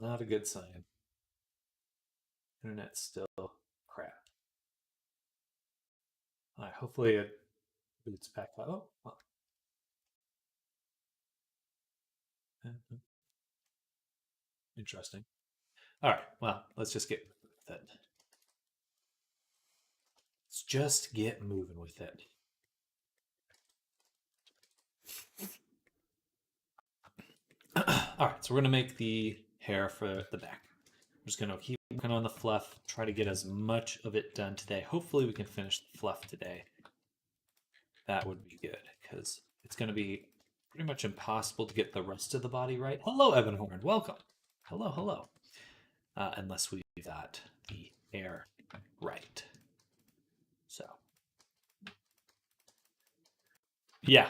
Not a good sign. Internet's still crap. All right, hopefully it boots back up. Oh, well. Interesting. All right, well, let's just get with it. Let's just get moving with it. All right, so we're gonna make the hair for the back. I'm just gonna keep working on the fluff, try to get as much of it done today. Hopefully we can finish the fluff today. That would be good, because it's gonna be pretty much impossible to get the rest of the body right. Hello, Evan Horn, welcome. Hello, hello. Unless we got the hair right. So, yeah.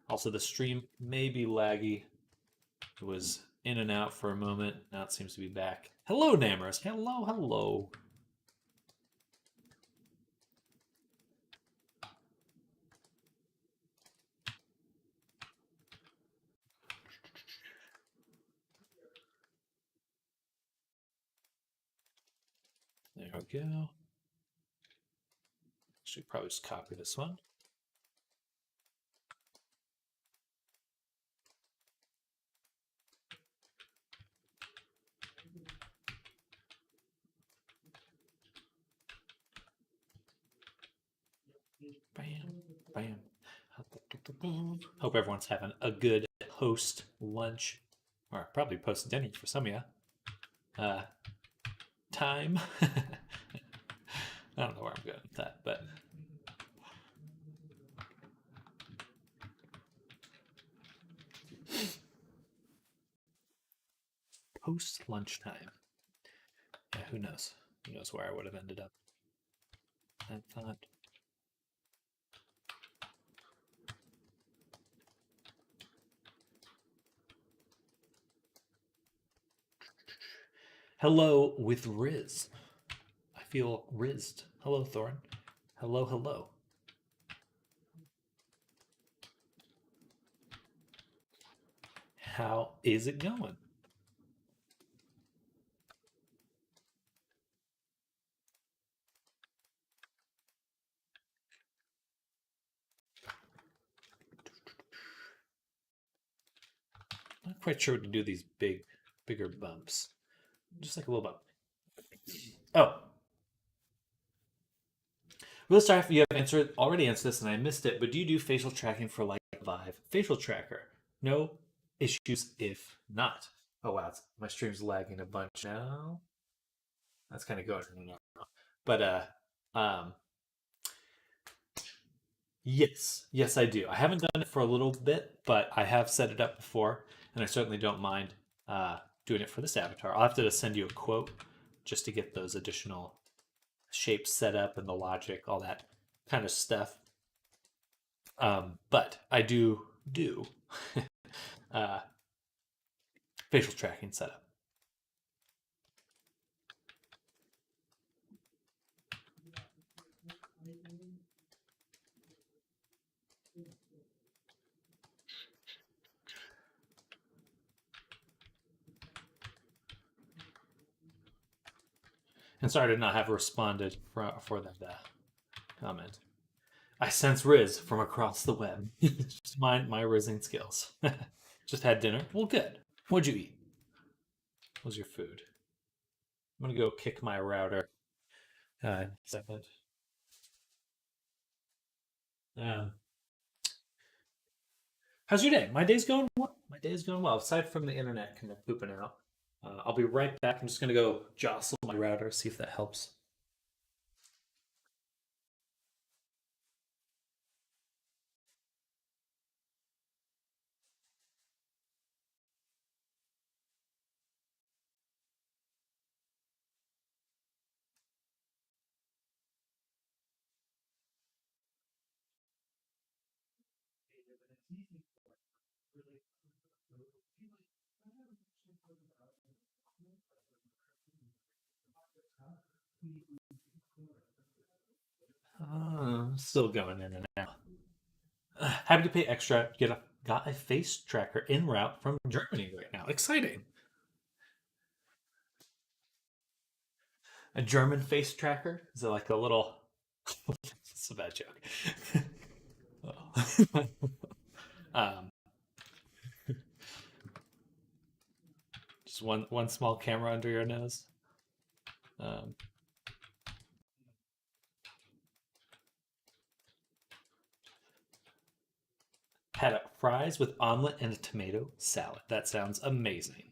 Also, the stream may be laggy. It was in and out for a moment. Now it seems to be back. Hello, Namorous. Hello, hello. There we go. Should probably just copy this one. Bam, bam. Hope everyone's having a good post lunch, or probably post dinner for some of you. Time. I don't know where I'm going with that, but post lunchtime. Yeah, who knows? Who knows where I would have ended up? I thought. Hello with Riz. I feel rizzed. Hello, Thorin. Hello, hello. How is it going? Not quite sure what to do these bigger bumps. Just like a little bump. Oh. Real sorry if you have already answered this and I missed it, but do you do facial tracking for like Vive facial tracker? No issues if not. Oh wow, my stream's lagging a bunch now. That's kind of going. But yes, I do. I haven't done it for a little bit, but I have set it up before, and I certainly don't mind doing it for this avatar. I'll have to send you a quote just to get those additional shapes set up and the logic, all that kind of stuff. But I do uh, facial tracking setup. And sorry to not have responded for that comment. I sense Riz from across the web. Just my rizzing skills. Just had dinner. Well, good. What'd you eat? What was your food? I'm gonna go kick my router. Second. How's your day? My day's going well. My day's going well. Aside from the internet kind of pooping out. I'll be right back. I'm just gonna go jostle my router, see if that helps. Still going in and out. Happy to pay extra, get a got a face tracker en route from Germany right now. Exciting. A German face tracker? Is it like a little. It's a bad joke. um, just one small camera under your nose. Um, had fries with omelet and a tomato salad. That sounds amazing.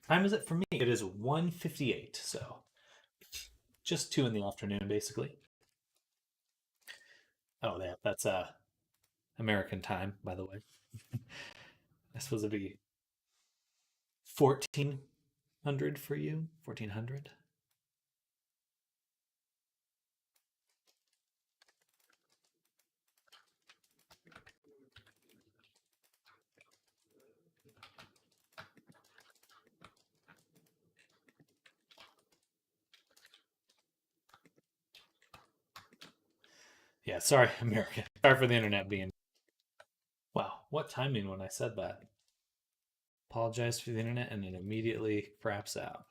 Time is it for me? It is 1:58, so just 2 in the afternoon, basically. Oh, yeah, that's American time, by the way. I suppose it'd be 1400 for you. 1400. Yeah, sorry, American. Sorry for the internet being. Wow, what timing when I said that? Apologize for the internet, and it immediately craps out.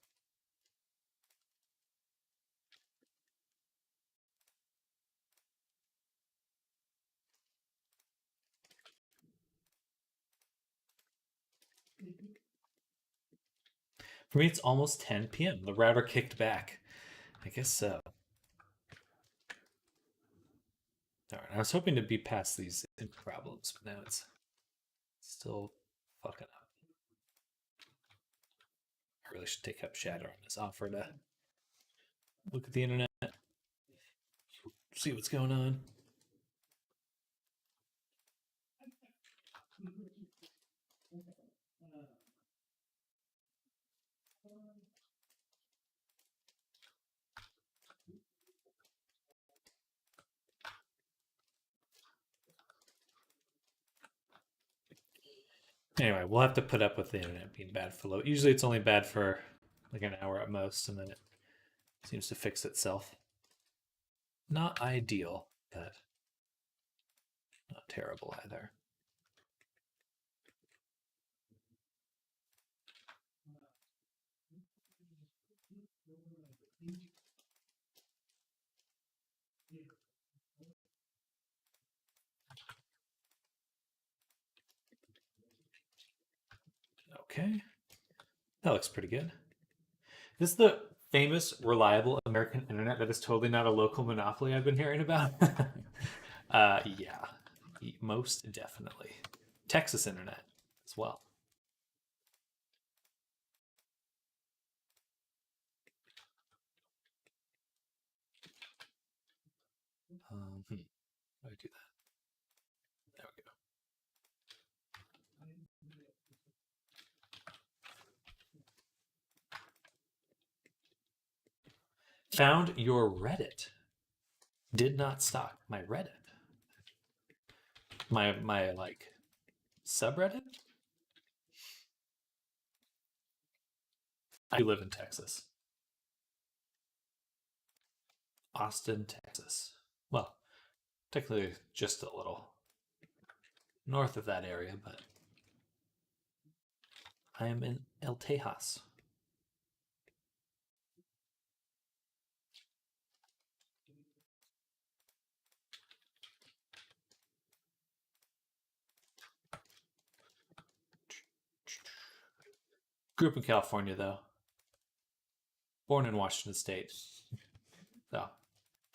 For me, it's almost 10 p.m. The router kicked back. I guess so. All right, I was hoping to be past these problems, but now it's still fucking up. I really should take up Shadow on this offer to look at the internet, see what's going on. Anyway, we'll have to put up with the internet being bad for low. Usually it's only bad for like an hour at most, and then it seems to fix itself. Not ideal, but not terrible either. Okay, that looks pretty good. This is the famous, reliable American internet that is totally not a local monopoly I've been hearing about. Yeah, most definitely. Texas internet as well. How do I do that? There we go. Found your Reddit. Did not stalk my Reddit. My like subreddit. I live in Texas, Austin, Texas. Well, technically just a little north of that area, but I am in El Tejas. Grew up in California though. Born in Washington State. So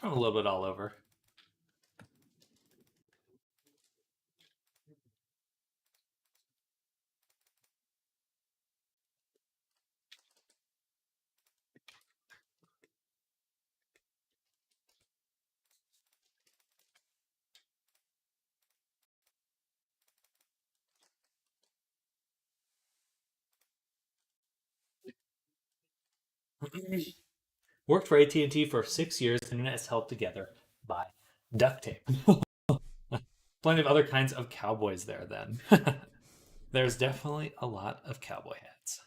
I'm a little bit all over. Worked for AT&T for 6 years. Internet is held together by duct tape. Plenty of other kinds of cowboys there then. There's definitely a lot of cowboy hats.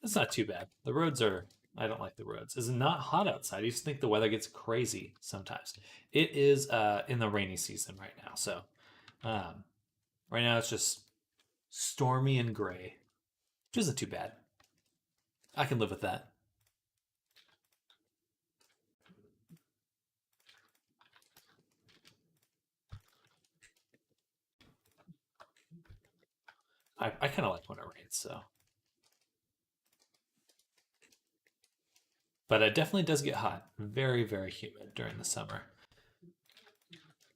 It's not too bad. The roads are. I don't like the roads. It's not hot outside. I used to think the weather gets crazy sometimes. It is in the rainy season right now. So um, right now it's just stormy and gray, which isn't too bad. I can live with that. I kind of like when it rains. So, but it definitely does get hot. Very, very humid during the summer.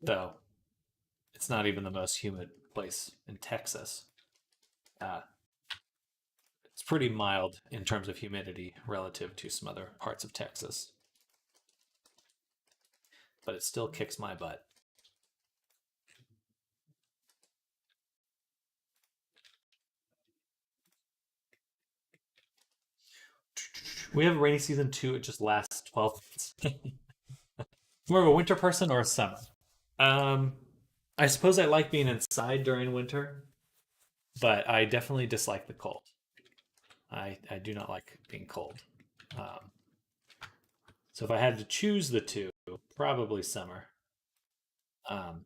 Though it's not even the most humid place in Texas. Uh, it's pretty mild in terms of humidity relative to some other parts of Texas, but it still kicks my butt. We have a rainy season too. It just lasts 12 months. More of a winter person or a summer? Um, I suppose I like being inside during winter, but I definitely dislike the cold. I do not like being cold. Um, so if I had to choose the two, probably summer. Um,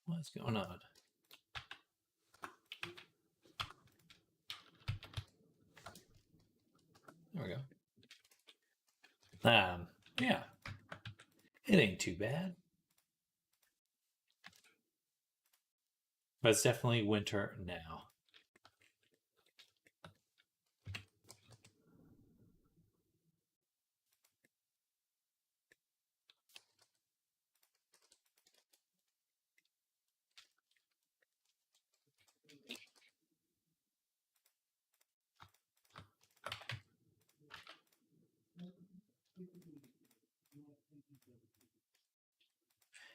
what's going on? There we go. Yeah, it ain't too bad, but it's definitely winter now.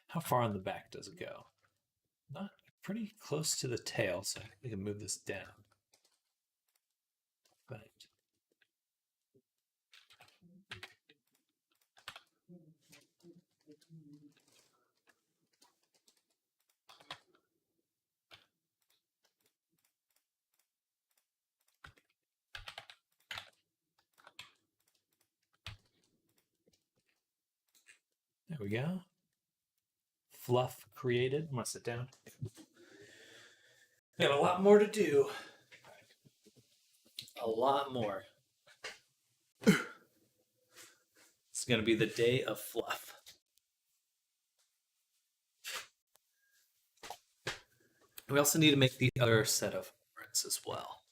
How far on the back does it go? Not pretty close to the tail, so we can move this down. But there we go. Fluff created. I'm gonna sit down. Got a lot more to do. A lot more. It's gonna be the day of fluff. We also need to make the other set of prints as well.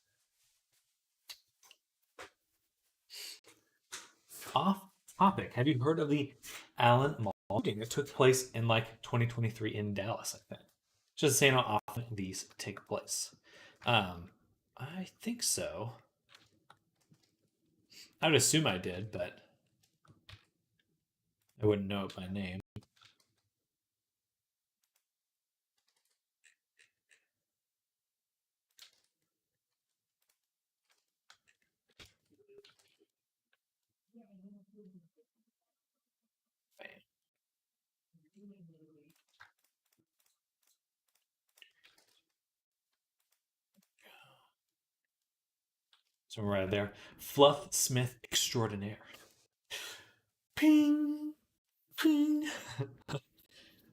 Off topic. Have you heard of the Allen Mall shooting? It took place in like 2023 in Dallas, I think. Just saying how often these take place. I think so. I would assume I did, but I wouldn't know it by name. So right there, Fluff Smith extraordinaire. Ping, ping,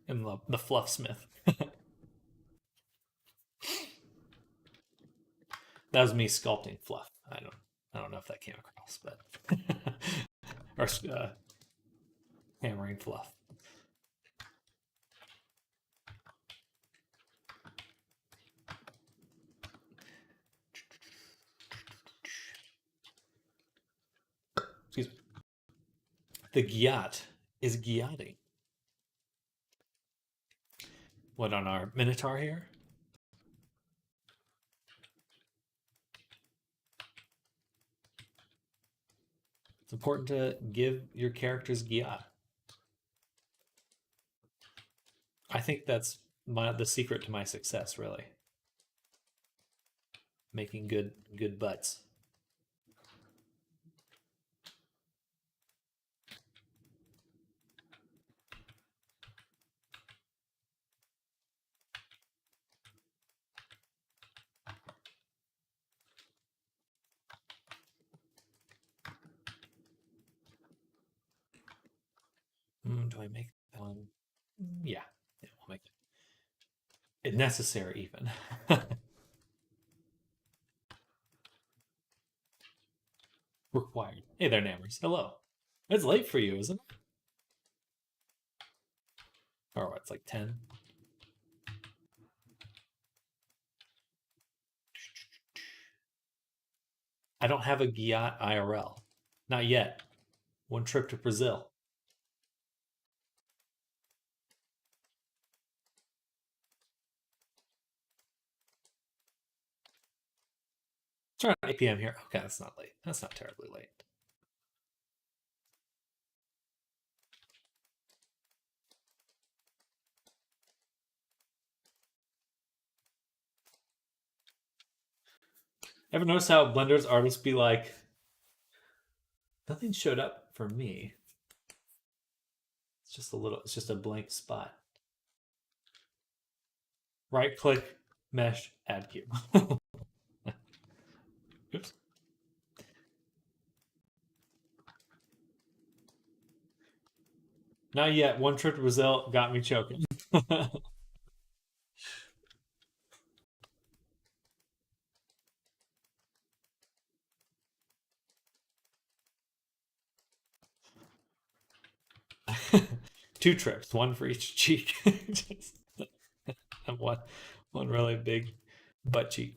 and the Fluff Smith. That was me sculpting Fluff. I don't know if that came across, but or hammering Fluff. The gyat is gyatting. What, on our Minotaur here? It's important to give your characters gyat. I think that's the secret to my success, really. Making good butts. Do I make that one? Yeah, we'll make it necessary even. Required. Hey there, Nammers. Hello. It's late for you, isn't it? Or what, it's like 10? I don't have a Giat IRL. Not yet. One trip to Brazil. It's around 8 p.m. here. Okay, that's not late. That's not terribly late. Ever notice how Blender's artists be like, nothing showed up for me. It's just a blank spot. Right click, mesh, add cube. Oops. Not yet. One trip to Brazil got me choking. Two trips, one for each cheek. And one really big butt cheek.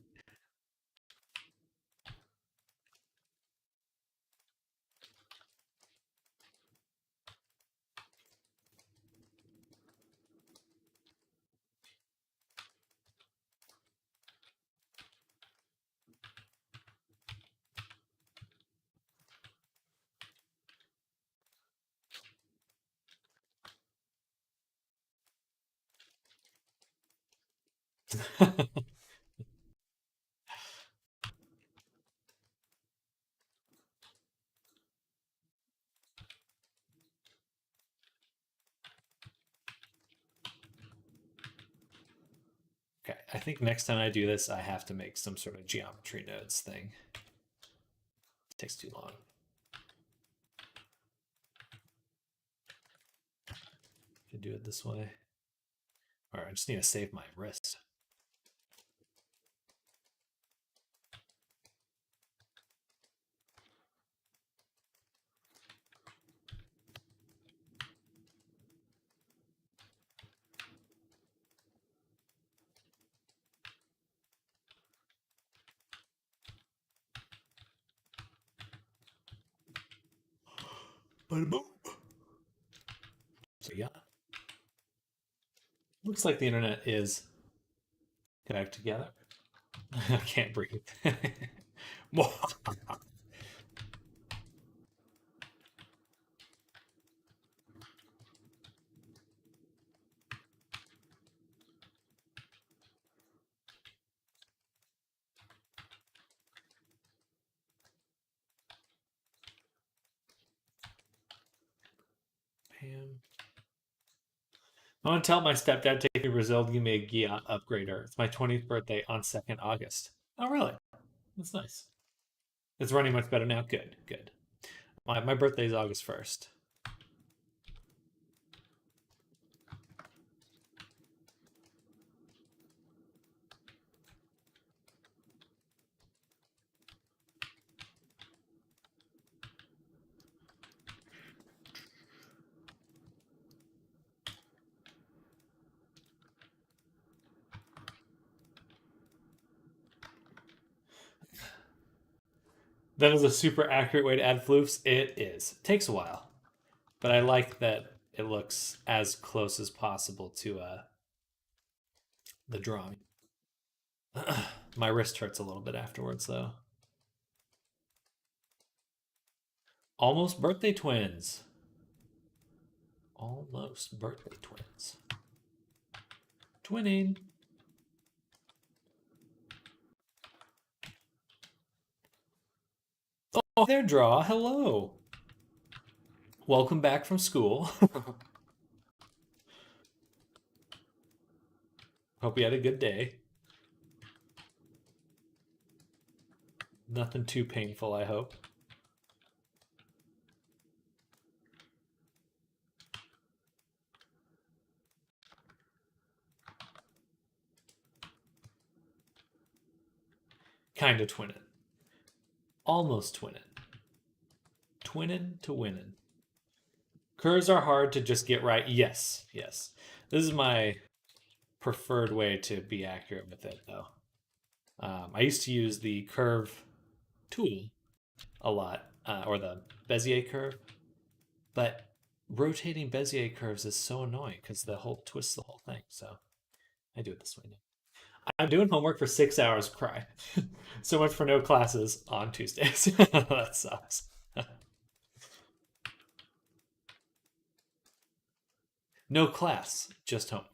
Okay, I think next time I do this, I have to make some sort of geometry nodes thing. It takes too long. Could do it this way. All right, I just need to save my wrist. Boom. So yeah, looks like the internet is connected together. I can't breathe. Pam. I want to tell my stepdad to take me to Brazil to give me a Gia upgrader. It's my 20th birthday on 2nd August. Oh, really? That's nice. It's running much better now. Good, good. My birthday is August 1st. That is a super accurate way to add floofs. It is. It takes a while. But I like that it looks as close as possible to the drawing. My wrist hurts a little bit afterwards, though. Almost birthday twins. Almost birthday twins. Twinning. Oh, there, Draw. Hello. Welcome back from school. Hope you had a good day. Nothing too painful, I hope. Kind of twinning. Almost twinning. Twinning to winning. Curves are hard to just get right. Yes, yes. This is my preferred way to be accurate with it, though. I used to use the curve tool a lot, or the Bezier curve, but rotating Bezier curves is so annoying because the whole twists the whole thing. So I do it this way now. I'm doing homework for 6 hours. Cry. So much for no classes on Tuesdays. That sucks. No class, just homework.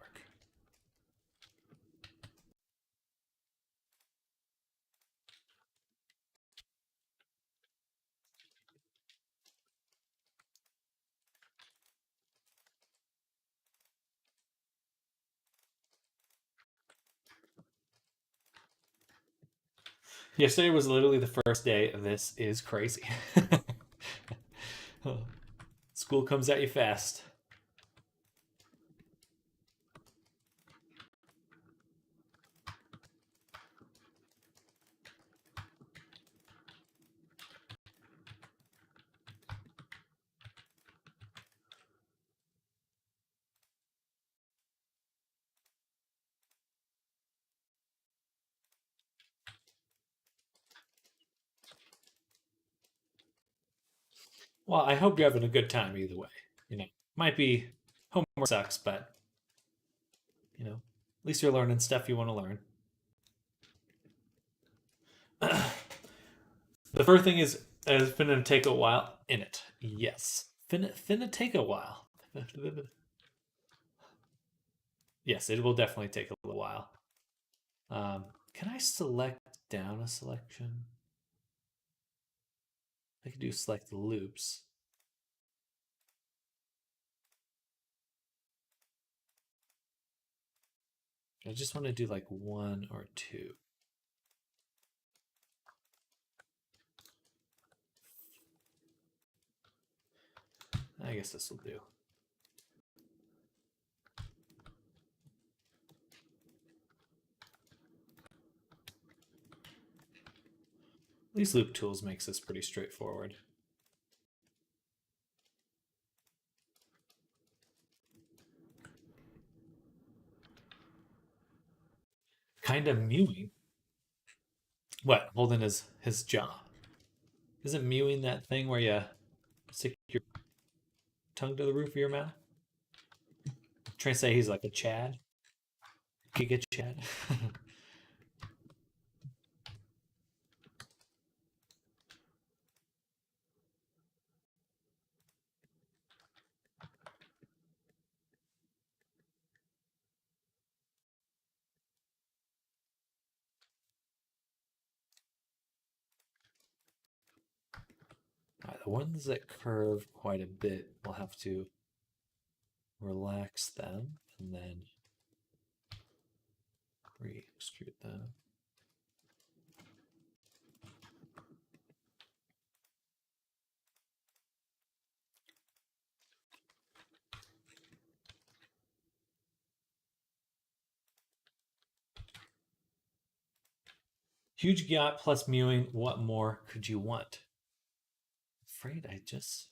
Yesterday was literally the first day. This is crazy. School comes at you fast. Well, I hope you're having a good time either way. You know, might be homework sucks, but at least you're learning stuff you want to learn. The first thing is finna take a while in it. Yes, finna take a while. Yes, it will definitely take a little while. Can I select down a selection? I could do select loops. I just want to do like one or two. I guess this will do. These loop tools makes this pretty straightforward. Kind of mewing. What? Holding his jaw. Isn't mewing that thing where you stick your tongue to the roof of your mouth? Trying to say he's like a Chad. Giga Chad. Right, the ones that curve quite a bit, we'll have to relax them and then re-extrude them. Huge yacht plus mewing. What more could you want? Afraid I just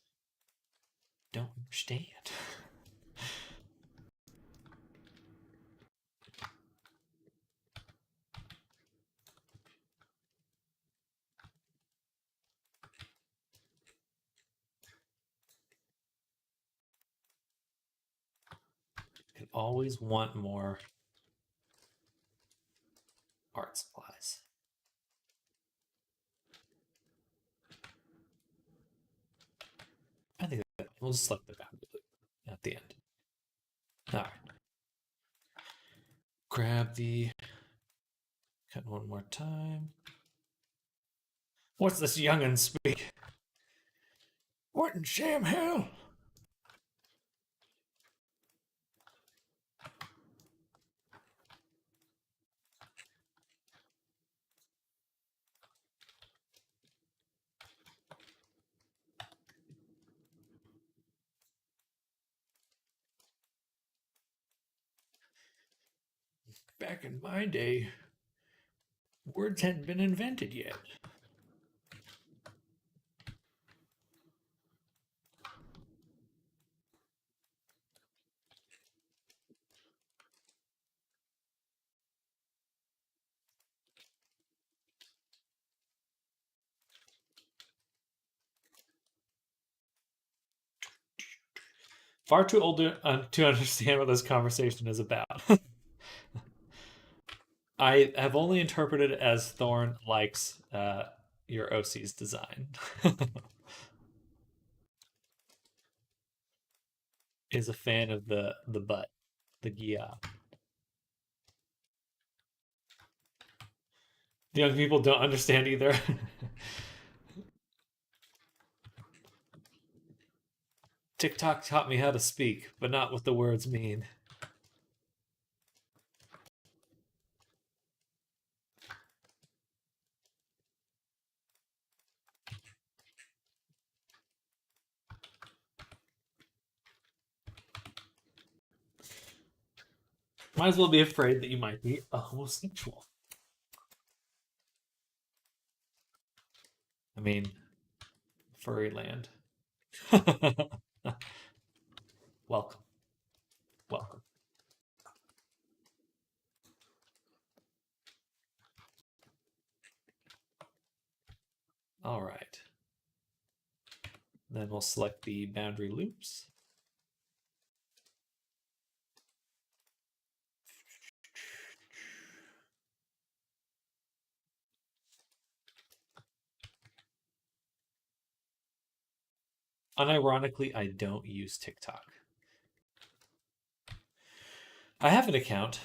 don't understand. always want more art supplies. I think we'll just select the boundary loop at the end. All right. Grab the cut one more time. What's this young'un speak? What in sham hell? Back in my day, words hadn't been invented yet. Far too old to understand what this conversation is about. I have only interpreted it as Thorn likes your OC's design. Is a fan of the butt, the Gia. The young people don't understand either. TikTok taught me how to speak, but not what the words mean. Might as well be afraid that you might be a homosexual. I mean, furry land. Welcome. Welcome. All right. Then we'll select the boundary loops. Unironically, I don't use TikTok. I have an account.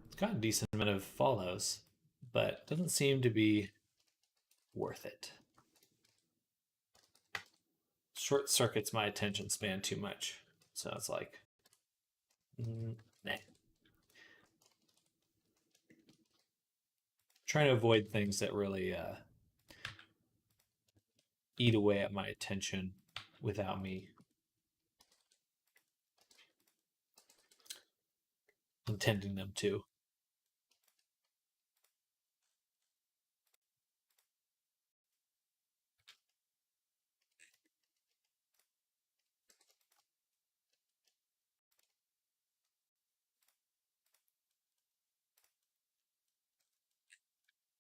It's got a decent amount of follows, but doesn't seem to be worth it. Short circuits my attention span too much. So it's like, nah. Trying to avoid things that really eat away at my attention without me intending them to.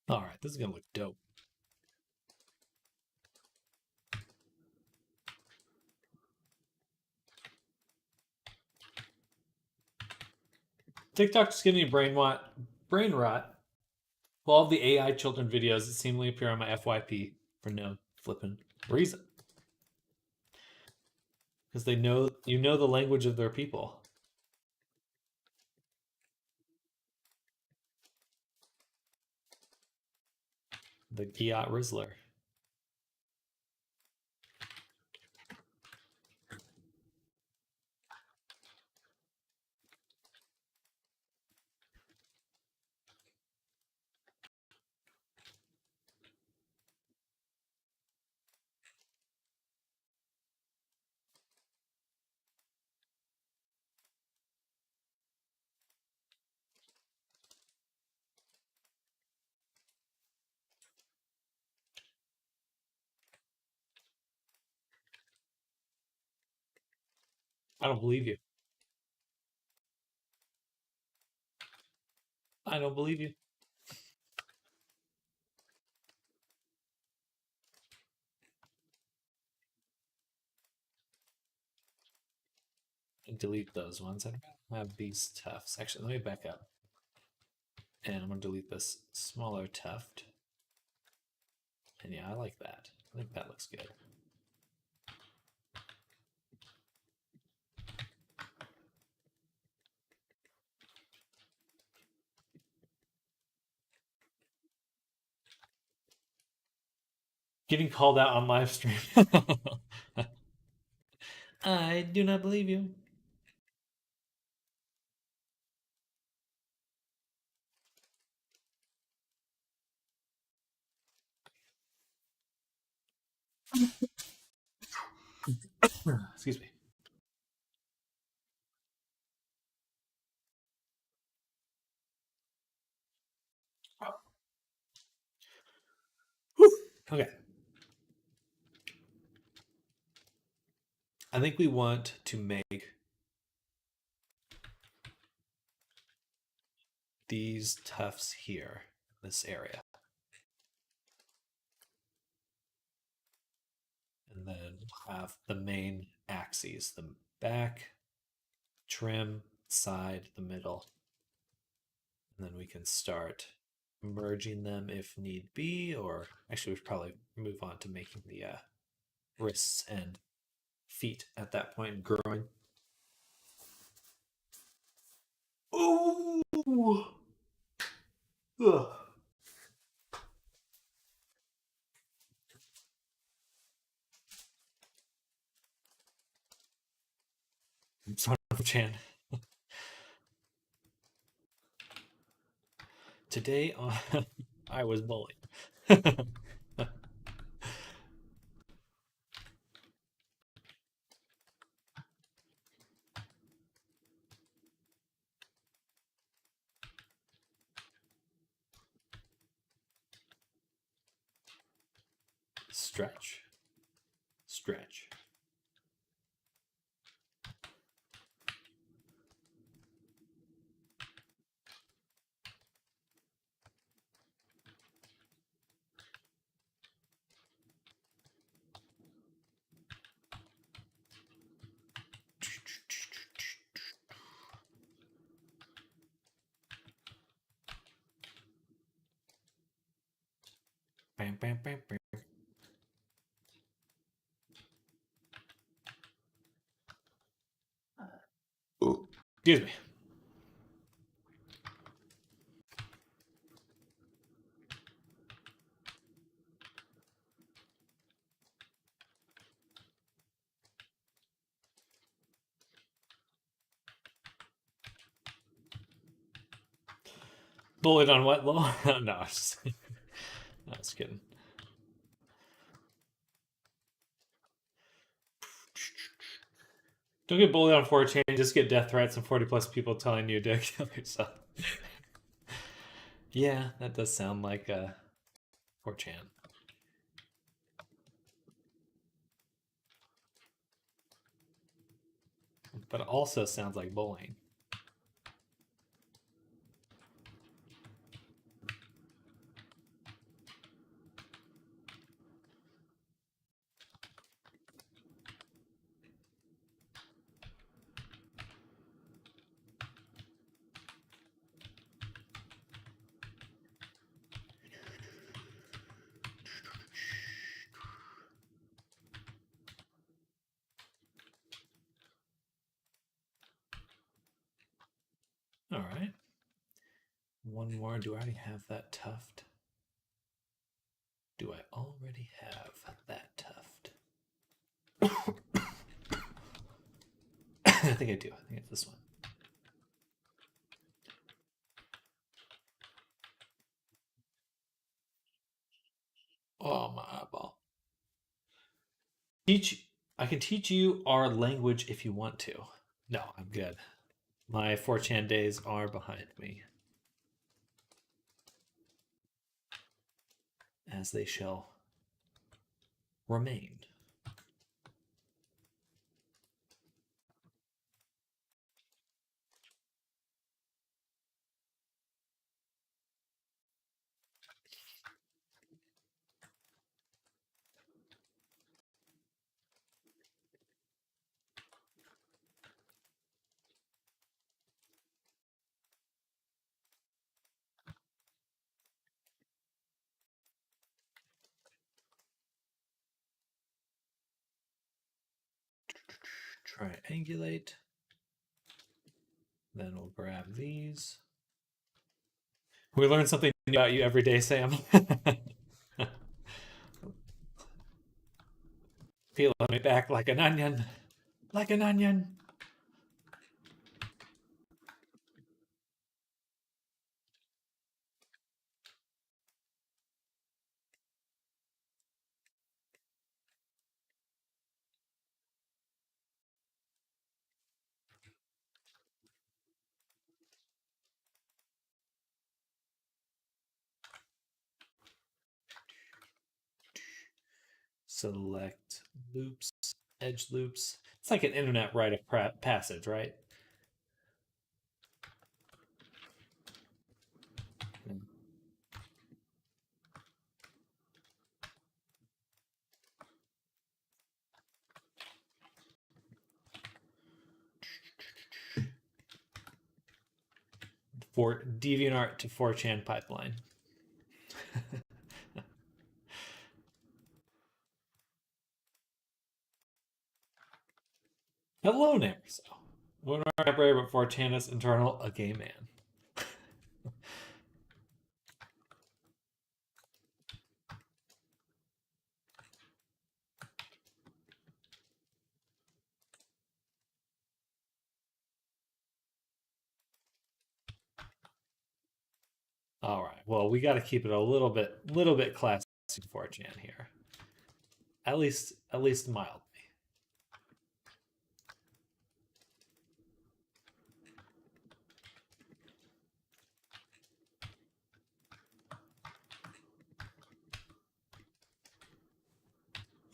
All right, this is gonna look dope. TikTok's giving me brain rot. Well, all the AI children videos that seemingly appear on my FYP for no flippin' reason. Because they know you know the language of their people. The Giat Rizzler. I don't believe you. I don't believe you. delete those ones. I don't have these tufts. Actually, let me back up. And I'm going to delete this smaller tuft. And yeah, I like that. I think that looks good. Getting called out on live stream. I do not believe you. Excuse me. Okay. I think we want to make these tufts here, this area. And then have the main axes, the back, trim, side, the middle. And then we can start merging them if need be, or actually we should probably move on to making the wrists and feet at that point growing. Ooh! Ugh. Son of Chan. Today I was bullied. Stretch. Stretch. Bam, bam, bam, bam. Excuse me. Bullied on what law? No, I was kidding. Don't get bullied on 4chan, just get death threats and 40 plus people telling you to kill yourself. Yeah, that does sound like 4chan. But it also sounds like bullying. All right. One more. Do I already have that tuft? Do I already have that tuft? I think I do. I think it's this one. Oh, my eyeball. I can teach you our language if you want to. No, I'm good. My 4chan days are behind me. As they shall remain. triangulate. Then we'll grab these. We learn something new about you every day, Sam. Peel me back like an onion. Like an onion. Select loops, edge loops. It's like an internet rite of passage, right? For DeviantArt to 4chan pipeline. Hello, Namerso. When our library but 4chan is internal, a gay man. All right. Well, we got to keep it a little bit classy 4chan here. At least mildly.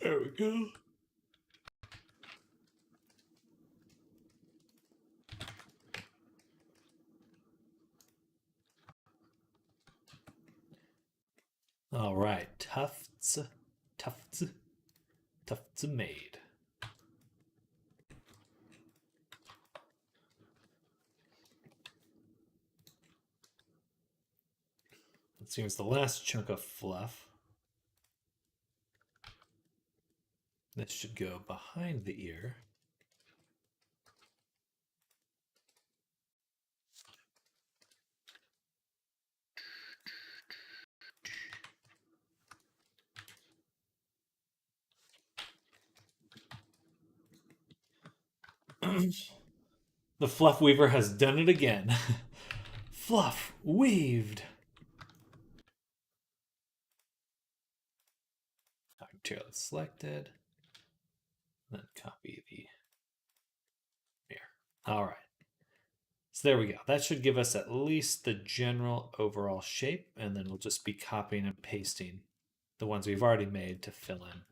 There we go. All right, tufts made. It seems the last chunk of fluff. This should go behind the ear. The fluff weaver has done it again. Fluff weaved. Material is selected. Then copy the here. All right. So there we go. That should give us at least the general overall shape, and then we'll just be copying and pasting the ones we've already made to fill in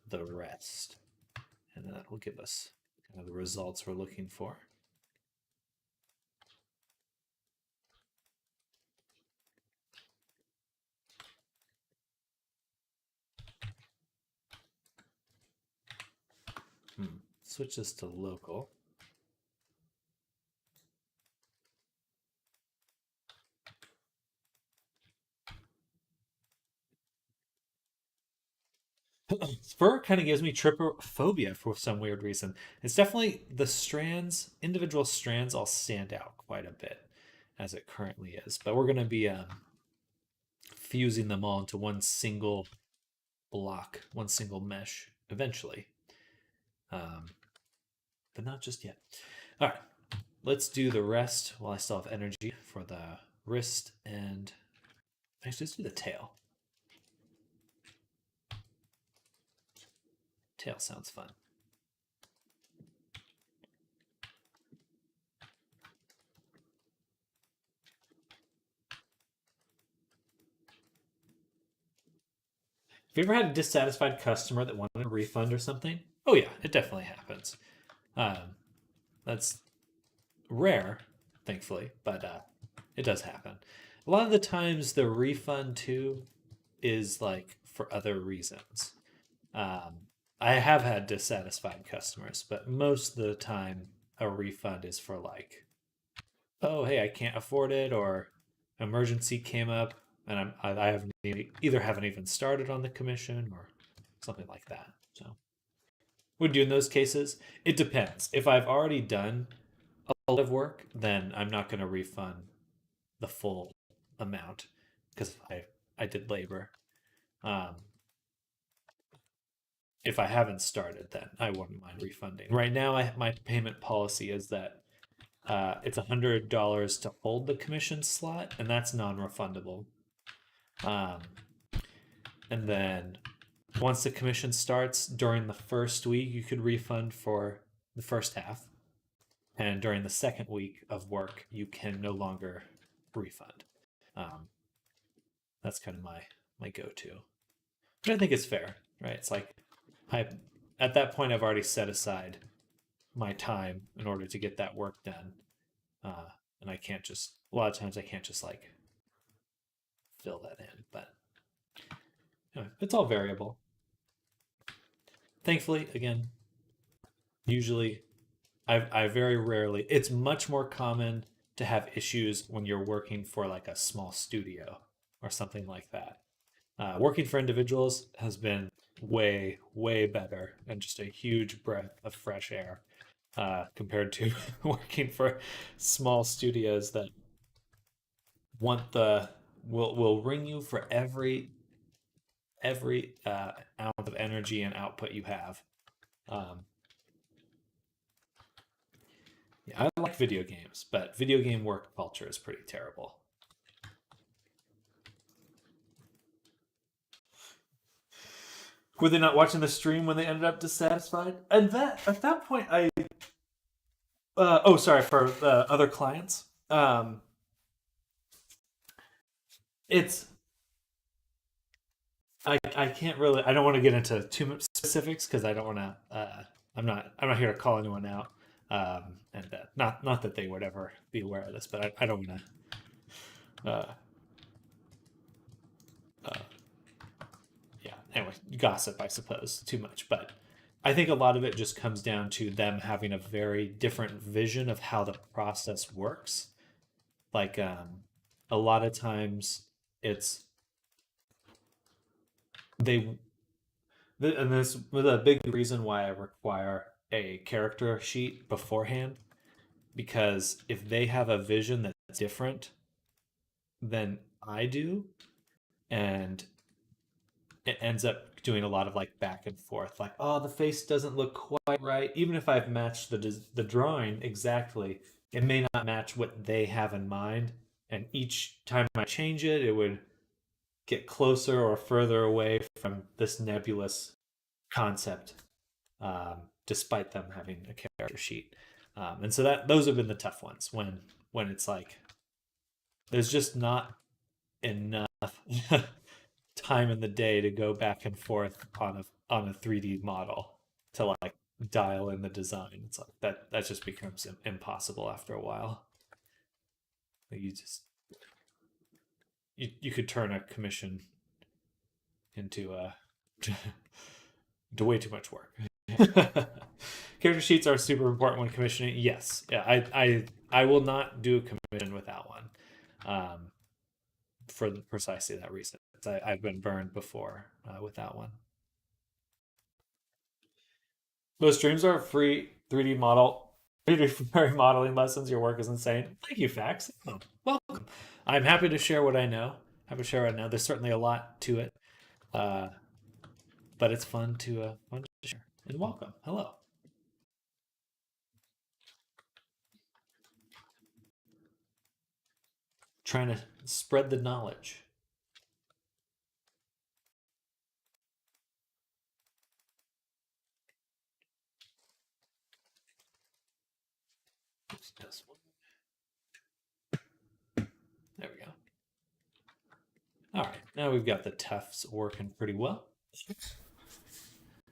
the rest. And that will give us kind of the results we're looking for. Switch this to local. Fur kind of gives me trypophobia for some weird reason. It's definitely the strands, individual strands all stand out quite a bit as it currently is. But we're going to be fusing them all into one single block, one single mesh eventually. But not just yet. All right, let's do the rest while I still have energy for the wrist and actually let's do the tail. Tail sounds fun. Have you ever had a dissatisfied customer that wanted a refund or something? Oh yeah, it definitely happens. That's rare, thankfully, but it does happen. A lot of the times, the refund too is like for other reasons. I have had dissatisfied customers, but most of the time, a refund is for like, oh hey, I can't afford it, or emergency came up, and I haven't either haven't even started on the commission or something like that. So would do in those cases? It depends. If I've already done a lot of work, then I'm not going to refund the full amount because I did labor. Um, if I haven't started, then I wouldn't mind refunding. Right now, my payment policy is that it's $100 to hold the commission slot, and that's non-refundable. Um, and then once the commission starts during the first week, you could refund for the first half, and during the second week of work, you can no longer refund. Um, that's kind of my go-to, but I think it's fair, right? It's like I at that point I've already set aside my time in order to get that work done, uh, and I can't just a lot of times I can't just like fill that in, but it's all variable. Thankfully, again, usually I very rarely. It's much more common to have issues when you're working for like a small studio or something like that. Working for individuals has been way better and just a huge breath of fresh air compared to working for small studios that want the will ring you for every ounce of energy and output you have. Um, yeah, I like video games, but video game work culture is pretty terrible. Were they not watching the stream when they ended up dissatisfied? And that at that point, I oh sorry for the other clients. It's I can't really I don't want to get into too much specifics because I don't want to I'm not here to call anyone out. And not that they would ever be aware of this, but I don't want to uh, yeah, anyway, gossip, I suppose, too much. But I think a lot of it just comes down to them having a very different vision of how the process works. Like, a lot of times it's they, and this was a big reason why I require a character sheet beforehand, because if they have a vision that's different than I do, and it ends up doing a lot of like back and forth, like, oh, the face doesn't look quite right, even if I've matched the drawing exactly, it may not match what they have in mind, and each time I change it, it would get closer or further away from this nebulous concept, despite them having a character sheet. And so that those have been the tough ones when it's like there's just not enough time in the day to go back and forth on a 3D model to like dial in the design. It's like that just becomes impossible after a while. Like you could turn a commission into into way too much work. Character sheets are super important when commissioning. Yes, yeah, I will not do a commission without one, for precisely that reason. I've been burned before without one. Those streams are free 3D model 3D modeling lessons. Your work is insane. Thank you, Fax. Oh, welcome. I'm happy to share what I know. Happy to share what I know. There's certainly a lot to it, uh, but it's fun to share. And welcome. Hello. Trying to spread the knowledge. There we go. All right, now we've got the tufts working pretty well.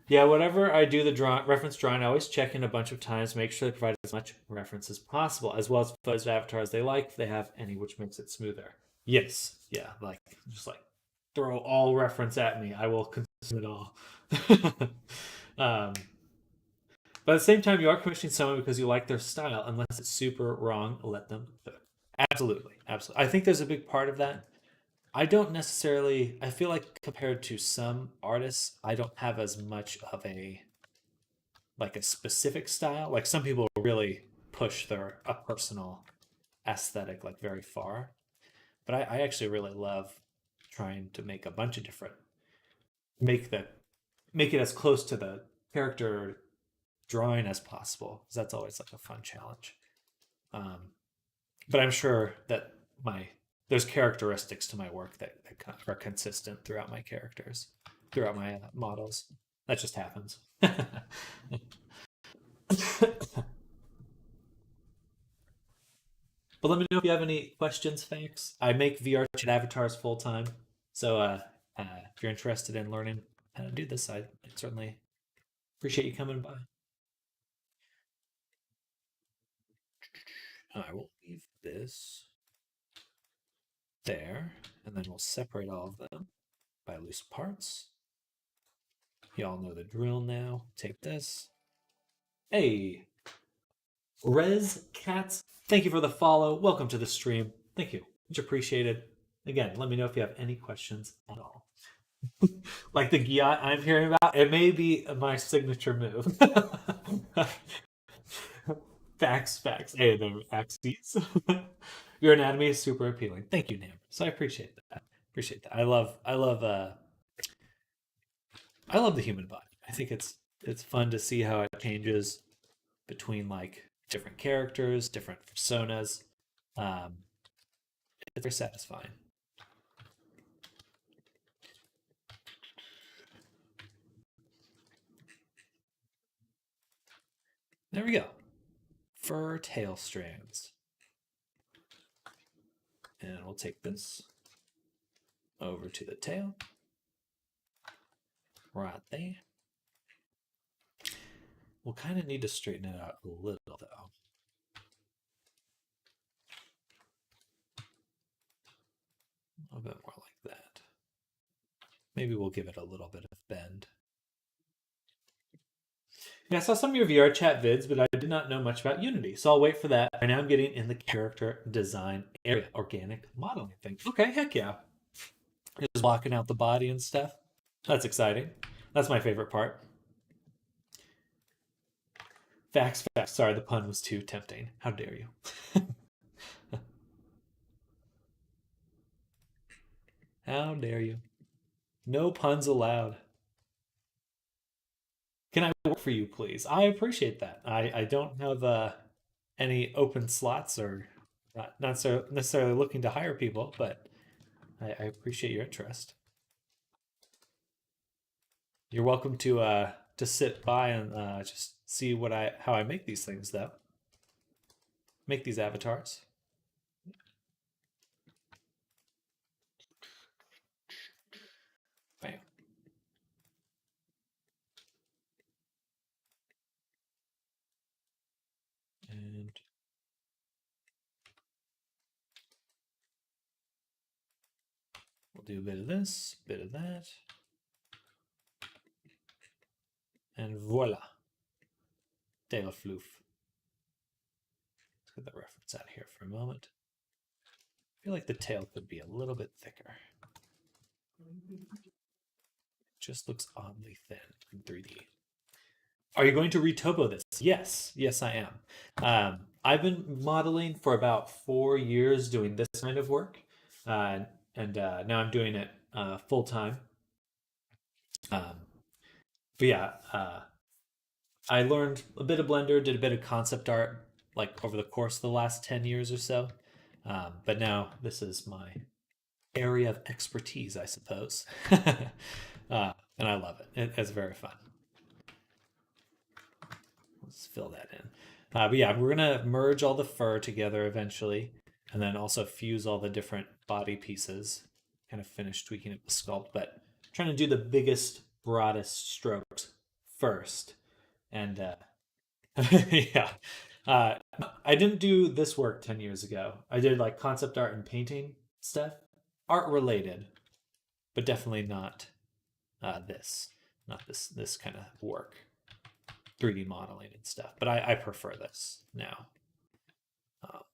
Yeah, whatever I do the reference drawing, I always check in a bunch of times, make sure they provide as much reference as possible, as well as photos of avatars they like, if they have any, which makes it smoother. Yes, yeah, like just like throw all reference at me, I will consume it all. But at the same time, you are commissioning someone because you like their style. Unless it's super wrong, let them cook. Absolutely, absolutely. I think there's a big part of that. I don't necessarily. I feel like compared to some artists, I don't have as much of a like a specific style. Like some people really push their a personal aesthetic like very far, but I actually really love trying to make a bunch of different make the make it as close to the character drawing as possible because that's always like a fun challenge. Um, but I'm sure that my there's characteristics to my work that are consistent throughout my characters, throughout my models. That just happens. But let me know if you have any questions, Fax. I make VR chat avatars full time, so if you're interested in learning how to do this, I certainly appreciate you coming by. I will leave this there, and then we'll separate all of them by loose parts. You all know the drill now. Take this. Hey, Rez Cats, thank you for the follow. Welcome to the stream. Thank you. Much appreciated. Again, let me know if you have any questions at all. Like the Gyat I'm hearing about, it may be my signature move. Facts. Hey, the axes. Your anatomy is super appealing. Thank you, Nam. So I appreciate that. I love the human body. I think it's fun to see how it changes between like different characters, different personas. Um, it's very satisfying. There we go. Fur tail strands. And we'll take this over to the tail. Right there. We'll kind of need to straighten it out a little, though. A little bit more like that. Maybe we'll give it a little bit of bend. Yeah, I saw some of your VR chat vids, but I did not know much about Unity, so I'll wait for that. Right now I'm getting in the character design area, organic modeling thing. Okay, heck yeah. Just blocking out the body and stuff. That's exciting. That's my favorite part. Facts. Sorry, the pun was too tempting. How dare you? How dare you? No puns allowed. Can I work for you, please? I appreciate that. I don't have any open slots or not so necessarily looking to hire people, but I appreciate your interest. You're welcome to sit by and just see how I make these things though. Make these avatars. Bam. And we'll do a bit of this, a bit of that. And voila. De la floof. Let's get that reference out of here for a moment. I feel like the tail could be a little bit thicker. It just looks oddly thin in 3D. Are you going to retopo this? Yes, I am. I've been modeling for about 4 years doing this kind of work, and now I'm doing it full time. But yeah, I learned a bit of Blender, did a bit of concept art, like over the course of the last 10 years or so. But now this is my area of expertise, I suppose. And I love it. It's very fun. Let's fill that in. But yeah, we're gonna merge all the fur together eventually, and then also fuse all the different body pieces. Kind of finish tweaking it with sculpt, but I'm trying to do the biggest, broadest strokes first. And yeah, I didn't do this work 10 years ago. I did like concept art and painting stuff, art related, but definitely not not this kind of work. 3D modeling and stuff. But I prefer this now. But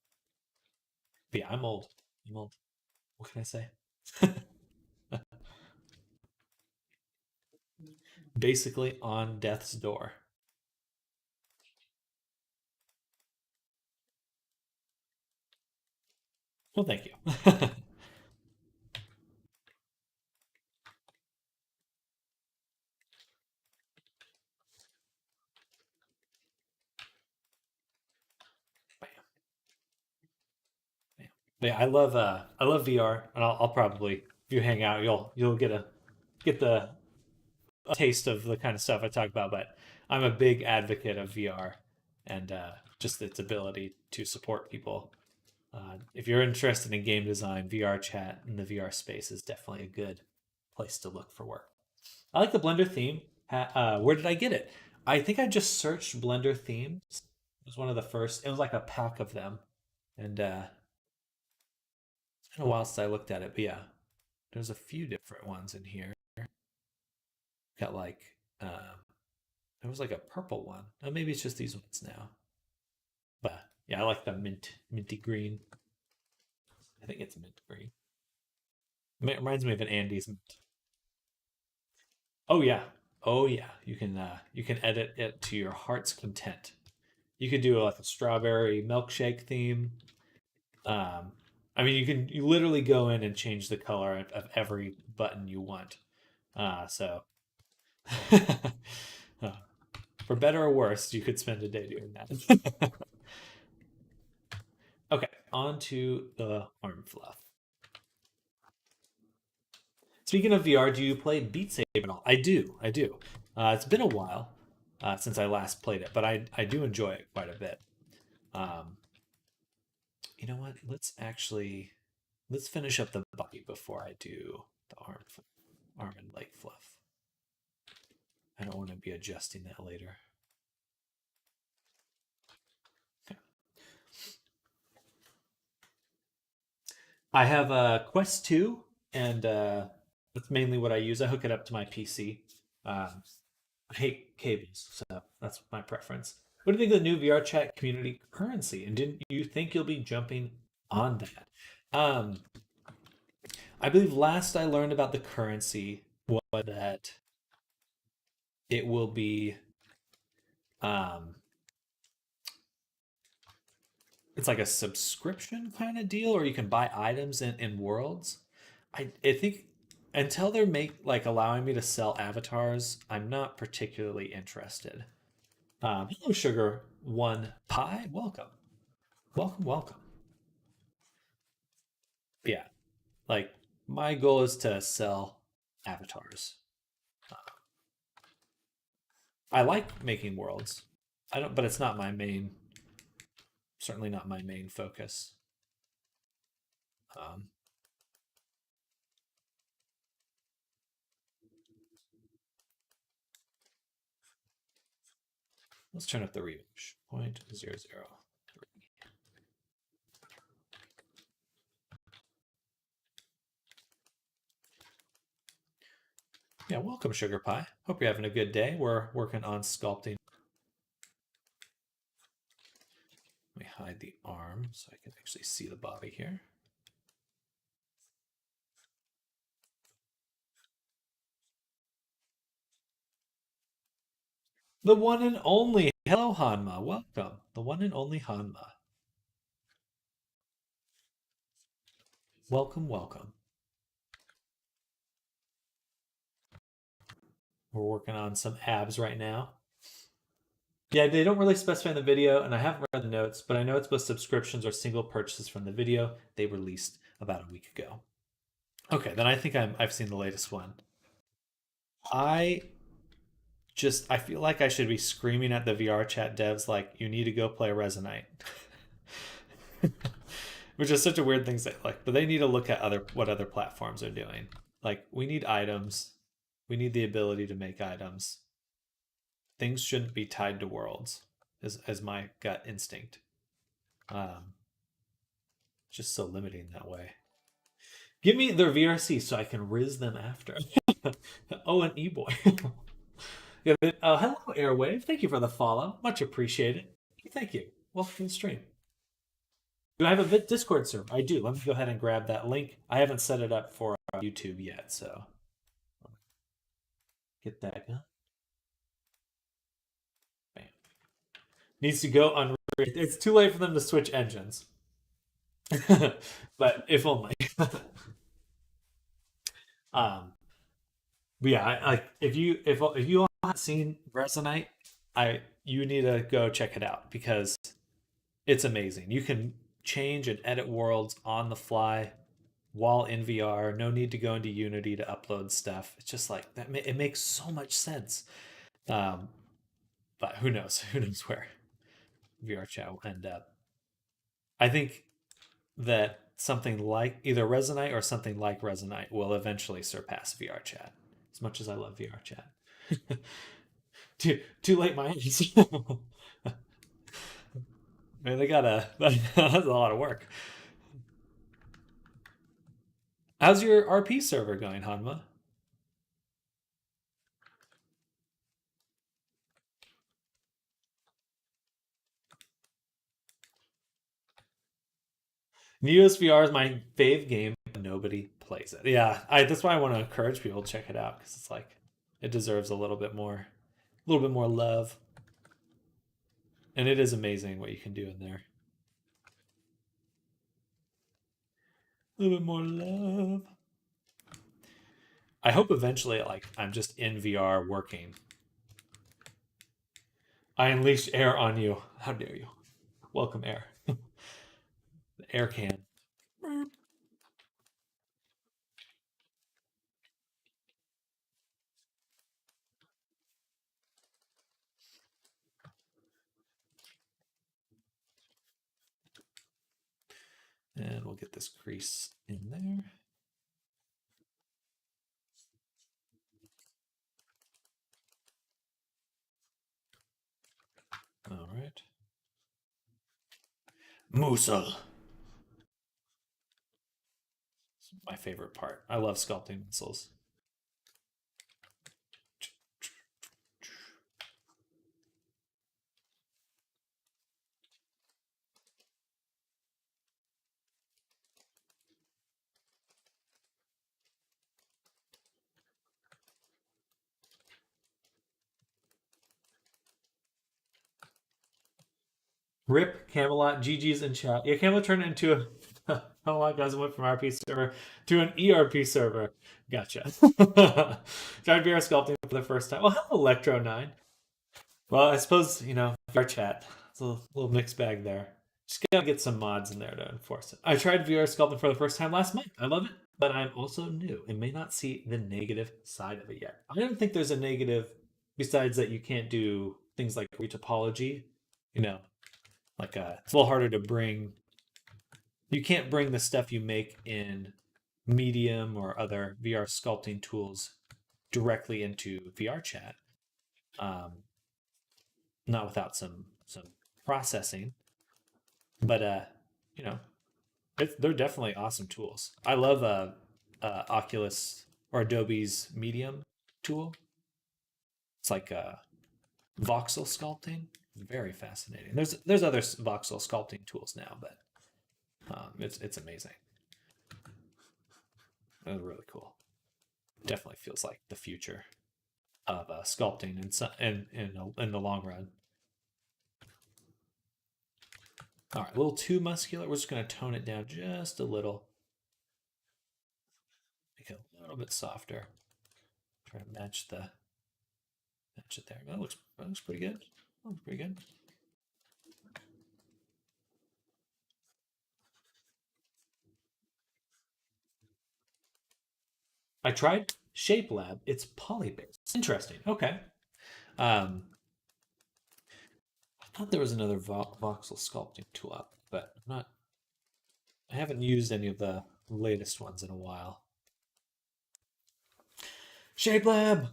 yeah, I'm old. What can I say? Basically on death's door. Well, thank you. But yeah, I love VR, and I'll probably if you hang out, you'll get the a taste of the kind of stuff I talk about. But I'm a big advocate of VR and just its ability to support people. If you're interested in game design, VR chat in the VR space is definitely a good place to look for work. I like the Blender theme. Where did I get it? I think I just searched Blender themes. It was one of the first. It was like a pack of them, and it's been a while since I looked at it. But yeah, there's a few different ones in here. Got like there was like a purple one. Oh, maybe it's just these ones now. But yeah, I like the minty green. I think it's mint green. It reminds me of an Andes mint. Oh yeah, oh yeah. You can edit it to your heart's content. You could do like a strawberry milkshake theme. Um, I mean, you literally go in and change the color of every button you want. So uh, for better or worse, you could spend a day doing that. Okay, on to the arm fluff. Speaking of VR, do you play Beat Saber at all? I do. I do. It's been a while since I last played it, but I do enjoy it quite a bit. Um, you know what? Let's finish up the body before I do the arm and leg fluff. I don't want to be adjusting that later. Okay. I have a Quest 2, and that's mainly what I use. I hook it up to my PC. Um, I hate cables, so that's my preference. What do you think of the new VR chat community currency? And didn't you think you'll be jumping on that? Um, I believe last I learned about the currency was that it will be um, it's like a subscription kind of deal, or you can buy items in worlds. I think until they're allowing me to sell avatars, I'm not particularly interested. Hello, Sugar One Pie. Welcome, welcome, welcome. Yeah, like my goal is to sell avatars. I like making worlds. I don't, but it's not my main. Certainly not my main focus. Um, let's turn up the refresh. 0.00. Yeah, welcome, Sugar Pie. Hope you're having a good day. We're working on sculpting. Let me hide the arm so I can actually see the body here. The one and only. Hello, Hanma. Welcome. The one and only Hanma. Welcome, welcome. We're working on some abs right now. Yeah, they don't really specify in the video, and I haven't read the notes, but I know it's both subscriptions or single purchases from the video they released about a week ago. Okay, then I think I've seen the latest one. I I feel like I should be screaming at the VR chat devs like you need to go play Resonite. Which is such a weird thing to say, like, but they need to look at what other platforms are doing. Like, we need items. We need the ability to make items. Things shouldn't be tied to worlds, as my gut instinct. Um, just so limiting that way. Give me their VRC so I can riz them after. Oh, an e-boy. Yeah, hello, Airwave. Thank you for the follow. Much appreciated. Thank you. Welcome to the stream. Do I have a bit Discord server? I do. Let me go ahead and grab that link. I haven't set it up for YouTube yet, so get that going. Bam. Needs to go on. It's too late for them to switch engines. But if only. um, but yeah, if you all haven't seen Resonite, I you need to go check it out because it's amazing. You can change and edit worlds on the fly while in VR. No need to go into Unity to upload stuff. It's just like that. It makes so much sense. Um, but who knows? Who knows where VR chat will end up? I think that something like either Resonite or something like Resonite will eventually surpass VR chat. As much as I love VR chat, too late, my hands. I mean, they gotta. That's a lot of work. How's your RP server going, Hanma? NeoSVR is my fave game. Nobody plays it. Yeah, that's why I want to encourage people to check it out because it's like it deserves a little bit more love, and it is amazing what you can do in there. A little bit more love. I hope eventually, like, I'm just in VR working. I unleash air on you. How dare you? Welcome, air. The air can. And we'll get this crease in there. All right. Musa. It's my favorite part. I love sculpting missiles. Rip Camelot, GG's in chat. Yeah, Camelot turned into a. Oh my guys, I went from RP server to an ERP server. Gotcha. Tried VR sculpting for the first time. Well, hello, Electro9. Well, I suppose, VR chat. It's a little mixed bag there. Just gotta get some mods in there to enforce it. I tried VR sculpting for the first time last month. I love it, but I'm also new and may not see the negative side of it yet. I don't think there's a negative besides that you can't do things like retopology. You know, like it's a little harder to bring. You can't bring the stuff you make in Medium or other VR sculpting tools directly into VR chat. Um, Not without some processing, but you know, they're definitely awesome tools. I love Oculus or Adobe's Medium tool. It's like voxel sculpting. Very fascinating. There's other voxel sculpting tools now, but it's amazing. It's really cool. Definitely feels like the future of sculpting in the long run. All right, a little too muscular. We're just going to tone it down just a little. Make it a little bit softer. Try to match it there. That looks pretty good. That looks pretty good. I tried Shape Lab. It's poly based. Interesting. Okay. Um, I thought there was another voxel sculpting tool out, but I'm not. I haven't used any of the latest ones in a while. Shape Lab.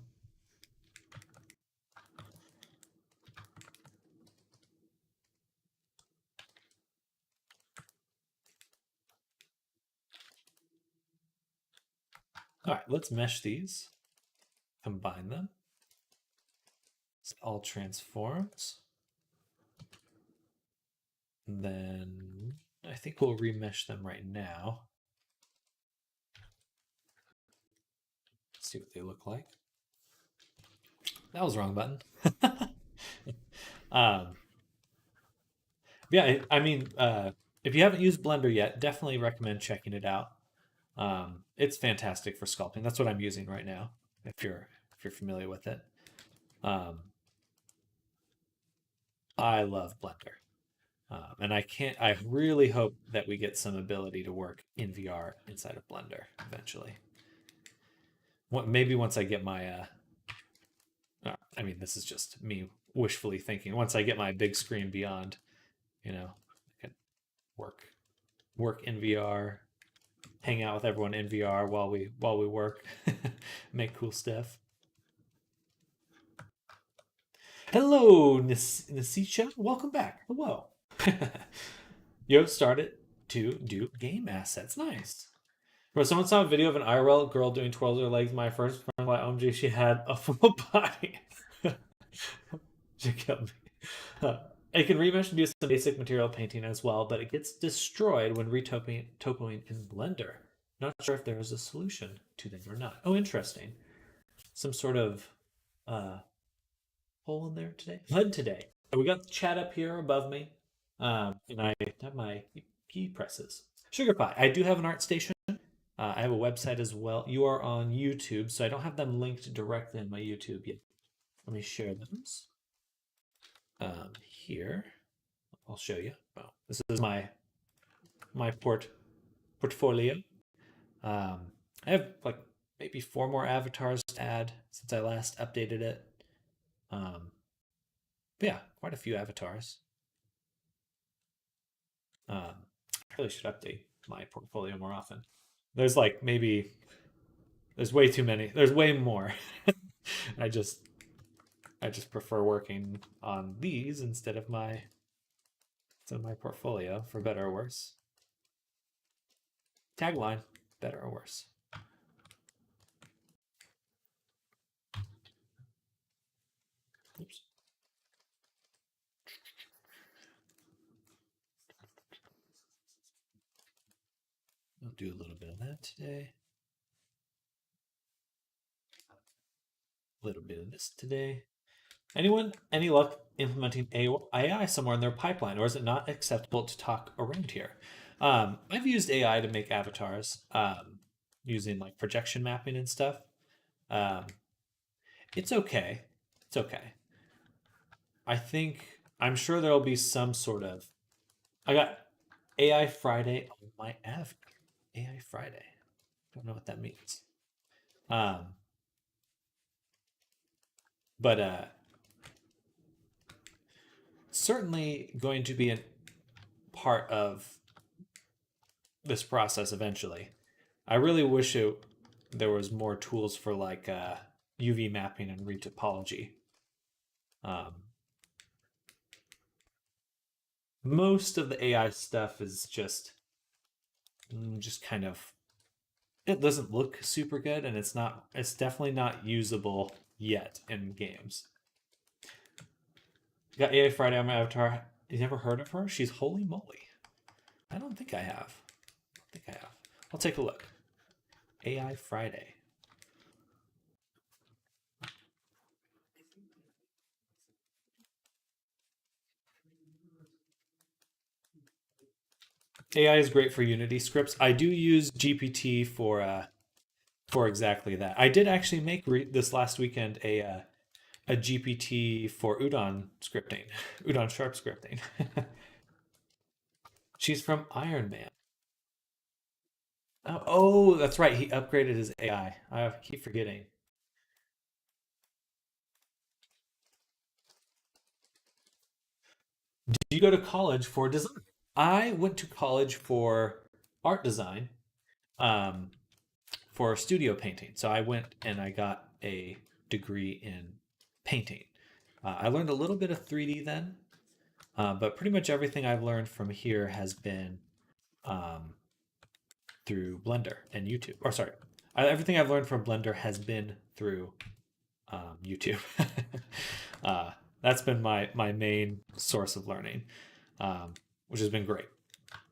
All right, let's mesh these. Combine them. It all transforms. And then I think we'll remesh them right now. See what they look like. That was the wrong button. um, yeah, I mean, if you haven't used Blender yet, definitely recommend checking it out. It's fantastic for sculpting. That's what I'm using right now. If you're familiar with it, um, I love Blender, and I can't. I really hope that we get some ability to work in VR inside of Blender eventually. Maybe once I get my. I mean, this is just me wishfully thinking. Once I get my big screen beyond, I can work in VR, hang out with everyone in VR while we work, make cool stuff. Hello, Nasicha. Welcome back. Hello. You have started to do game assets. Nice. Bro, someone saw a video of an IRL girl doing twirls with her legs. My first friend, like, OMG, she had a full body. She killed me. It can remesh and do some basic material painting as well, but it gets destroyed when topoing in Blender. Not sure if there is a solution to them or not. Oh, interesting. Some sort of hole in there today. Lead today. We got the chat up here above me, and I have my key presses. Sugar Pie. I do have an art station. I have a website as well. You are on YouTube, so I don't have them linked directly on my YouTube yet. Let me share those. Here, I'll show you. Oh, this is my portfolio. I have like maybe 4 more avatars to add since I last updated it. But yeah, quite a few avatars. I really should update my portfolio more often. There's like there's way too many. There's way more. I just prefer working on these instead of my portfolio, for better or worse. Tagline, better or worse. Oops. I'll do a little bit of that today. A little bit of this today. Anyone, any luck implementing AI somewhere in their pipeline, or is it not acceptable to talk around here? I've used AI to make avatars, using like projection mapping and stuff. It's okay. It's okay. I'm sure there'll be some sort of. I got AI Friday on my avatar. AI Friday. Don't know what that means. But certainly going to be a part of this process eventually. I really wish there was more tools for like UV mapping and retopology. Most of the AI stuff is just kind of, it doesn't look super good, and it's definitely not usable yet in games. Got AI Friday on my avatar. You never heard of her? She's holy moly. I don't think I have. I'll take a look. AI Friday. AI is great for Unity scripts. I do use GPT for exactly that. I did actually make this last weekend a GPT for Udon scripting, Udon Sharp scripting. She's from Iron Man. Oh, that's right. He upgraded his AI. I keep forgetting. Did you go to college for design? I went to college for art design, um, for studio painting. So I went and I got a degree in painting. I learned a little bit of 3D then, but pretty much everything I've learned from here has been um, through Blender and YouTube. Or sorry, everything I've learned from Blender has been through YouTube. uh, that's been my main source of learning, which has been great.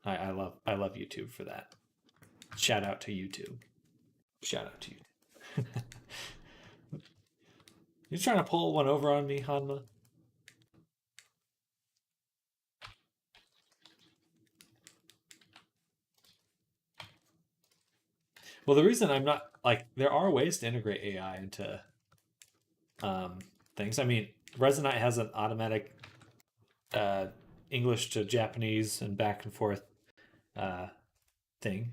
I love YouTube for that. Shout out to YouTube. Shout out to you. You trying to pull one over on me, Hanma? Well, the reason I'm not like there are ways to integrate AI into um, things. I mean, Resonite has an automatic uh, English to Japanese and back and forth uh, thing.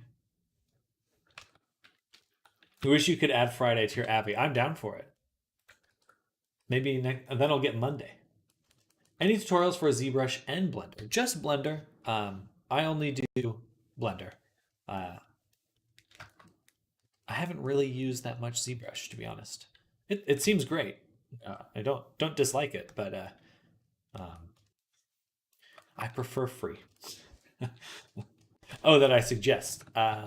I wish you could add Friday to your Abby. I'm down for it. Maybe then I'll get Monday. Any tutorials for ZBrush and Blender? Just Blender. I only do Blender. Uh, I haven't really used that much ZBrush to be honest. It seems great. I don't dislike it, but um, I prefer free. Oh, that I suggest. I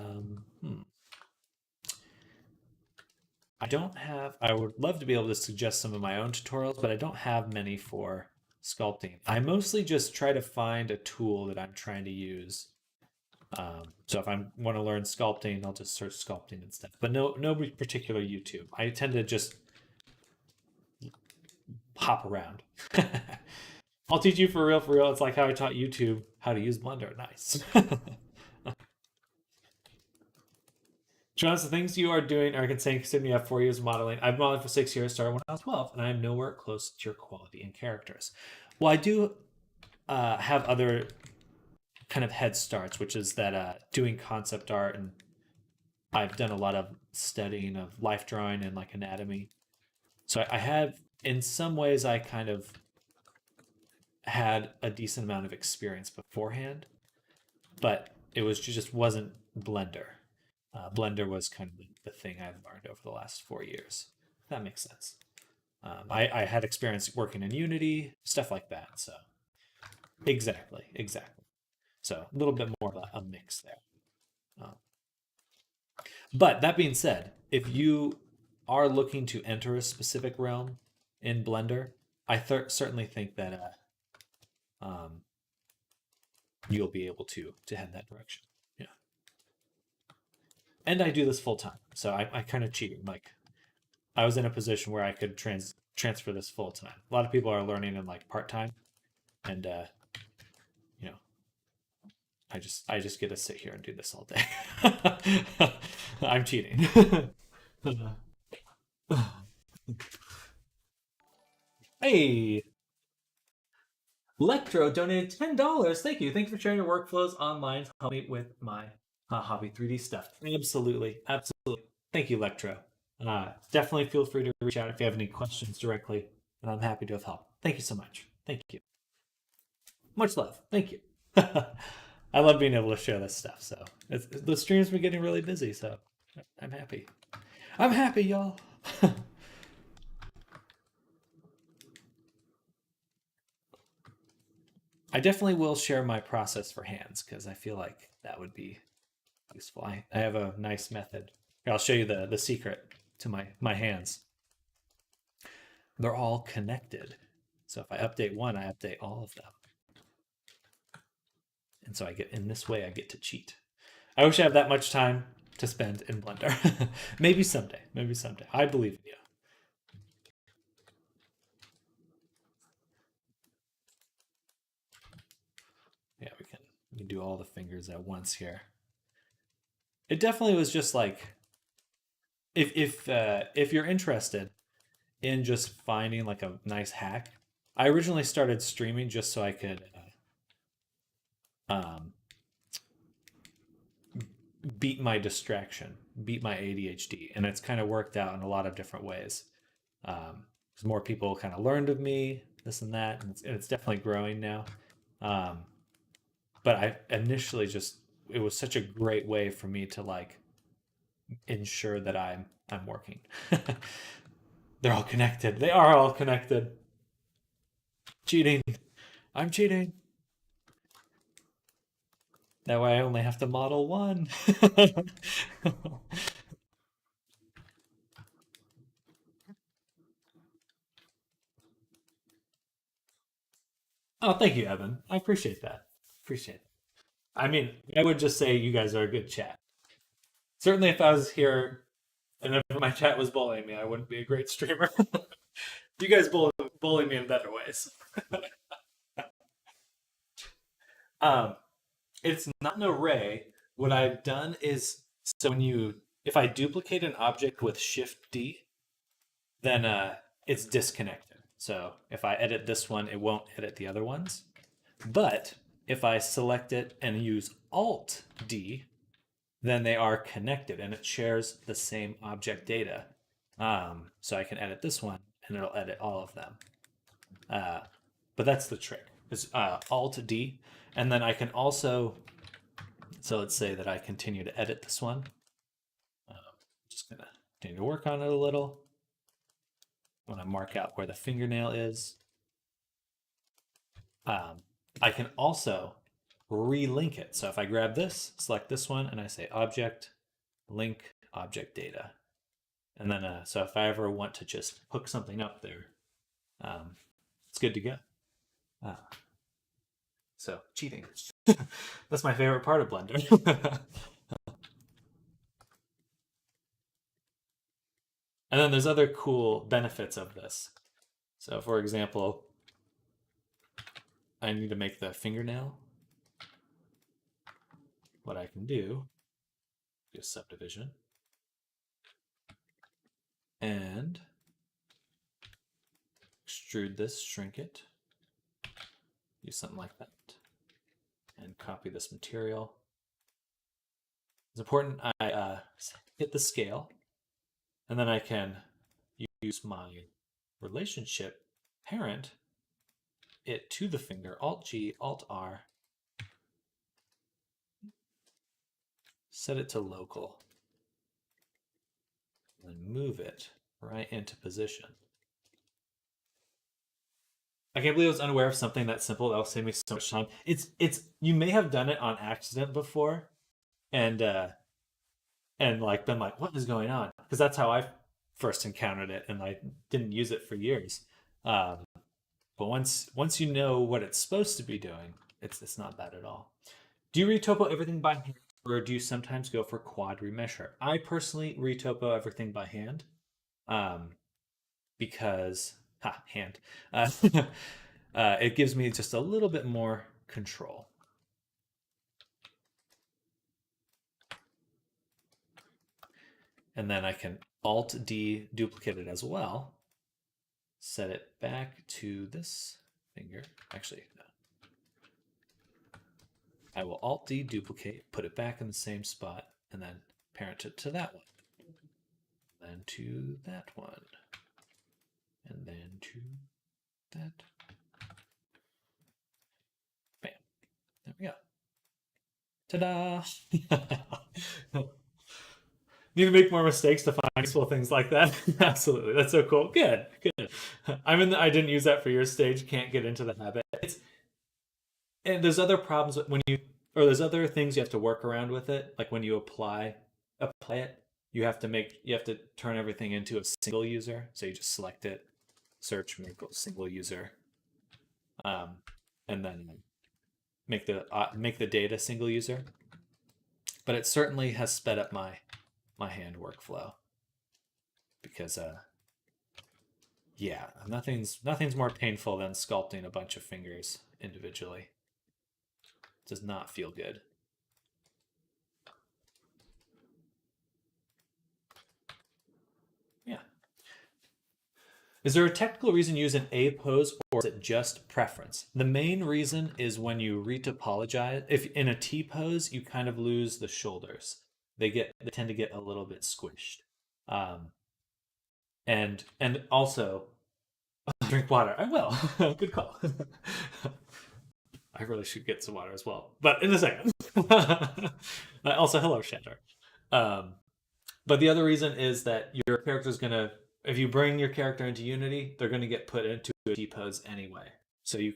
don't have. I would love to be able to suggest some of my own tutorials, but I don't have many for sculpting. I mostly just try to find a tool that I'm trying to use. So if I want to learn sculpting, I'll just search sculpting and stuff. But no particular YouTube. I tend to just hop around. I'll teach you for real, for real. It's like how I taught YouTube how to use Blender. Nice. Jonas, the things you are doing are insane considering you have 4 years of modeling. I've modeled for 6 years, started when I was 12, and I am nowhere close to your quality in characters. Well, I do have other kind of head starts, which is that doing concept art, and I've done a lot of studying of life drawing and like anatomy. So I have, in some ways, I kind of had a decent amount of experience beforehand, but it was just wasn't Blender. Blender was kind of the thing I've learned over the last 4 years. If that makes sense. I had experience working in Unity, stuff like that. So exactly. So a little bit more of a mix there. Um, but that being said, if you are looking to enter a specific realm in Blender, I certainly think that um, you'll be able to head that direction. Yeah. And I do this full time, so I kind of cheating. Like I was in a position where I could transfer this full time. A lot of people are learning in like part time, and you know, I just get to sit here and do this all day. I'm cheating. Hey, Electro donated $10. Thank you for sharing your workflows online to help me with my hobby 3D stuff. Absolutely. Thank you, Electro. Definitely feel free to reach out if you have any questions directly, and I'm happy to have helped. Thank you so much. Thank you. Much love. Thank you. I love being able to share this stuff. So the streams been getting really busy, so I'm happy. I'm happy, y'all. I definitely will share my process for hands because I feel like that would be useful. I have a nice method. Here, I'll show you the secret to my hands. They're all connected. So if I update one, I update all of them. And so I get in this way I get to cheat. I wish I have that much time to spend in Blender. Maybe someday. Maybe someday. I believe in you. Yeah, we can do all the fingers at once here. It definitely was just like if you're interested in just finding like a nice hack. I originally started streaming just so I could um, beat my distraction, beat my ADHD, and it's kind of worked out in a lot of different ways. Um, more people kind of learned of me, this and that, and it's definitely growing now. Um, but I initially just it was such a great way for me to like ensure that I'm working. They're all connected. They are all connected. Cheating. I'm cheating. That way I only have to model one. Oh, thank you, Evan. I appreciate that. Appreciate it. I mean, I would just say you guys are a good chat. Certainly, if I was here and if my chat was bullying me, I wouldn't be a great streamer. You guys bully me in better ways. Um, it's not an array. What I've done is so when you if I duplicate an object with Shift D, then it's disconnected. So if I edit this one, it won't edit the other ones. But if I select it and use Alt D, then they are connected and it shares the same object data. So I can edit this one and it'll edit all of them. But that's the trick. Is Alt D, and then I can also. So let's say that I continue to edit this one. Just gonna continue to work on it a little. When I mark out where the fingernail is, I can also relink it. So if I grab this, select this one, and I say Object, Link Object Data, and then so if I ever want to just hook something up there, it's good to go. So cheating. That's my favorite part of Blender. And then there's other cool benefits of this. So for example, I need to make the fingernail. What I can do is subdivision and extrude this, shrink it, use something like that, and copy this material. It's important I hit the scale, and then I can use my relationship parent it to the finger, Alt G, Alt R, set it to local, and move it right into position. I can't believe I was unaware of something that simple. That'll save me so much time. It's you may have done it on accident before, and like been like, what is going on? Because that's how I first encountered it, and I didn't use it for years. But once you know what it's supposed to be doing, it's not bad at all. Do you retopo everything by hand, or do you sometimes go for quad remesher? I personally retopo everything by hand, because hand. It gives me just a little bit more control. And then I can Alt D duplicate it as well. Set it back to this finger. Actually, no. I will Alt D duplicate, put it back in the same spot, and then parent it to that one. Then to that one. And then to that. Bam. There we go. Ta-da! Need to make more mistakes to find useful things like that. Absolutely, that's so cool. Good. I didn't use that for your stage. Can't get into the habit. And there's other problems when there's other things you have to work around with it. Like when you apply it, you have to turn everything into a single user. So you just select it, search, make a single user, and then make the data single user. But it certainly has sped up my hand workflow, because yeah, nothing's more painful than sculpting a bunch of fingers individually. It does not feel good. Yeah. Is there a technical reason you use an A pose, or is it just preference? The main reason is when you retopologize. If in a T pose, you kind of lose the shoulders. They tend to get a little bit squished. And also drink water. I will. Good call. I really should get some water as well, but in a second. Also, hello, Shatter. But the other reason is that your character's gonna, if you bring your character into Unity, they're gonna get put into a T pose anyway. So it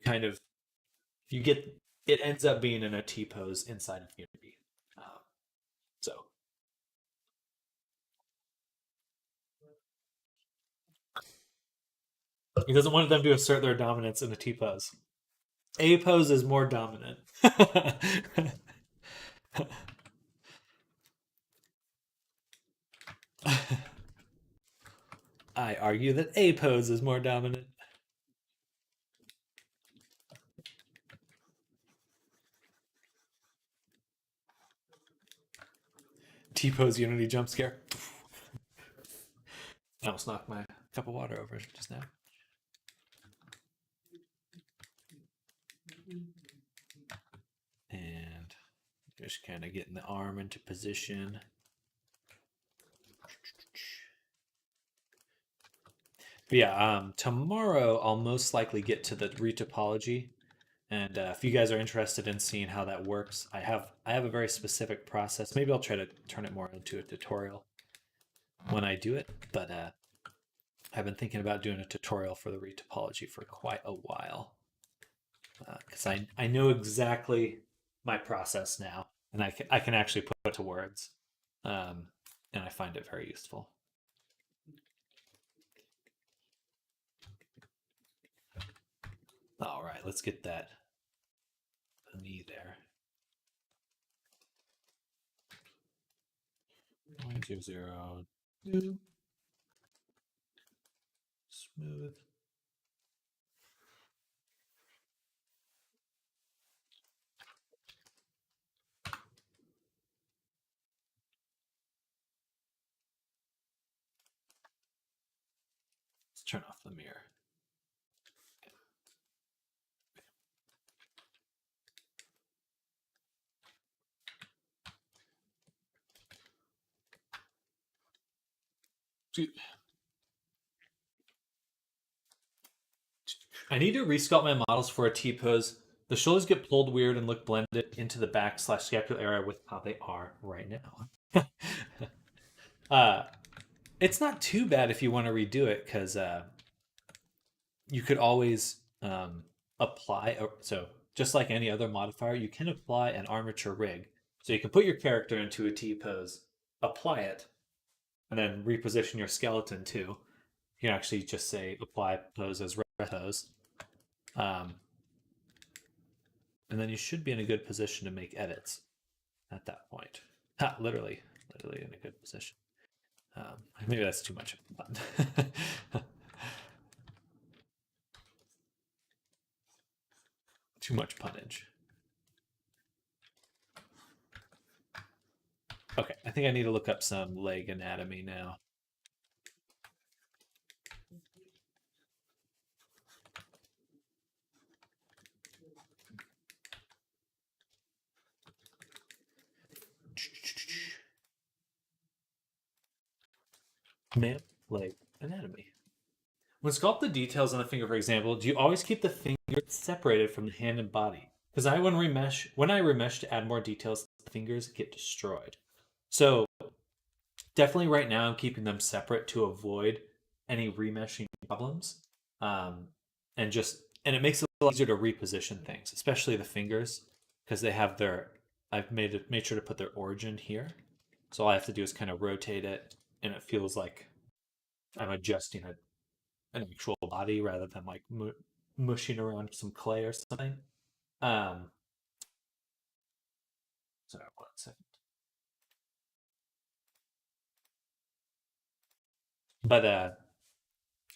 ends up being in a T pose inside of Unity. So he doesn't want them to assert their dominance in a T pose. A pose is more dominant. I argue that A pose is more dominant. T-pose Unity jump scare. I almost knocked my cup of water over just now. And just kind of getting the arm into position. But yeah, tomorrow I'll most likely get to the retopology, and if you guys are interested in seeing how that works, I have a very specific process. Maybe I'll try to turn it more into a tutorial when I do it. But I've been thinking about doing a tutorial for the retopology for quite a while, because I know exactly my process now, and I can actually put it to words, and I find it very useful. All right, let's get that knee there. 0.002. Smooth. Let's turn off the mirror. I need to resculpt my models for a T-pose. The shoulders get pulled weird and look blended into the back / scapular area with how they are right now. It's not too bad if you want to redo it, because you could always apply. So just like any other modifier, you can apply an armature rig. So you can put your character into a T-pose, apply it, and then reposition your skeleton too. You can actually just say apply pose as red pose. And then you should be in a good position to make edits at that point. Ha, literally in a good position. Maybe that's too much fun. Too much punnage. Okay, I think I need to look up some leg anatomy now. Man, leg anatomy. When sculpt the details on the finger, for example, do you always keep the finger separated from the hand and body? Because when I remesh to add more details, the fingers get destroyed. So definitely right now I'm keeping them separate to avoid any remeshing problems. And it makes it a little easier to reposition things, especially the fingers, because they have I've made sure to put their origin here. So all I have to do is kind of rotate it, and it feels like I'm adjusting an actual body rather than like mushing around some clay or something. Sorry, 1 second. But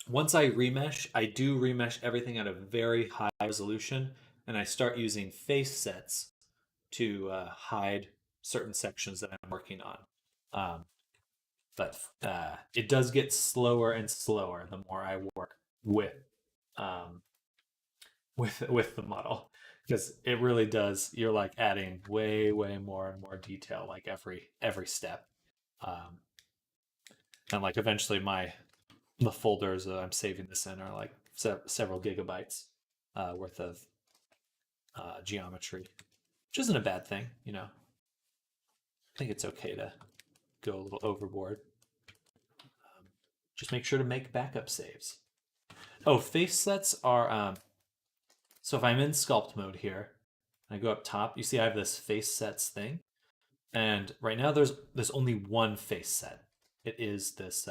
once I remesh, I do remesh everything at a very high resolution, and I start using face sets to hide certain sections that I'm working on. But it does get slower and slower the more I work um, with the model, because it really does. You're like adding way more and more detail like every step, and like eventually the folders that I'm saving this in are like several gigabytes worth of geometry, which isn't a bad thing, you know. I think it's okay to go a little overboard. Just make sure to make backup saves. Oh, face sets are so if I'm in sculpt mode here, and I go up top, you see I have this face sets thing, and right now there's only one face set. It is this.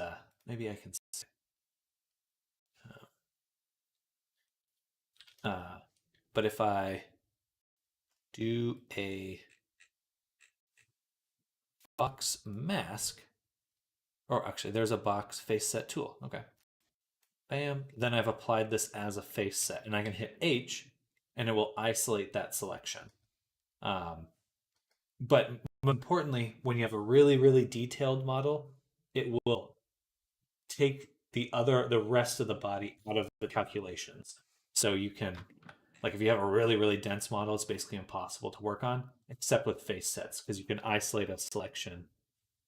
Maybe I can. But if I do a box mask, or actually there's a box face set tool. Okay. Bam. Then I've applied this as a face set, and I can hit H, and it will isolate that selection. But importantly, when you have a really, really detailed model, it will take the rest of the body out of the calculations. So you can, like, if you have a really, really dense model, it's basically impossible to work on, except with face sets, because you can isolate a selection,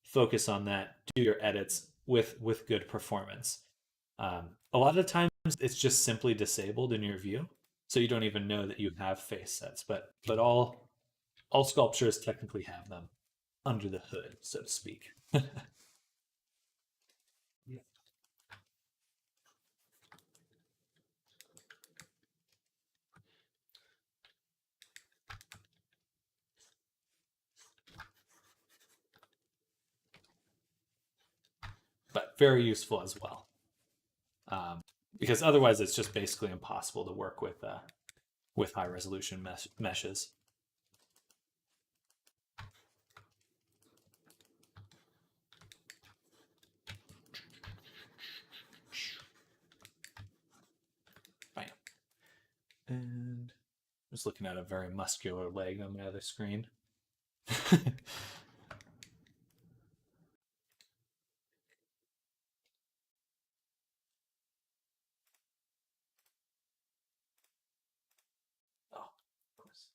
focus on that, do your edits with good performance. A lot of times it's just simply disabled in your view, so you don't even know that you have face sets. But all sculptures technically have them under the hood, so to speak. But very useful as well, because otherwise it's just basically impossible to work with high resolution meshes. Bam. And just looking at a very muscular leg on my other screen. Oh, of course.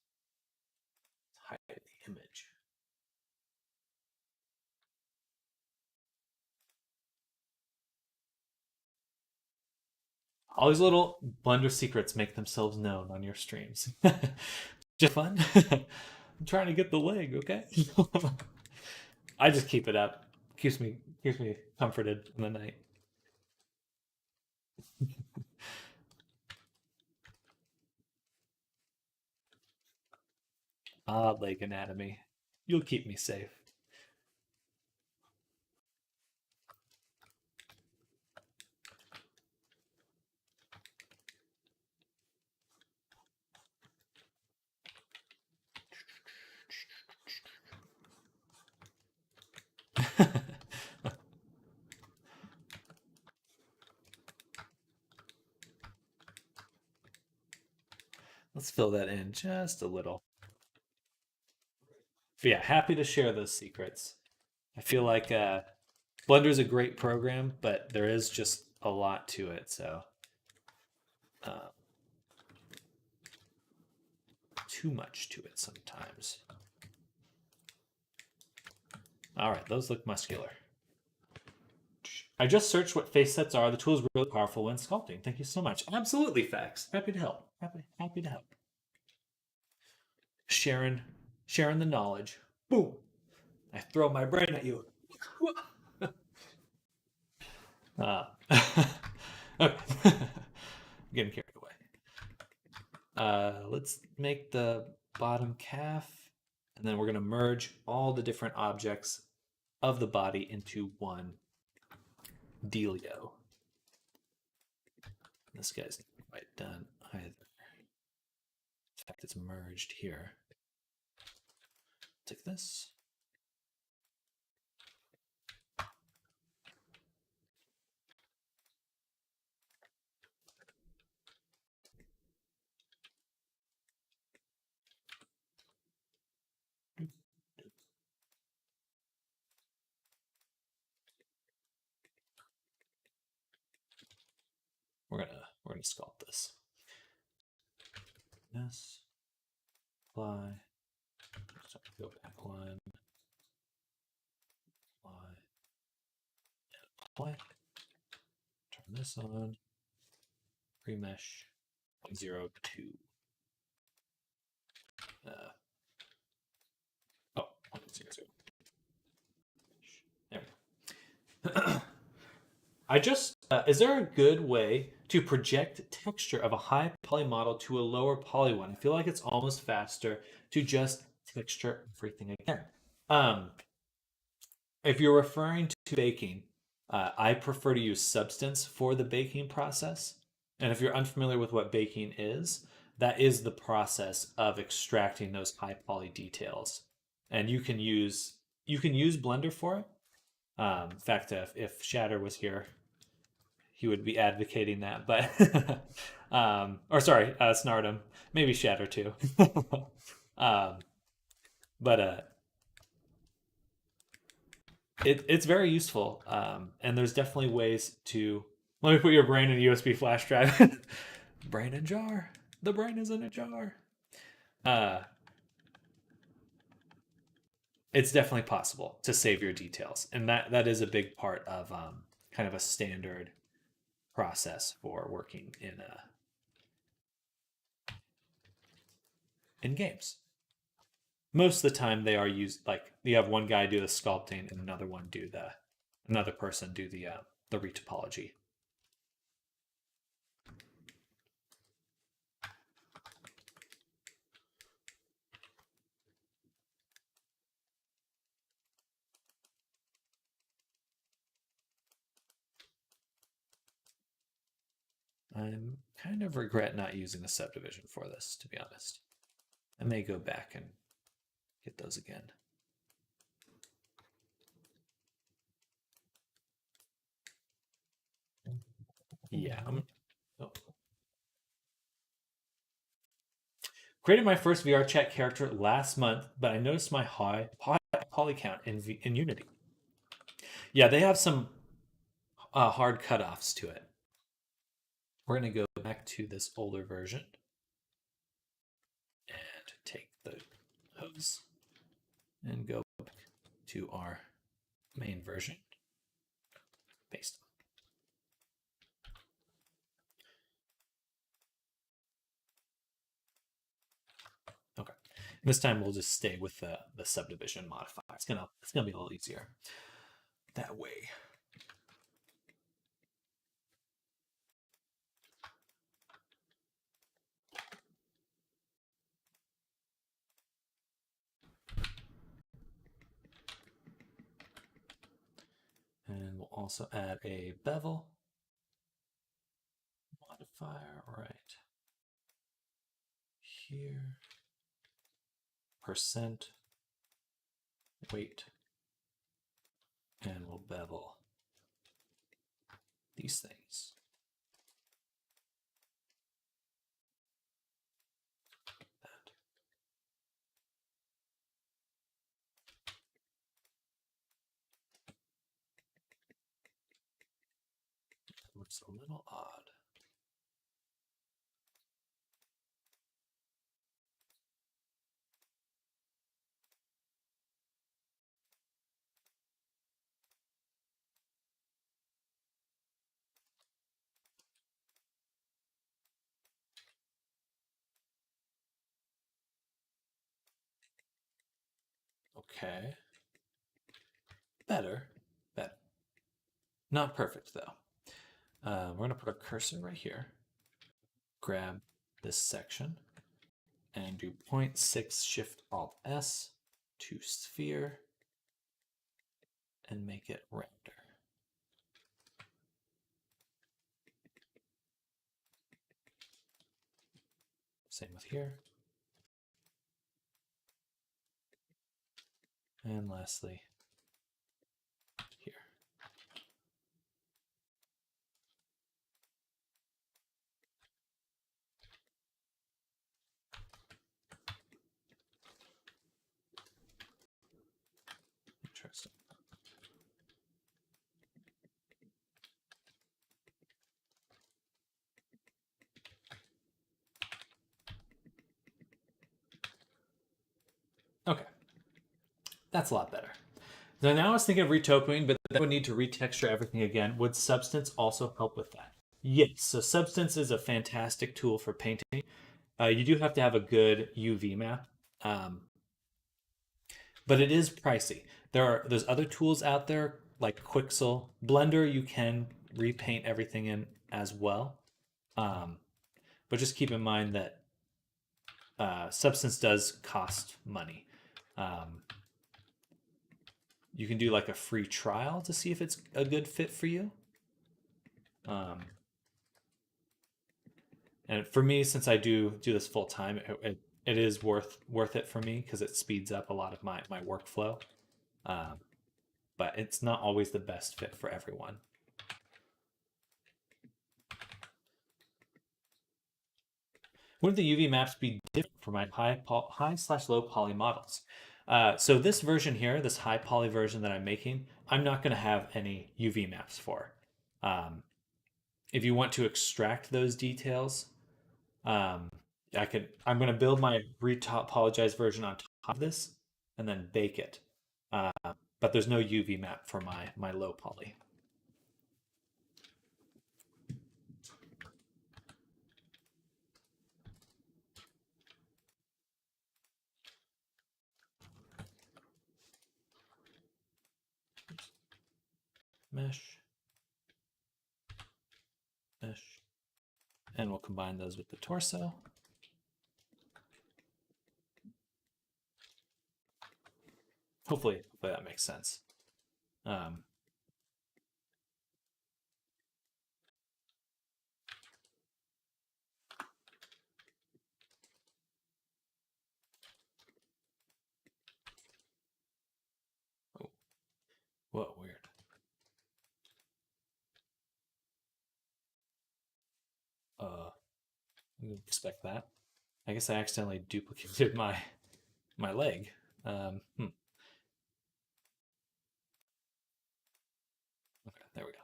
Let's hide the image. All these little Blender secrets make themselves known on your streams. Just fun. I'm trying to get the leg, okay? I just keep it up. Keeps me comforted in the night. Ah, leg anatomy. You'll keep me safe. Let's fill that in just a little. But yeah, happy to share those secrets. I feel like Blender's a great program, but there is just a lot to it. So uh, too much to it sometimes. All right, those look muscular. I just searched what face sets are. The tool is really powerful when sculpting. Thank you so much. Absolutely, facts. Happy to help. Happy to help. Sharing the knowledge. Boom. I throw my brain at you. Okay. Getting carried away. Let's make the bottom calf, and then we're going to merge all the different objects of the body into one dealio. This guy's not quite done either. In fact, it's merged here. Take this. We're gonna sculpt this. This. Apply. So go back one. Apply. Apply. Turn this on. Remesh 0.02. Oh, 1.00. There we go. I just, is there a good way to project texture of a high poly model to a lower poly one? I feel like it's almost faster to just texture everything again. Um, if you're referring to baking, I prefer to use Substance for the baking process. And if you're unfamiliar with what baking is, that is the process of extracting those high poly details. And you can use Blender for it. In fact, if Shatter was here, he would be advocating that. But or sorry, Snardom, maybe Shatter too. um, but It's very useful, and there's definitely ways to. Let me put your brain in a USB flash drive. Brain in jar. The brain is in a jar. Uh, it's definitely possible to save your details, and that is a big part of kind of a standard process for working in games. Most of the time, they are used like you have one guy do the sculpting and another person do the retopology. I'm kind of regret not using the subdivision for this, to be honest. I may go back and get those again. Yeah. Oh. Created my first VR chat character last month, but I noticed my high poly count in Unity. Yeah, they have some hard cutoffs to it. We're going to go back to this older version and take the hose and go back to our main version. Paste. Okay. This time we'll just stay with the subdivision modifier. It's gonna be a little easier that way. And we'll also add a bevel modifier right here. Percent weight. And we'll bevel these things. That. Looks a little odd. Okay. Better. Better. Not perfect, though. We're going to put a cursor right here. Grab this section and do 0.6 Shift Alt S to sphere and make it render. Same with here. And lastly, here. Interesting. Okay. That's a lot better. So now I was thinking of retoping, but that would need to retexture everything again. Would Substance also help with that? Yes. So Substance is a fantastic tool for painting. You do have to have a good UV map, um, but it is pricey. There's other tools out there like Quixel, Blender. You can repaint everything in as well, um, but just keep in mind that Substance does cost money. You can do like a free trial to see if it's a good fit for you. And for me, since I do this full time, it is worth it for me because it speeds up a lot of my workflow. But it's not always the best fit for everyone. Would the UV maps be different for my high/low poly models? So this version here, this high poly version that I'm making, I'm not going to have any UV maps for. Um, if you want to extract those details, um, I could. I'm going to build my retopologized version on top of this, and then bake it. Uh, but there's no UV map for my low poly. Mesh, mesh, and we'll combine those with the torso. Hopefully that makes sense. Um, oh, whoa, weird. I didn't expect that. I guess I accidentally duplicated my leg. Okay, there we go.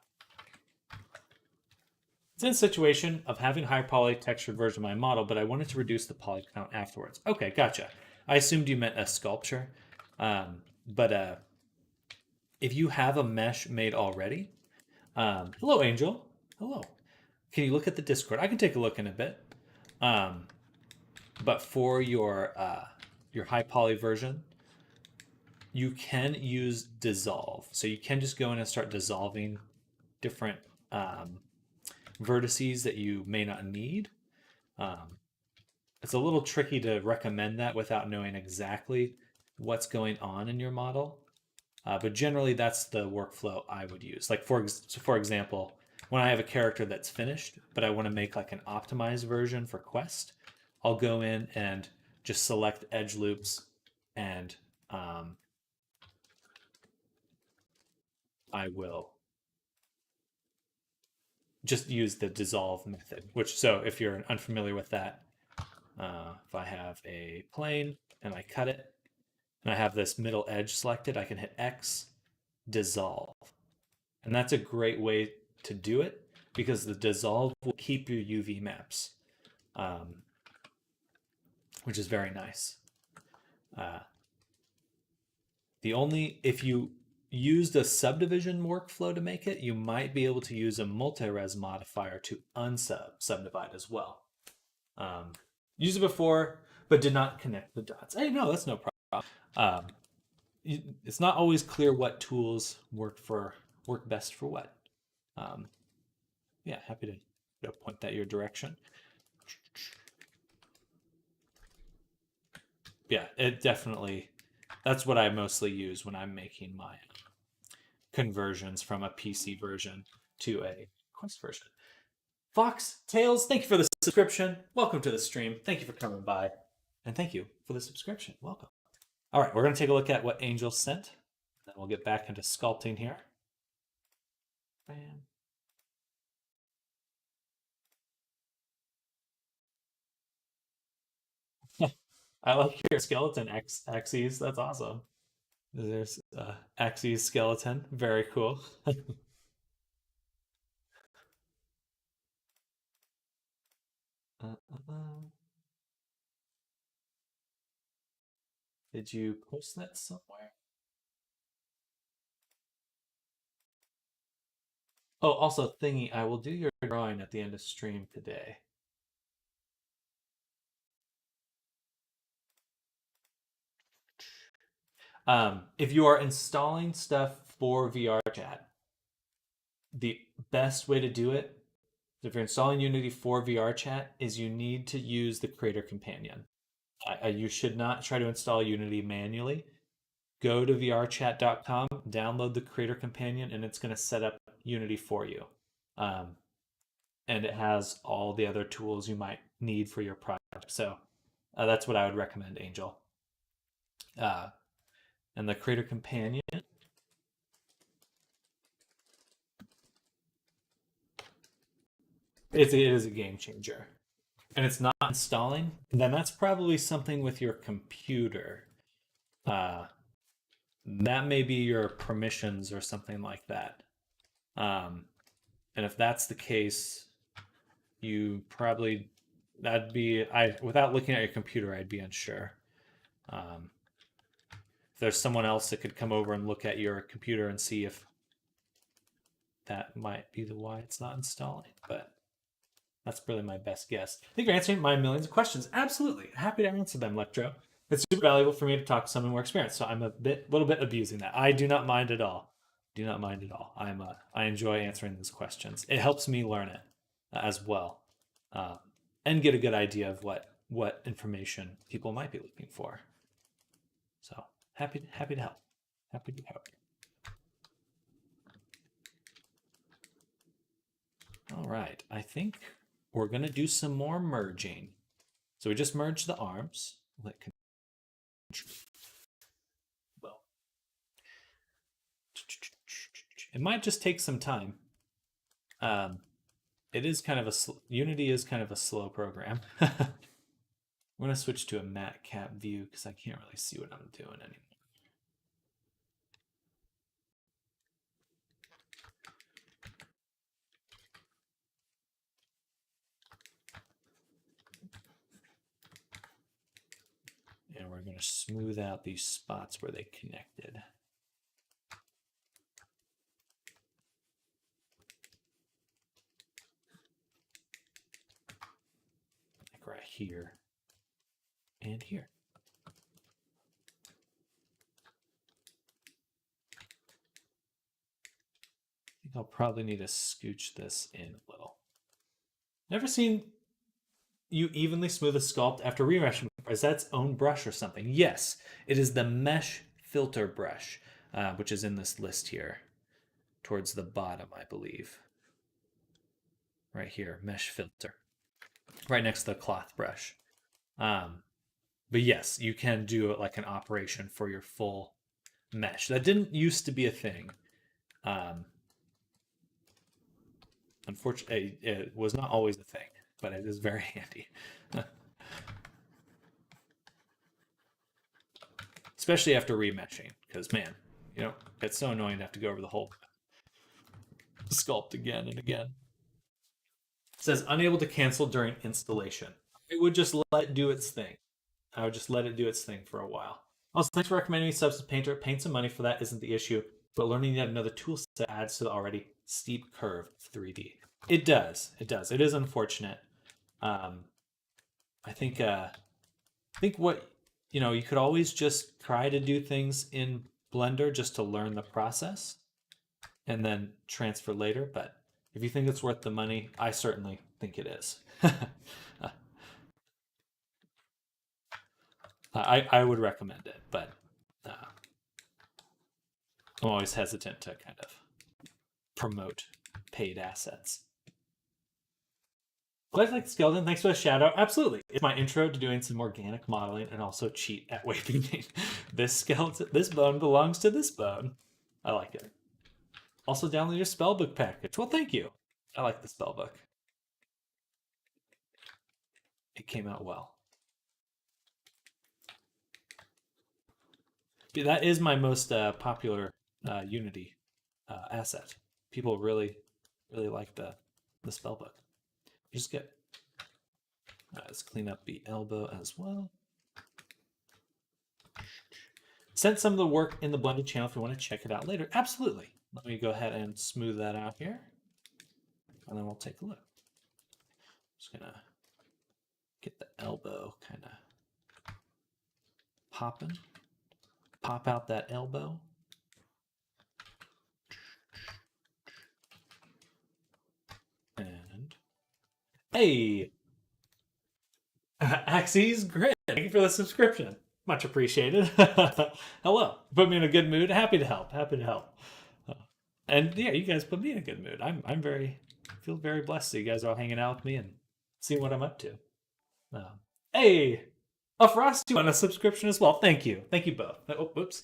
It's in a situation of having high poly textured version of my model, but I wanted to reduce the poly count afterwards. Okay, gotcha. I assumed you meant a sculpture. But if you have a mesh made already, hello, Angel. Hello. Can you look at the Discord? I can take a look in a bit. Um, but for your high poly version, you can use dissolve. So you can just go in and start dissolving different vertices that you may not need. Um, it's a little tricky to recommend that without knowing exactly what's going on in your model. But generally, that's the workflow I would use. Like for example, when I have a character that's finished, but I want to make like an optimized version for Quest, I'll go in and just select edge loops, and I will just use the dissolve method. Which, so if you're unfamiliar with that, if I have a plane and I cut it, and I have this middle edge selected, I can hit X, dissolve. And that's a great way to do it because the dissolve will keep your UV maps, um, which is very nice. Uh, if you used a subdivision workflow to make it, you might be able to use a multi-res modifier to subdivide as well. Used it before, but did not connect the dots. Hey, no, that's no problem. Um, it's not always clear what tools work best for what. Um, yeah, happy to point that your direction. Yeah, it definitely. That's what I mostly use when I'm making my conversions from a PC version to a Quest version. Fox Tails, thank you for the subscription. Welcome to the stream. Thank you for coming by, and thank you for the subscription. Welcome. All right, we're going to take a look at what Angel sent. Then we'll get back into sculpting here. Bam. I like your skeleton axes. That's awesome. There's axes skeleton. Very cool. Uh. Did you post that somewhere? Oh, also, thingy, I will do your drawing at the end of stream today. If you are installing stuff for VR chat, the best way to do it, if you're installing Unity for VR chat, is you need to use the Creator Companion. You should not try to install Unity manually. Go to vrchat.com, download the Creator Companion, and it's going to set up Unity for you. And it has all the other tools you might need for your project. So that's what I would recommend, Angel. And the Creator Companion, it is a game changer. And it's not installing, then that's probably something with your computer. that may be your permissions or something like that. And if that's the case, you probably that'd be without looking at your computer, I'd be unsure. If there's someone else that could come over and look at your computer and see if that might be the why it's not installing, but that's really my best guess. I think you're answering my millions of questions. Absolutely. Happy to answer them, Electro. It's super valuable for me to talk to someone more experienced, so I'm little bit abusing that. I do not mind at all. Do not mind at all. I enjoy answering these questions. It helps me learn it as well, and get a good idea of what information people might be looking for. So happy to help. Happy to help. All right, I think we're gonna do some more merging. So we just merged the arms. Well, it might just take some time. It is kind of Unity is kind of a slow program. I'm gonna switch to a matte cap view because I can't really see what I'm doing anymore. And we're going to smooth out these spots where they connected. Like right here and here. I think I'll probably need to scooch this in a little. Never seen you evenly smooth a sculpt after remeshing. Is that its own brush or something? Yes, it is the mesh filter brush, which is in this list here towards the bottom, I believe. Right here, mesh filter, right next to the cloth brush. But yes, you can do it like an operation for your full mesh. That didn't used to be a thing. Unfortunately, it was not always a thing, but it is very handy. Especially after remeshing, because man, it's so annoying to have to go over the whole sculpt again and again. It says unable to cancel during installation. It would just let it do its thing. I would just let it do its thing for a while. Also, thanks for recommending me Substance Painter. Paying some money for that isn't the issue, but learning yet another tool set adds to the already steep curve of 3D. It does. It does. It is unfortunate. I think what you could always just try to do things in Blender just to learn the process and then transfer later. But if you think it's worth the money, I certainly think it is. I would recommend it, but I'm always hesitant to kind of promote paid assets. Well, I like Skeleton. Thanks for the shout out. Absolutely. It's my intro to doing some organic modeling and also cheat at waypainting. This bone belongs to this bone. I like it. Also download your spellbook package. Well, thank you. I like the spellbook. It came out well. Yeah, that is my most popular Unity asset. People really like the spellbook. Just get. Let's clean up the elbow as well. Send some of the work in the Blender channel if you want to check it out later. Absolutely. Let me go ahead and smooth that out here, and then we'll take a look. Just gonna get the elbow kind of popping. Pop out that elbow. And hey, Axie's great. Thank you for the subscription. Much appreciated. Hello. Put me in a good mood. Happy to help. Happy to help. And yeah, you guys put me in a good mood. I feel very blessed that you guys are all hanging out with me and seeing what I'm up to. Hey, a Frosty on a subscription as well. Thank you. Thank you both. Oh, oops.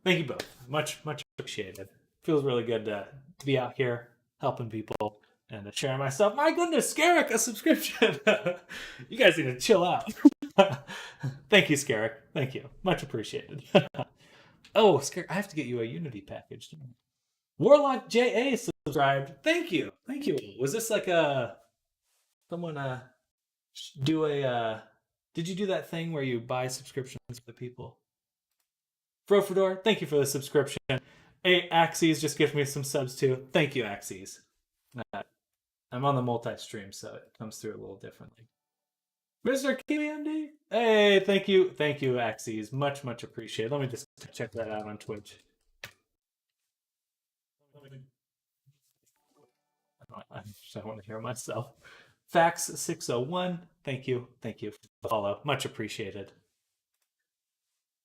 Thank you both. Much appreciated. Feels really good to be out here helping people and sharing myself. My goodness, Scarrick, a subscription. You guys need to chill out. Thank you, Scarrick. Thank you. Much appreciated. Oh, Scarrick, I have to get you a Unity package. Warlock JA subscribed. Thank you. Thank you. Was this like a someone do a did you do that thing where you buy subscriptions for people? Frofador, thank you for the subscription. Hey, Axes just gave me some subs too. Thank you, Axes. I'm on the multi-stream, so it comes through a little differently. Mr. KMD, hey, thank you, Axes. Much appreciated. Let me just check that out on Twitch. I want to hear myself. Fax 601, thank you for the follow. Much appreciated.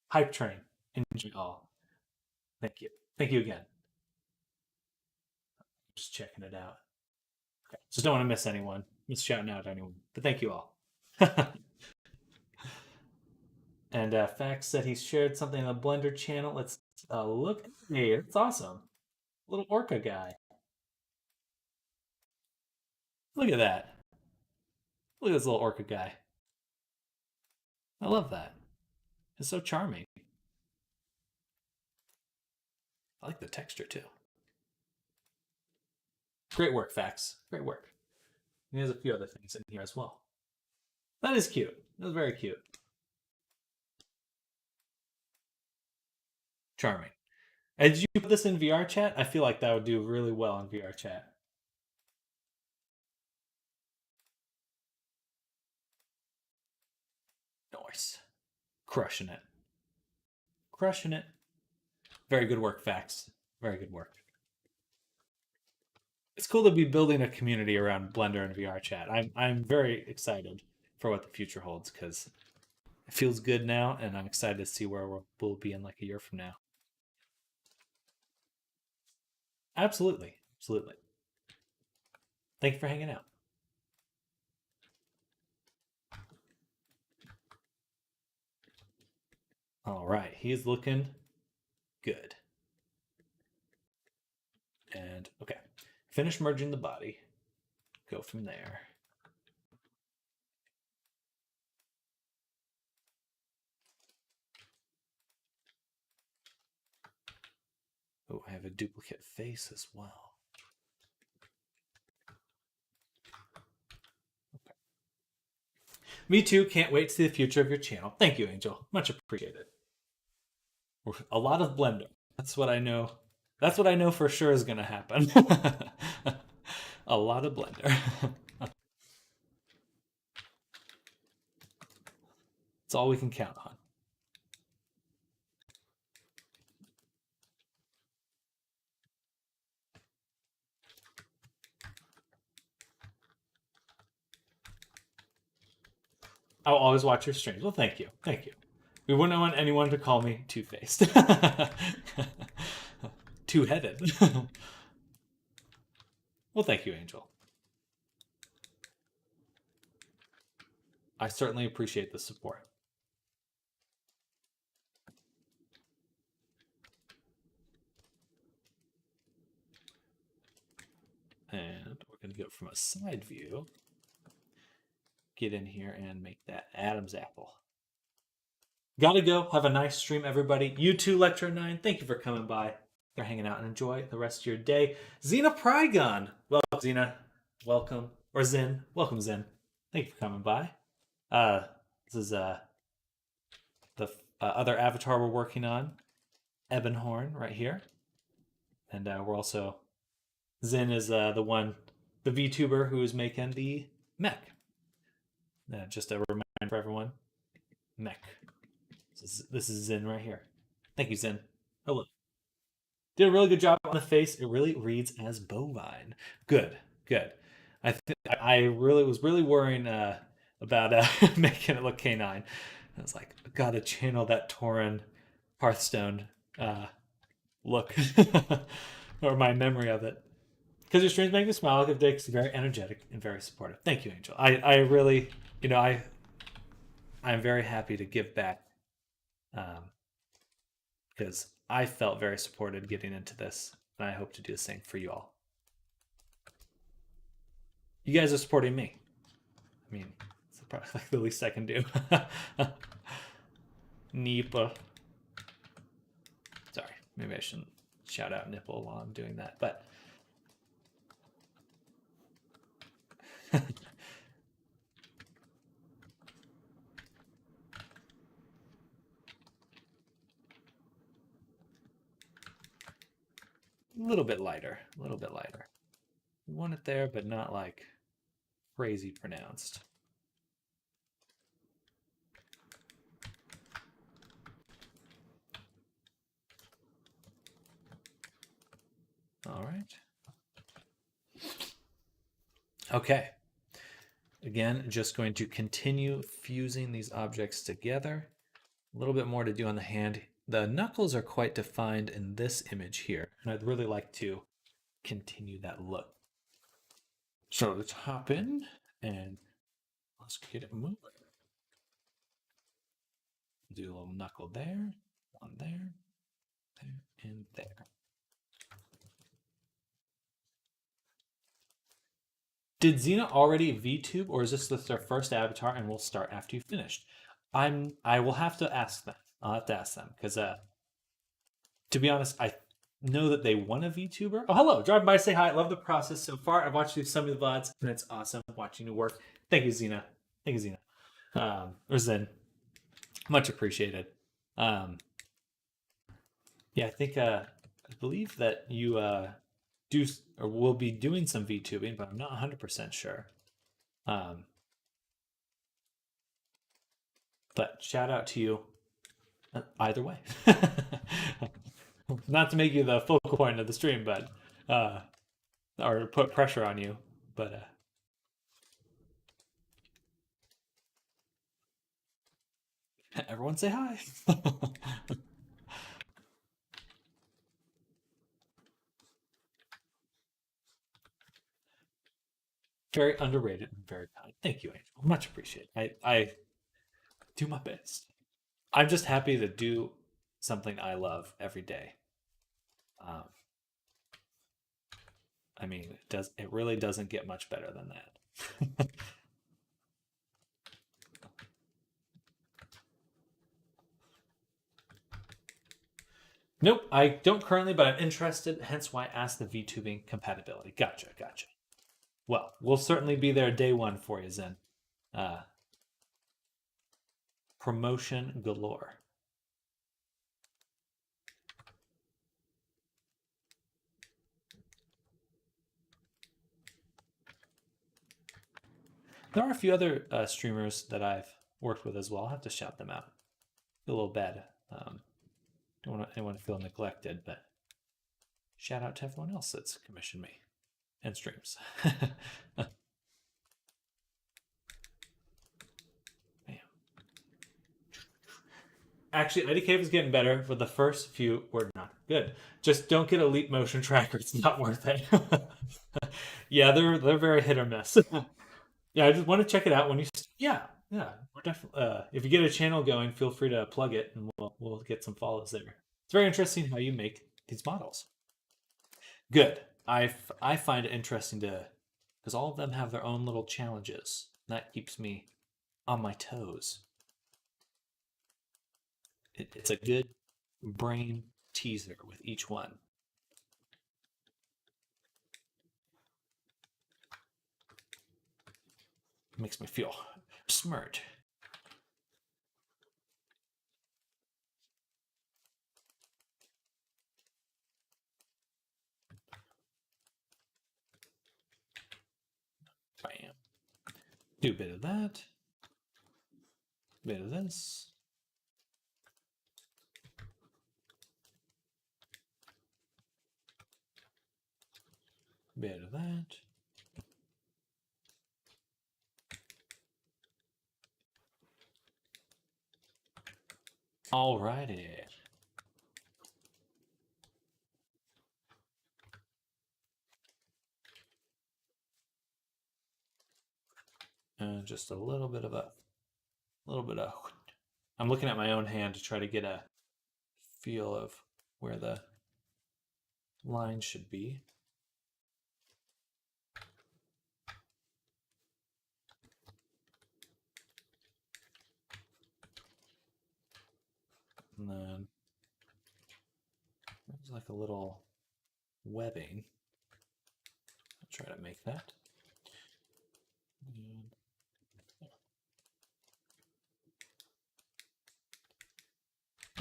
Hype Train, enjoy all. Thank you again. Just checking it out. Okay, just don't want to miss anyone. Miss shouting out anyone, but thank you all. And Fax said he shared something on the Blender channel. Let's look. Hey, it's awesome. Little orca guy. Look at that. Look at this little orca guy. I love that. It's so charming. I like the texture too. Great work, Fax. Great work. And there's a few other things in here as well. That is cute. That was very cute. Charming. And did you put this in VR chat? I feel like that would do really well in VR chat. Nice. Crushing it. Crushing it. Very good work, Fax. Very good work. It's cool to be building a community around Blender and VR chat. I'm very excited for what the future holds because it feels good now, and I'm excited to see where we'll be in like a year from now. Absolutely. Thank you for hanging out. All right, he's looking good. And okay, finish merging the body. Go from there. Oh, I have a duplicate face as well. Okay. Me too. Can't wait to see the future of your channel. Thank you, Angel. Much appreciated. A lot of Blender. That's what I know. That's what I know for sure is going to happen. A lot of Blender. It's all we can count on. I'll always watch your streams. Well, thank you. We wouldn't want anyone to call me two-faced. Two-headed. Well, thank you, Angel. I certainly appreciate the support. And we're going to go from a side view. Get in here and make that Adam's apple. Gotta go. Have a nice stream, everybody. You too, Lecture 9. Thank you for coming by. They're hanging out and enjoy the rest of your day. Xena Prygon. Welcome, Xena. Welcome. Or Zen. Welcome, Zen. Thank you for coming by. This is the other avatar we're working on. Ebonhorn right here. And we're also... Zen is the VTuber who is making the mech. Just a reminder for everyone. Mech. This is Zen right here. Thank you, Zen. Hello. Did a really good job on the face. It really reads as bovine. Good. I was really worrying about making it look canine. I was like, I gotta channel that Tauren Hearthstone look or my memory of it. Because your streams make me smile. Like Dick's very energetic and very supportive. Thank you, Angel. I really, I'm very happy to give back because I felt very supported getting into this, and I hope to do the same for you all. You guys are supporting me. I mean, Probably like the least I can do. Nipa. Sorry, maybe I shouldn't shout out nipple while I'm doing that, but a little bit lighter, a little bit lighter. We want it there, but not like crazy pronounced. All right. Okay. Again, just going to continue fusing these objects together. A little bit more to do on the hand. The knuckles are quite defined in this image here, and I'd really like to continue that look. So let's hop in and let's get it moving. Do a little knuckle there, one there, and there. Did Xena already VTube, or is this their first avatar and we'll start after you finished? I will have to ask them. I'll have to ask them because to be honest, I know that they want a VTuber. Oh, hello, drive by, say hi. I love the process so far. I've watched some of the VODs and it's awesome watching you work. Thank you, Xena. Thank you, Xena. Or Zen. Much appreciated. Yeah, I think I believe that you do or will be doing some VTubing, but I'm not 100% sure. But shout out to you either way. Not to make you the focal point of the stream, but or put pressure on you, but everyone say hi. Very underrated and very kind. Thank you, Angel. Much appreciated. I do my best. I'm just happy to do something I love every day. I mean, it really doesn't get much better than that. Nope, I don't currently, but I'm interested, hence why I asked the VTubing compatibility. Gotcha. Well, we'll certainly be there day one for you, Zen. Promotion galore. There are a few other streamers that I've worked with as well. I'll have to shout them out. Feel a little bad. Don't want anyone to feel neglected, but shout out to everyone else that's commissioned me and streams. Actually, Eddie Cave is getting better, but the first few were not good. Just don't get a leap motion tracker; it's not worth it. Yeah, they're very hit or miss. Yeah, I just want to check it out when you. Yeah, we're definitely. If you get a channel going, feel free to plug it, and we'll get some follows there. It's very interesting how you make these models. Good. I find it interesting because all of them have their own little challenges. That keeps me on my toes. It's a good brain teaser with each one. It makes me feel smart. Bam. Do a bit of that. A bit of this. Bit of that. Alrighty. And just a little bit of I'm looking at my own hand to try to get a feel of where the line should be. And then there's like a little webbing. I'll try to make that. And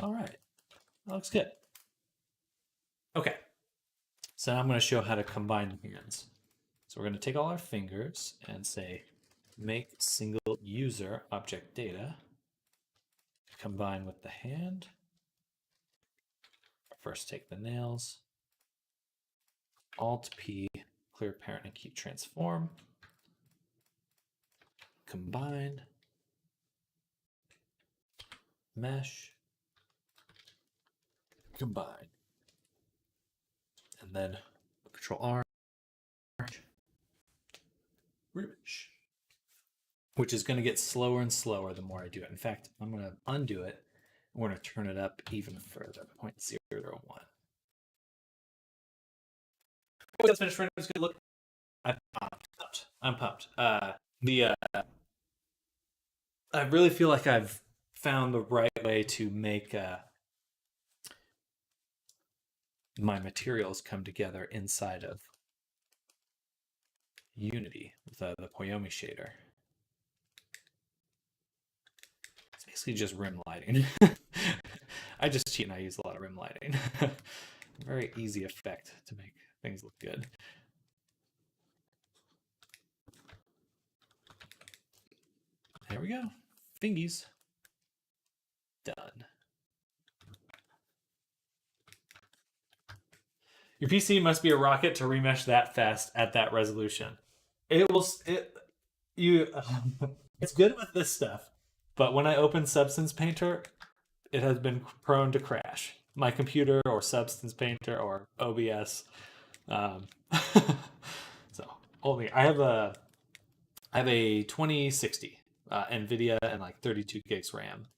all right, that looks good. Okay, so now I'm going to show how to combine hands. So we're going to take all our fingers and say make single user object data, combine with the hand. First take the nails, Alt P, clear parent and keep transform, combine, mesh, combine, and then Control R, remesh, which is going to get slower and slower the more I do it. In fact, I'm going to undo it. We're going to turn it up even further, 0.001. That's finished. I'm just going to look. I'm pumped. I'm pumped. I really feel like I've found the right way to make my materials come together inside of Unity with the Poyomi shader. It's basically just rim lighting. I just cheat and I use a lot of rim lighting. Very easy effect to make things look good. There we go. Fingies. Done. Your PC must be a rocket to remesh that fast at that resolution. It will. It's good with this stuff, but when I open Substance Painter, it has been prone to crash. My computer or Substance Painter or OBS. So only I have a 2060 NVIDIA and like 32 gigs RAM.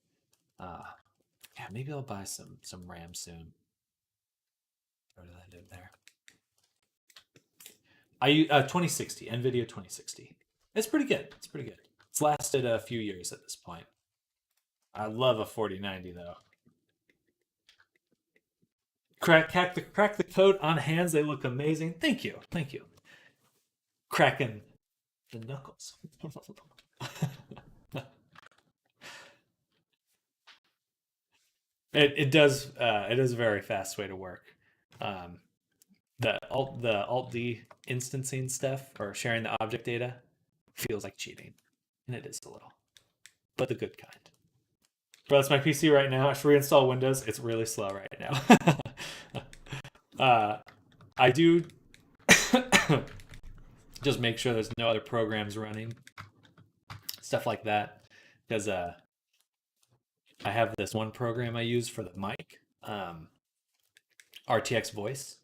Yeah, maybe I'll buy some RAM soon. What did I do there? I 2060 NVIDIA 2060. It's pretty good. It's pretty good. It's lasted a few years at this point. I love a 4090 though. Crack the code on hands. They look amazing. Thank you. Thank you. Cracking the knuckles. It does it is a very fast way to work. The Alt D instancing stuff or sharing the object data feels like cheating, and it is a little, but the good kind. But that's my PC right now. I should reinstall Windows. It's really slow right now. I do just make sure there's no other programs running, stuff like that, because I have this one program I use for the mic, RTX Voice,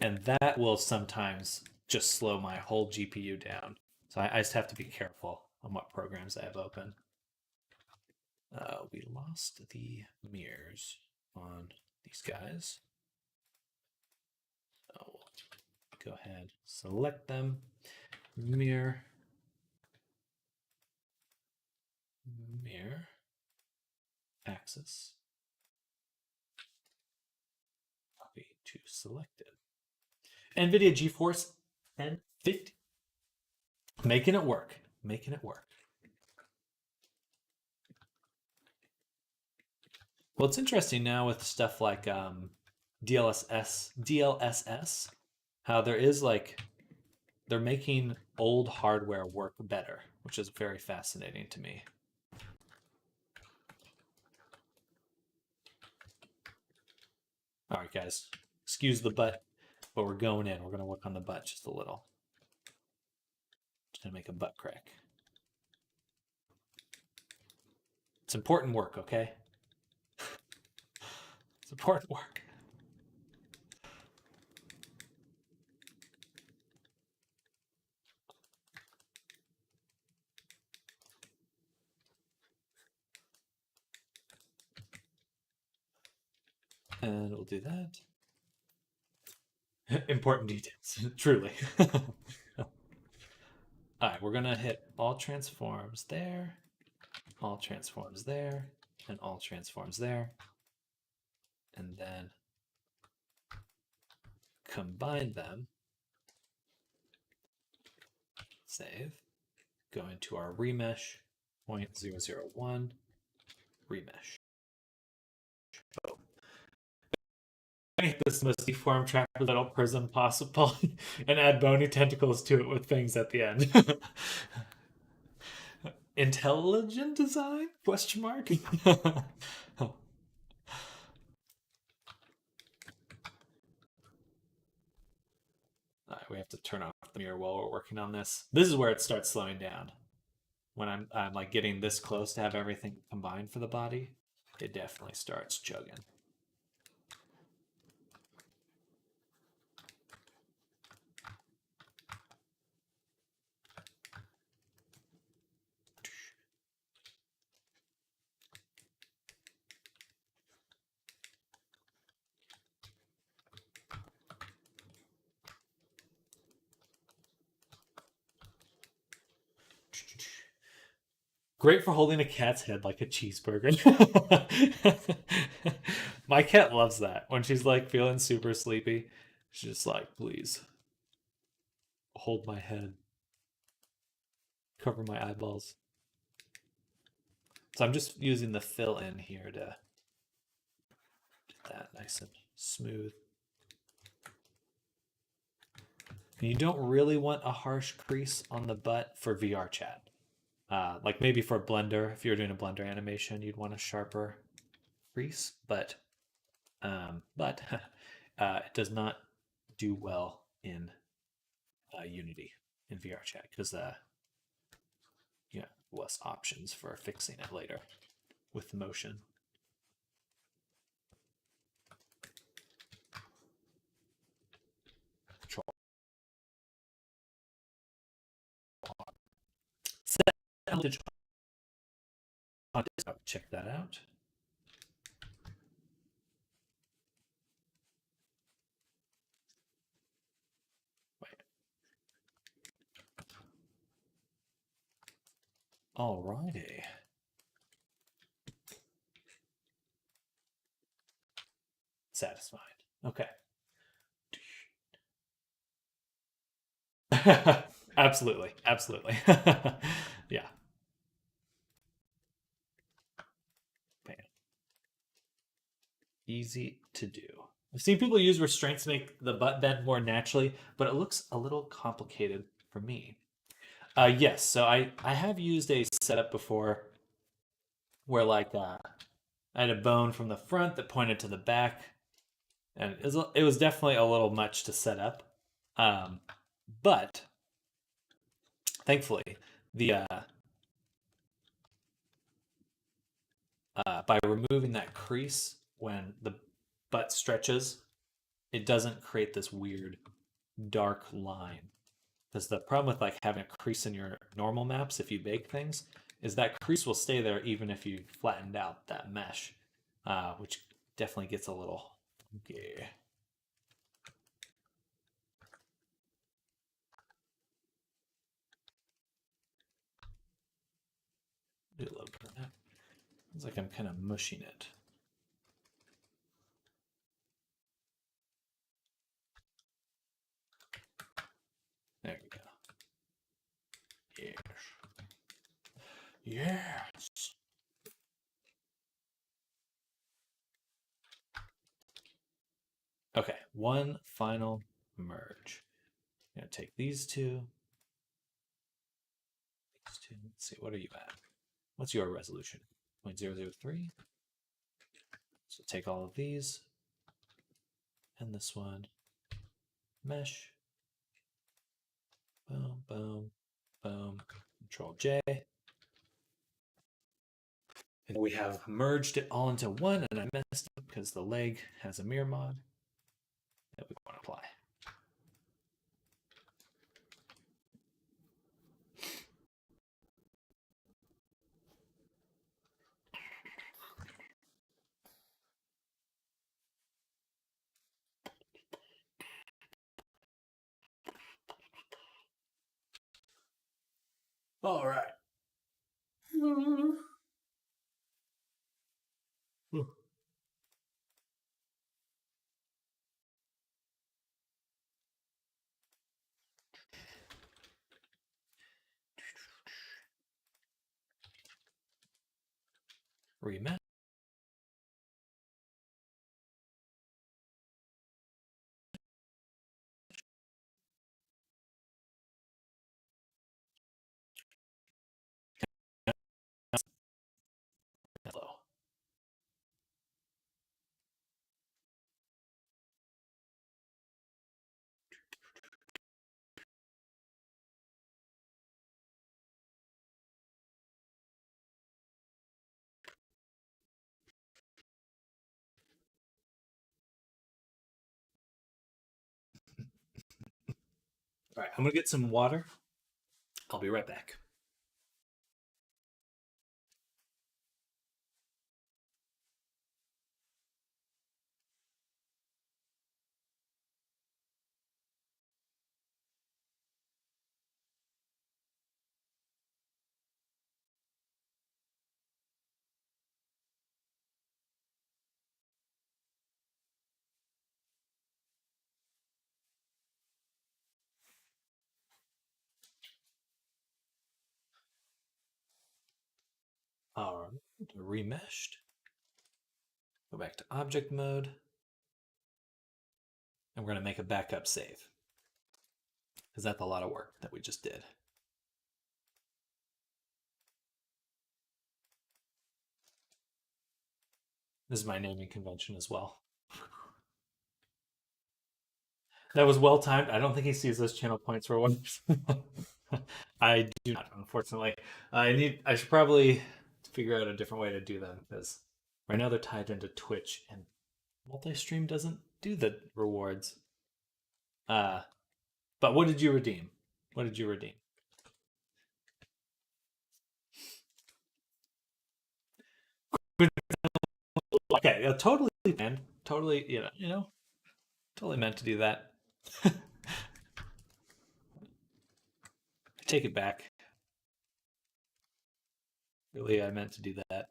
and that will sometimes just slow my whole GPU down. So I just have to be careful on what programs I have open. We lost the mirrors on these guys. So we'll go ahead, select them, mirror, axis, copy to selected. NVIDIA GeForce 1050. Making it work. Making it work. Well, it's interesting now with stuff like DLSS, how there is like, they're making old hardware work better, which is very fascinating to me. All right, guys, excuse the butt, but we're going in. We're going to work on the butt just a little. Just going to make a butt crack. It's important work, okay? It's important work. And we'll do that. Important details, truly. All right, we're gonna hit all transforms there, all transforms there, and all transforms there. and then combine them. Save. Go into our remesh, 0.001, remesh. Make this the most deformed trapezoidal prism possible and add bony tentacles to it with things at the end. Intelligent design? Question mark? Oh. All right, we have to turn off the mirror while we're working on this. This is where it starts slowing down. When I'm like getting this close to have everything combined for the body, it definitely starts chugging. Great for holding a cat's head like a cheeseburger. My cat loves that. When she's like feeling super sleepy, she's just like, please hold my head, cover my eyeballs. So I'm just using the fill in here to get that nice and smooth. And you don't really want a harsh crease on the butt for VR chat. Like maybe for Blender, if you're doing a Blender animation, you'd want a sharper crease, but it does not do well in Unity in VR chat because you know, less options for fixing it later with motion. Control. Set voltage on desktop. Check that out. Alrighty. Satisfied. Okay. Absolutely. Absolutely. Yeah. Bam. Easy to do. I've seen people use restraints to make the butt bend more naturally, but it looks a little complicated for me. Yes, so I have used a setup before where like I had a bone from the front that pointed to the back, and it was definitely a little much to set up. But thankfully, the by removing that crease when the butt stretches, it doesn't create this weird dark line. Because the problem with like having a crease in your normal maps, if you bake things, is that crease will stay there even if you flattened out that mesh, which definitely gets a little funky. Do a little bit of that. It's like I'm kind of mushing it. There we go. Yes. Yes. Okay, one final merge. I'm gonna take these two. Let's see, what are you at? What's your resolution? 0.003. So take all of these and this one. Mesh. Boom, boom, boom. Control J. And we have merged it all into one, and I messed up because the leg has a mirror mod that we want to apply. All right. remesh. Hello. All right, I'm gonna get some water. I'll be right back. All right, remeshed. Go back to object mode, and we're gonna make a backup save because that's a lot of work that we just did. This is my naming convention as well. That was well timed. I don't think he sees those channel points for one. I do not, unfortunately. I should probably figure out a different way to do them because right now they're tied into Twitch and multi-stream doesn't do the rewards. But what did you redeem? What did you redeem? Okay, totally, man. Totally, totally meant to do that. I take it back. Really, I meant to do that.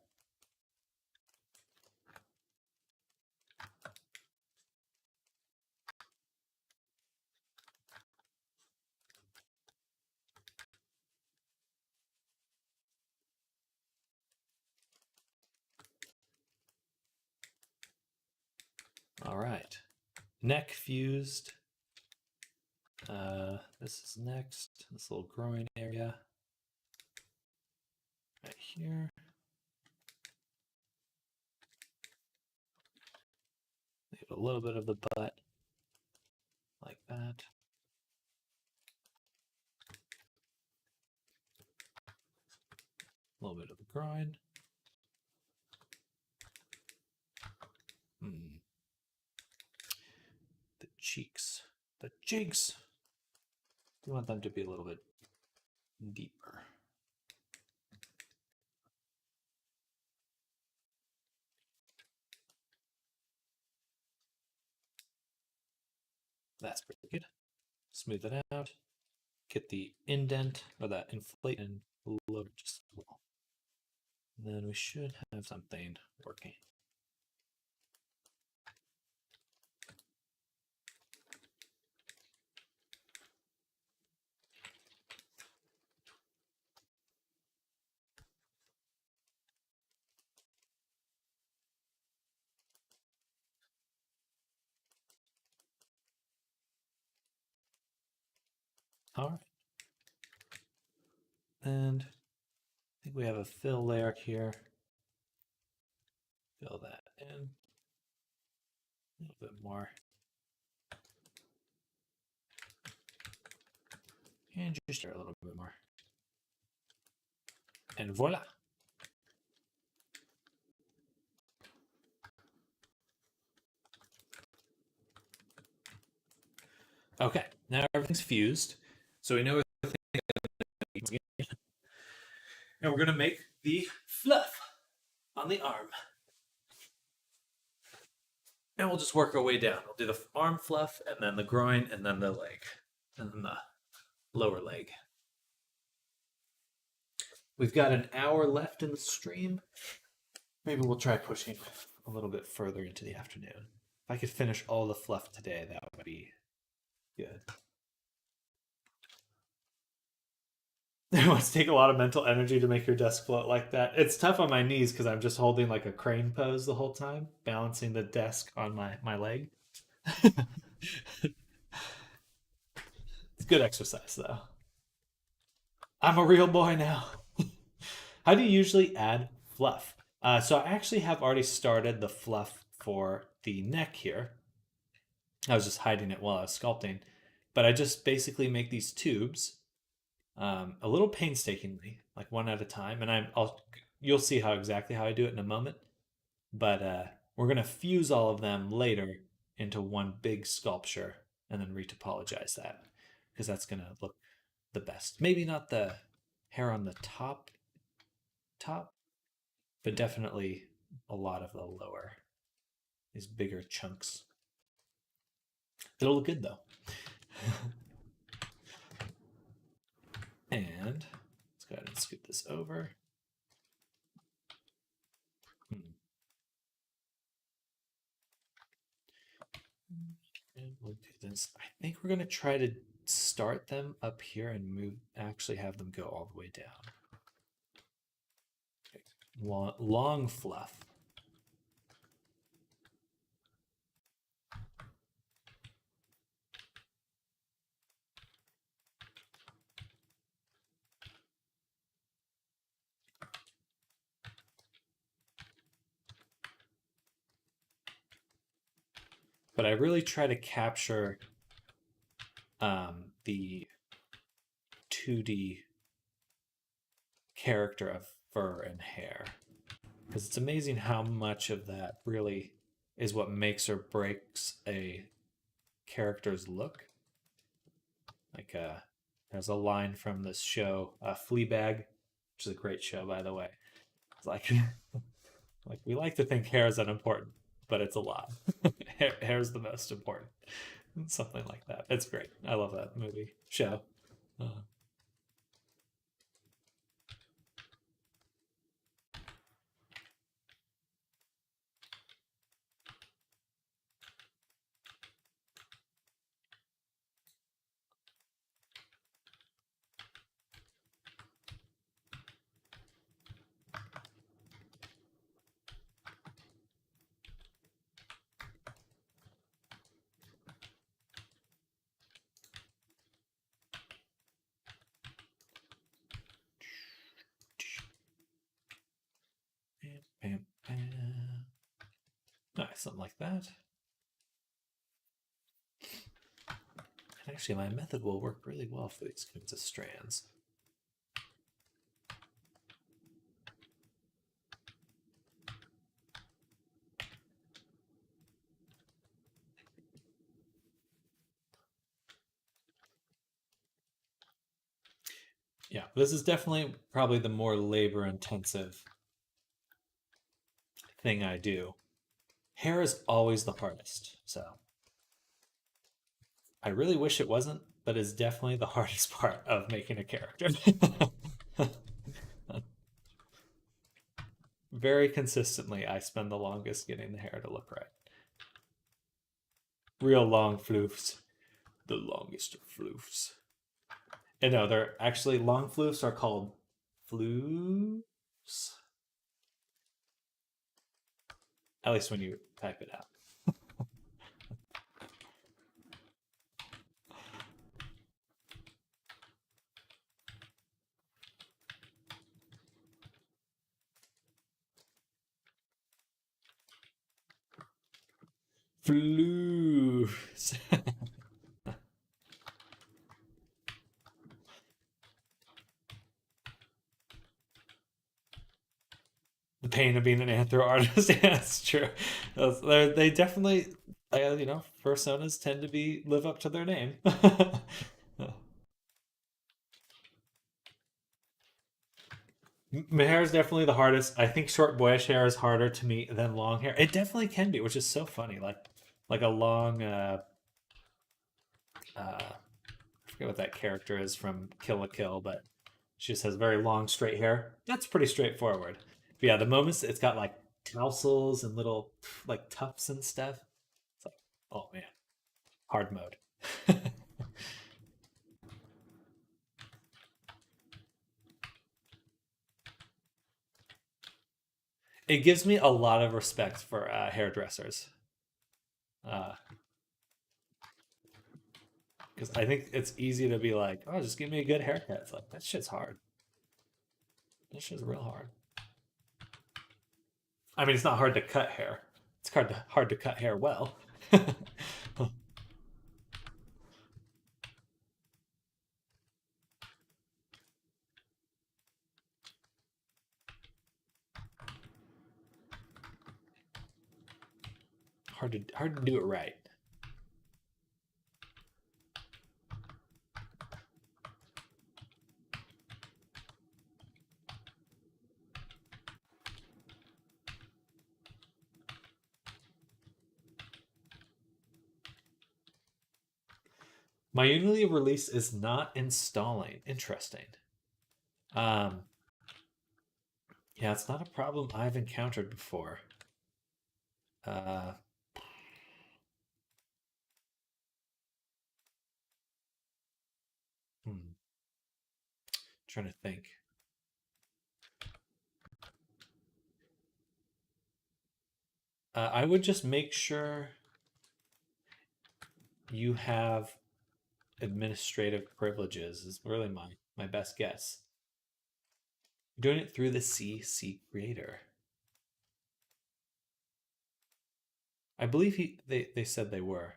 All right. Neck fused. This is next. This little groin area. Right here. Leave a little bit of the butt. Like that. A little bit of the groin. The cheeks. The cheeks. We want them to be a little bit deeper. That's pretty good. Smooth it out. Get the indent or that inflate and load just as well. And then we should have something working. All right. And I think we have a fill layer here. Fill that in a little bit more. And just a little bit more. And voila. Okay, now everything's fused. So we know everything. And we're going to make the fluff on the arm. And we'll just work our way down. We'll do the arm fluff, and then the groin, and then the leg, and then the lower leg. We've got an hour left in the stream. Maybe we'll try pushing a little bit further into the afternoon. If I could finish all the fluff today, that would be good. It must take a lot of mental energy to make your desk float like that. It's tough on my knees because I'm just holding like a crane pose the whole time, balancing the desk on my leg. It's good exercise though. I'm a real boy now. How do you usually add fluff? So I actually have already started the fluff for the neck here. I was just hiding it while I was sculpting, but I just basically make these tubes a little painstakingly, like one at a time, and I'll you'll see how exactly how I do it in a moment. But we're gonna fuse all of them later into one big sculpture and then retopologize that because that's gonna look the best. Maybe not the hair on the top, but definitely a lot of the lower, these bigger chunks. It'll look good though. And let's go ahead and scoot this over. And we'll do this. I think we're going to try to start them up here and actually have them go all the way down. Okay. Long fluff. But I really try to capture the 2D character of fur and hair. Because it's amazing how much of that really is what makes or breaks a character's look. Like, there's a line from this show, Fleabag, which is a great show, by the way. It's like, like we like to think hair is unimportant, but it's a lot. Hair is the most important. Something like that. It's great. I love that movie show. Uh, bam, bam. Nice, something like that. And actually, my method will work really well for these kinds of strands. Yeah, this is definitely probably the more labor intensive thing I do. Hair is always the hardest, so I really wish it wasn't, but it's definitely the hardest part of making a character. Very consistently, I spend the longest getting the hair to look right. Real long floofs. The longest of floofs. And no, they're actually long floofs are called floofs. At least when you type it out. Floofs. The pain of being an anthro artist. Yeah, that's true. They definitely, personas tend to be live up to their name. My hair is definitely the hardest. I think short boyish hair is harder to me than long hair. It definitely can be, which is so funny. Like a long, I forget what that character is from Kill la Kill, but she just has very long straight hair. That's pretty straightforward. But yeah, the moments it's got like tassels and little like tufts and stuff. It's like, oh man, hard mode. It gives me a lot of respect for hairdressers. Uh, because I think it's easy to be like, oh, just give me a good haircut. It's like that shit's hard. That shit's real hard. I mean, it's not hard to cut hair. It's hard to cut hair well. Hard to do it right. My Unity release is not installing. Interesting. Um, yeah, it's not a problem I've encountered before. Uh, hmm, trying to think. I would just make sure you have administrative privileges is really my best guess. Doing it through the CC creator. I believe they said they were.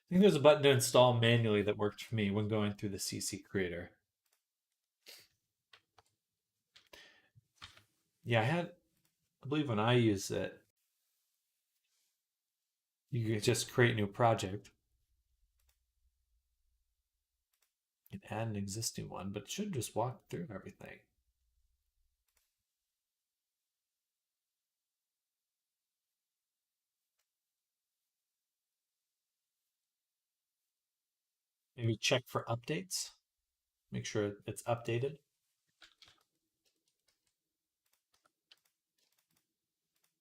I think there's a button to install manually that worked for me when going through the CC creator. Yeah, I believe when I use it, you can just create a new project and add an existing one, but it should just walk through everything. Maybe check for updates. Make sure it's updated.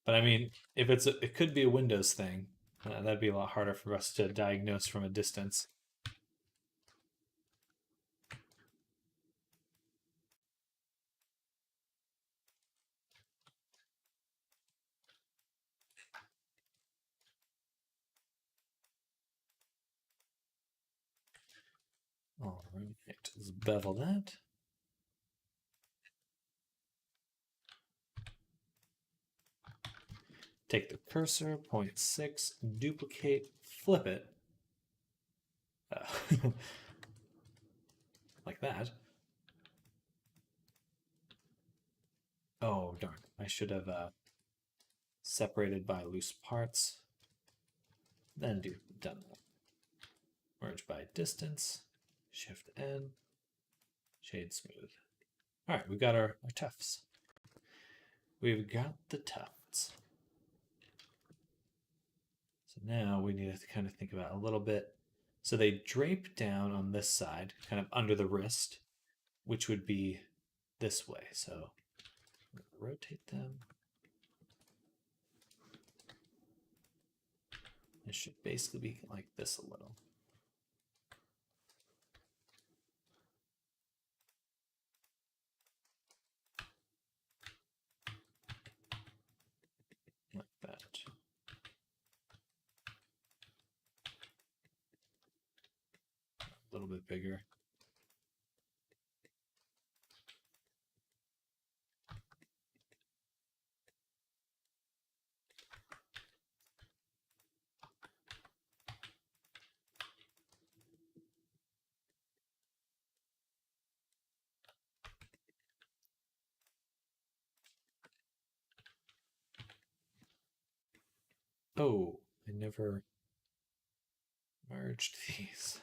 But I mean, if it could be a Windows thing. That'd be a lot harder for us to diagnose from a distance. All right, let's bevel that. Take the cursor, 0.6, duplicate, flip it. Like that. Oh, darn. I should have separated by loose parts. Then done that. Merge by distance. Shift N. Shade smooth. All right, we've got our tufts. We've got the tufts. So now we need to kind of think about a little bit. So they drape down on this side, kind of under the wrist, which would be this way. So rotate them. It should basically be like this a little. Like that. A little bit bigger. Oh, I never merged these.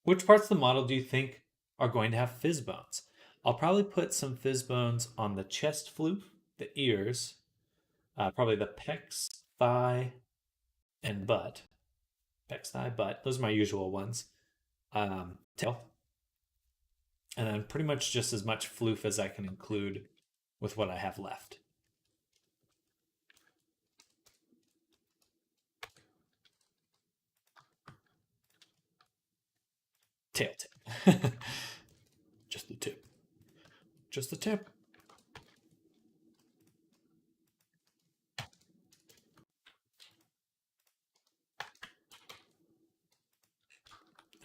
Which parts of the model do you think are going to have fizz bones? I'll probably put some fizz bones on the chest floof, the ears, probably the pecs, thigh, and butt. Pecs, thigh, butt. Those are my usual ones. Tail. And then pretty much just as much floof as I can include with what I have left. Tail tip. Just the tip. Just the tip.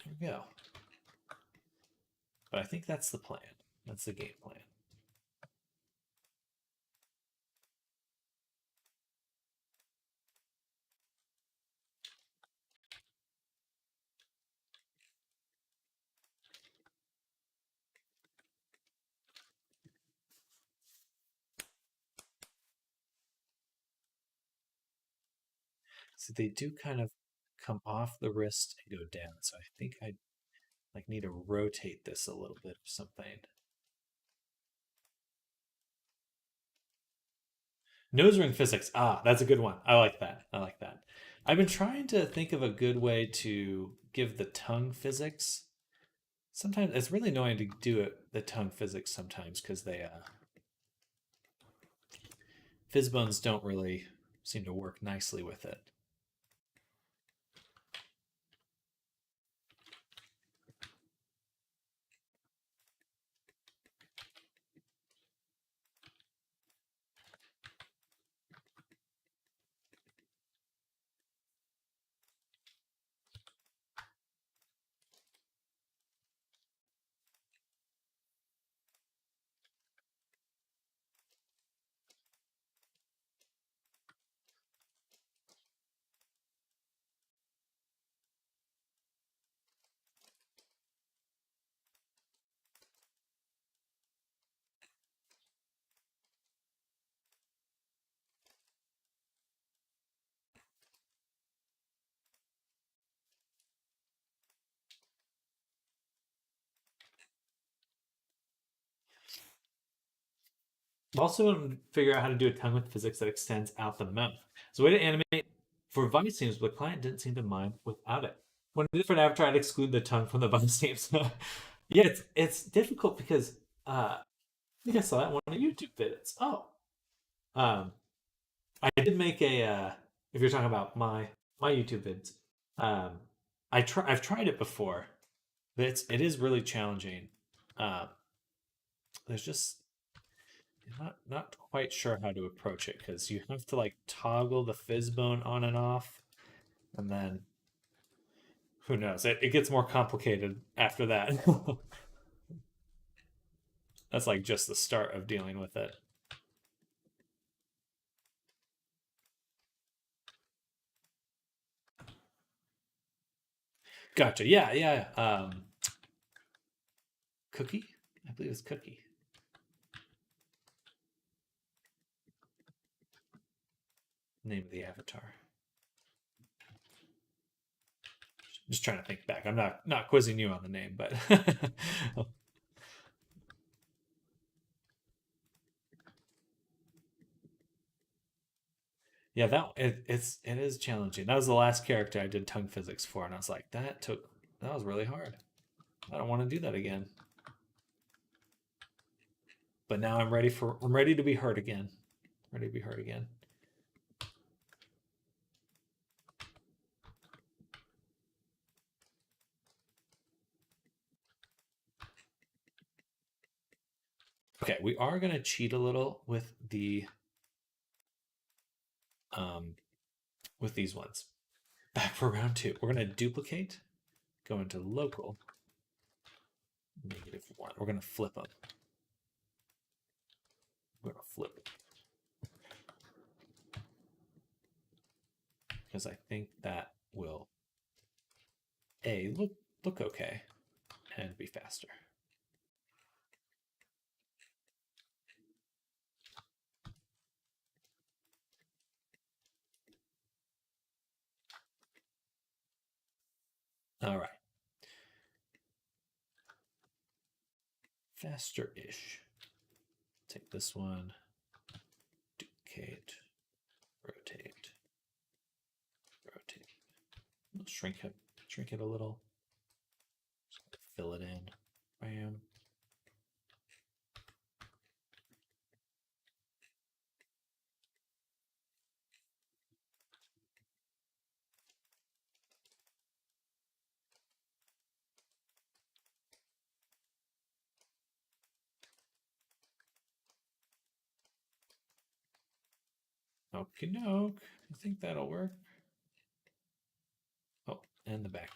There we go. But I think that's the plan. That's the game plan. So they do kind of come off the wrist and go down. So I think I like need to rotate this a little bit or something. Nose ring physics. Ah, that's a good one. I like that. I like that. I've been trying to think of a good way to give the tongue physics. Sometimes it's really annoying to do it the tongue physics sometimes because they fizz bones don't really seem to work nicely with it. I also want to figure out how to do a tongue with physics that extends out the mouth. So, way to animate for vice teams, but the client didn't seem to mind without it. When I did for an avatar, I'd exclude the tongue from the vice teams. Yeah, it's difficult because I think I saw that in one of the YouTube vids. Oh, um, I did make a. If you're talking about my YouTube vids, um, I've tried it before. But it is really challenging. Um, there's just not quite sure how to approach it because you have to like toggle the fizz bone on and off, and then who knows? It gets more complicated after that. That's like just the start of dealing with it. Gotcha. Yeah, yeah. Cookie? I believe it's Cookie. Name of the avatar. Just trying to think back. I'm not quizzing you on the name, but yeah, it is challenging. That was the last character I did tongue physics for, and I was like, that was really hard. I don't want to do that again. But now I'm ready to be hurt again. Ready to be hurt again. Okay, we are going to cheat a little with the with these ones. Back for round 2. We're going to duplicate, go into local, -1. We're going to flip them. We're going to flip it. Because I think that will look okay and be faster. All right. Faster-ish. Take this one, duplicate, rotate, rotate. We'll shrink it a little. Just fill it in. Bam. Okie doke. I think that'll work. Oh, and the back.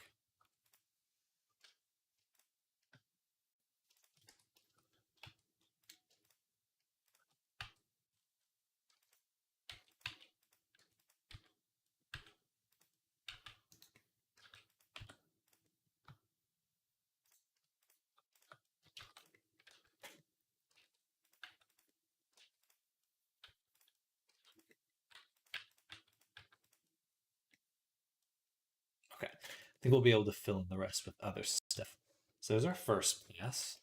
Okay, I think we'll be able to fill in the rest with other stuff. So there's our first pass.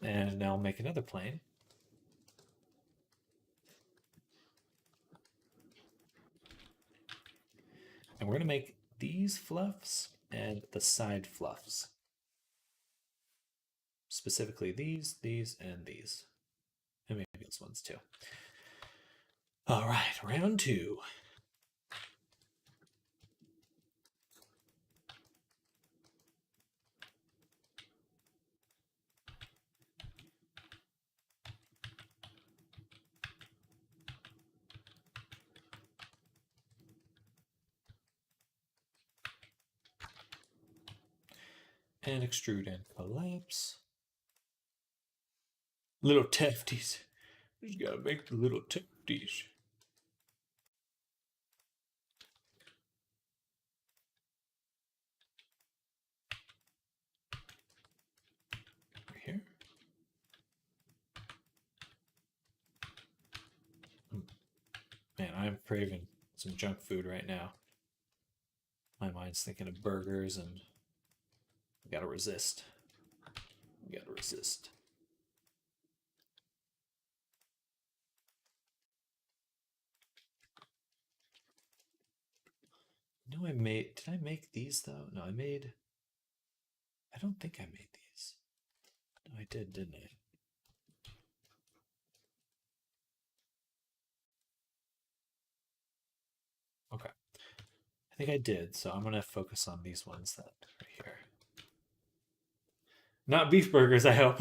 And now I'll make another plane. And we're going to make these fluffs and the side fluffs. Specifically these, and these. And maybe these ones too. All right, round 2. And extrude and collapse. Little tefties. Just gotta make the little tefties. Right here. Man, I'm craving some junk food right now. My mind's thinking of burgers, and we gotta resist. We gotta resist. No, I made. Did I make these though? No, I made. I don't think I made these. No, I did, didn't I? Okay. I think I did, so I'm gonna focus on these ones that right here. Not beef burgers, I hope.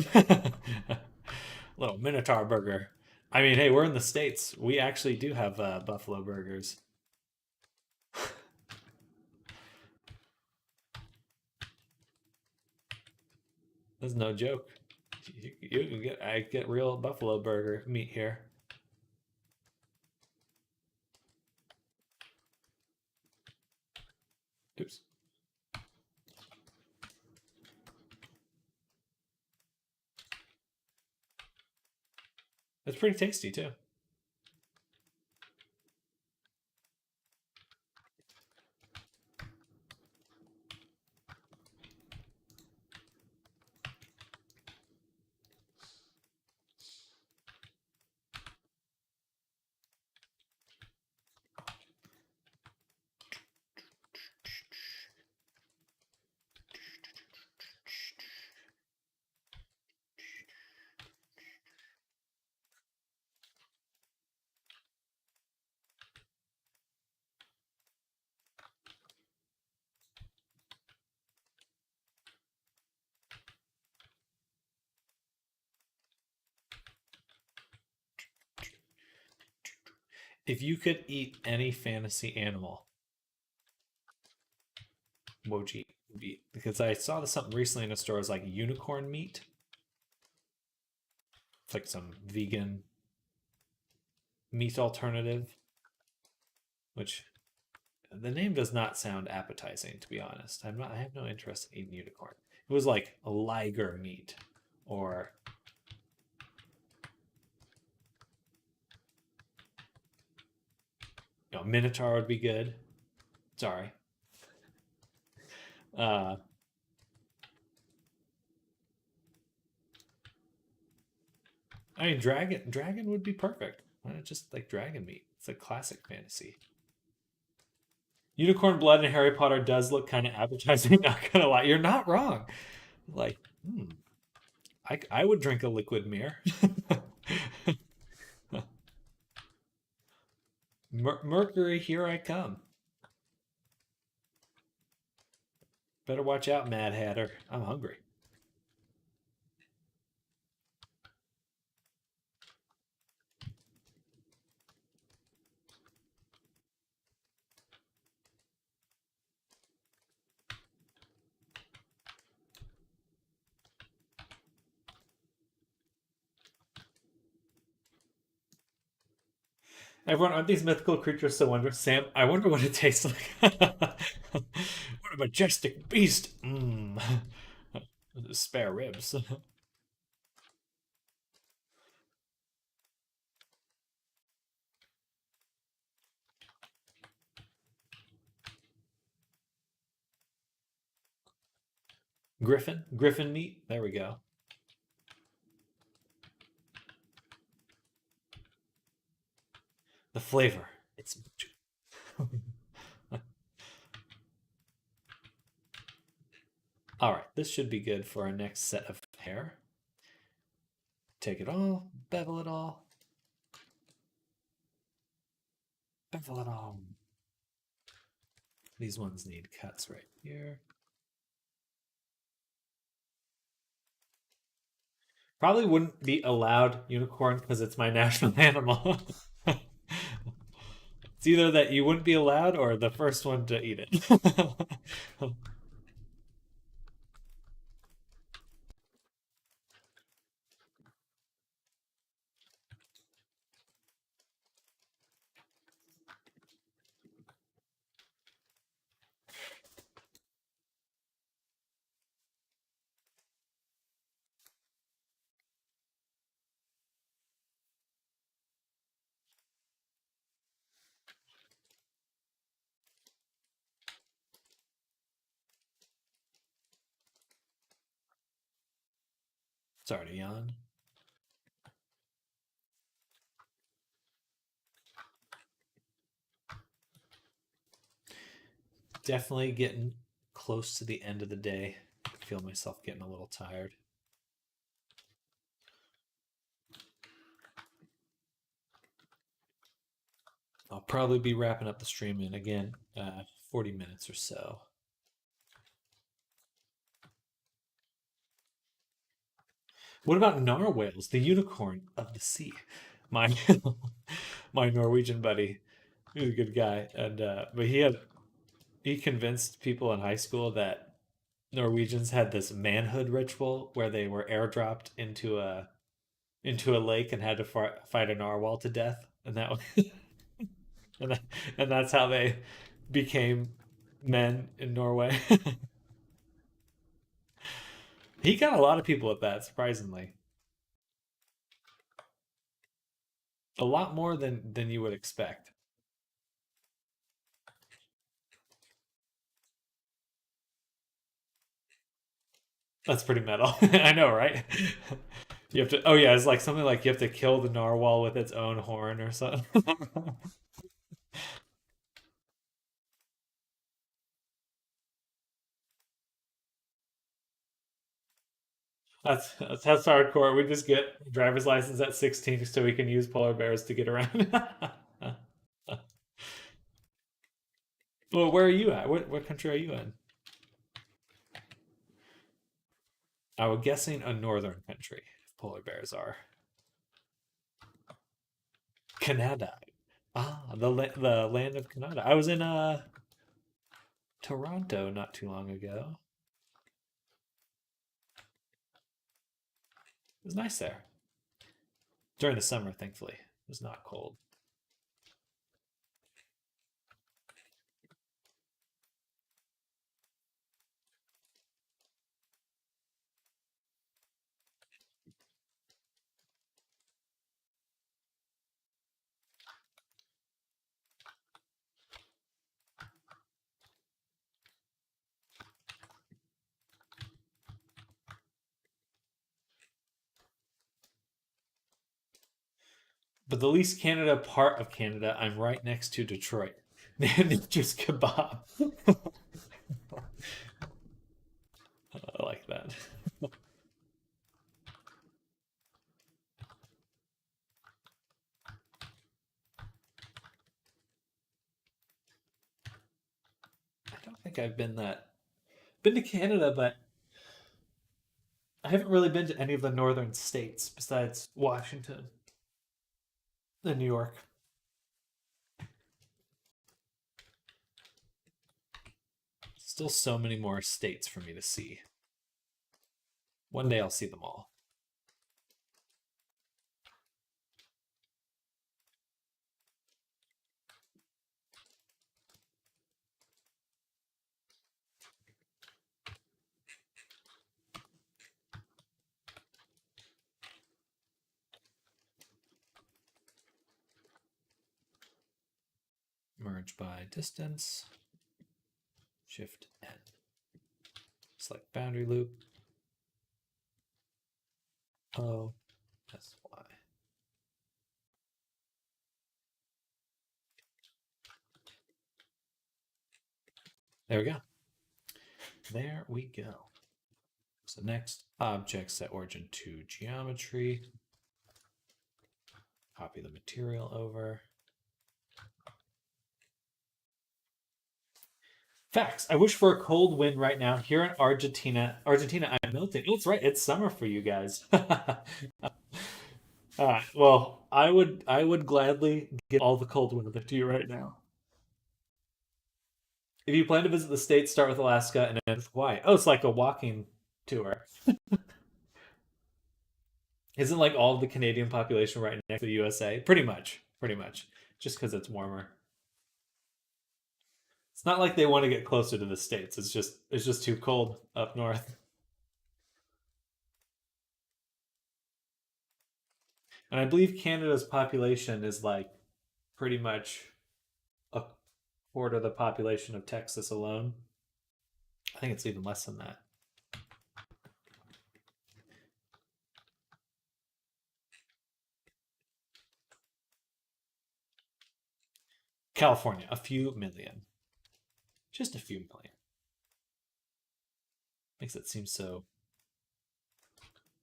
Little Minotaur burger. I mean, hey, we're in the States. We actually do have buffalo burgers. That's no joke. You can get I get real buffalo burger meat here. Oops. It's pretty tasty too. If you could eat any fantasy animal, what would you eat? Because I saw this something recently in a store. It was like unicorn meat. It's like some vegan meat alternative, which the name does not sound appetizing, to be honest. I have no interest in eating unicorn. It was like a liger meat, or minotaur would be good. Sorry. Uh, I mean, dragon would be perfect. Why not just like dragon meat? It's a classic fantasy. Unicorn blood in Harry Potter does look kind of appetizing. Not gonna lie, you're not wrong. Like, I would drink a liquid mirror. Mercury, here I come. Better watch out, Mad Hatter. I'm hungry. Everyone, aren't these mythical creatures so wondrous? Sam, I wonder what it tastes like. What a majestic beast. Spare ribs. Griffin meat. There we go. The flavor. It's all right. This should be good for our next set of hair. Take it all, bevel it all, bevel it all. These ones need cuts right here. Probably wouldn't be allowed unicorn because it's my national animal. It's either that you wouldn't be allowed or the first one to eat it. Sorry to yawn. Definitely getting close to the end of the day. I feel myself getting a little tired. I'll probably be wrapping up the stream in again, 40 minutes or so. What about narwhals, the unicorn of the sea? My my Norwegian buddy, he's a good guy, and but he convinced people in high school that Norwegians had this manhood ritual where they were airdropped into a lake and had to fight a narwhal to death, and and, that, and that's how they became men in Norway. He got a lot of people with that, surprisingly. A lot more than you would expect. That's pretty metal. I know, right? You have to. Oh yeah, it's like something like you have to kill the narwhal with its own horn or something. That's hardcore. We just get driver's license at 16 so we can use polar bears to get around. Well, where are you at? What country are you in? I was guessing a northern country. Polar bears are Canada. Ah, the land of Canada. I was in Toronto not too long ago. It was nice there. During the summer, thankfully. It was not cold. But the least Canada part of Canada, I'm right next to Detroit. Nature's kebab. I like that. I don't think I've been to Canada, but I haven't really been to any of the northern states besides Washington and New York. Still so many more states for me to see. One day I'll see them all. Merge by distance. Shift N. Select boundary loop. O S Y. There we go. There we go. So next, object set origin to geometry. Copy the material over. Facts. I wish for a cold wind right now here in Argentina. Argentina, I'm melting. Oh, it's right. It's summer for you guys. Well, I would gladly give all the cold weather to you right now. If you plan to visit the States, start with Alaska and end with Hawaii. Oh, it's like a walking tour. Isn't like all of the Canadian population right next to the USA? Pretty much. Pretty much. Just because it's warmer. It's not like they want to get closer to the States. It's just too cold up north. And I believe Canada's population is like pretty much a quarter of the population of Texas alone. I think it's even less than that. California, a few million. Just a few million. Makes it seem so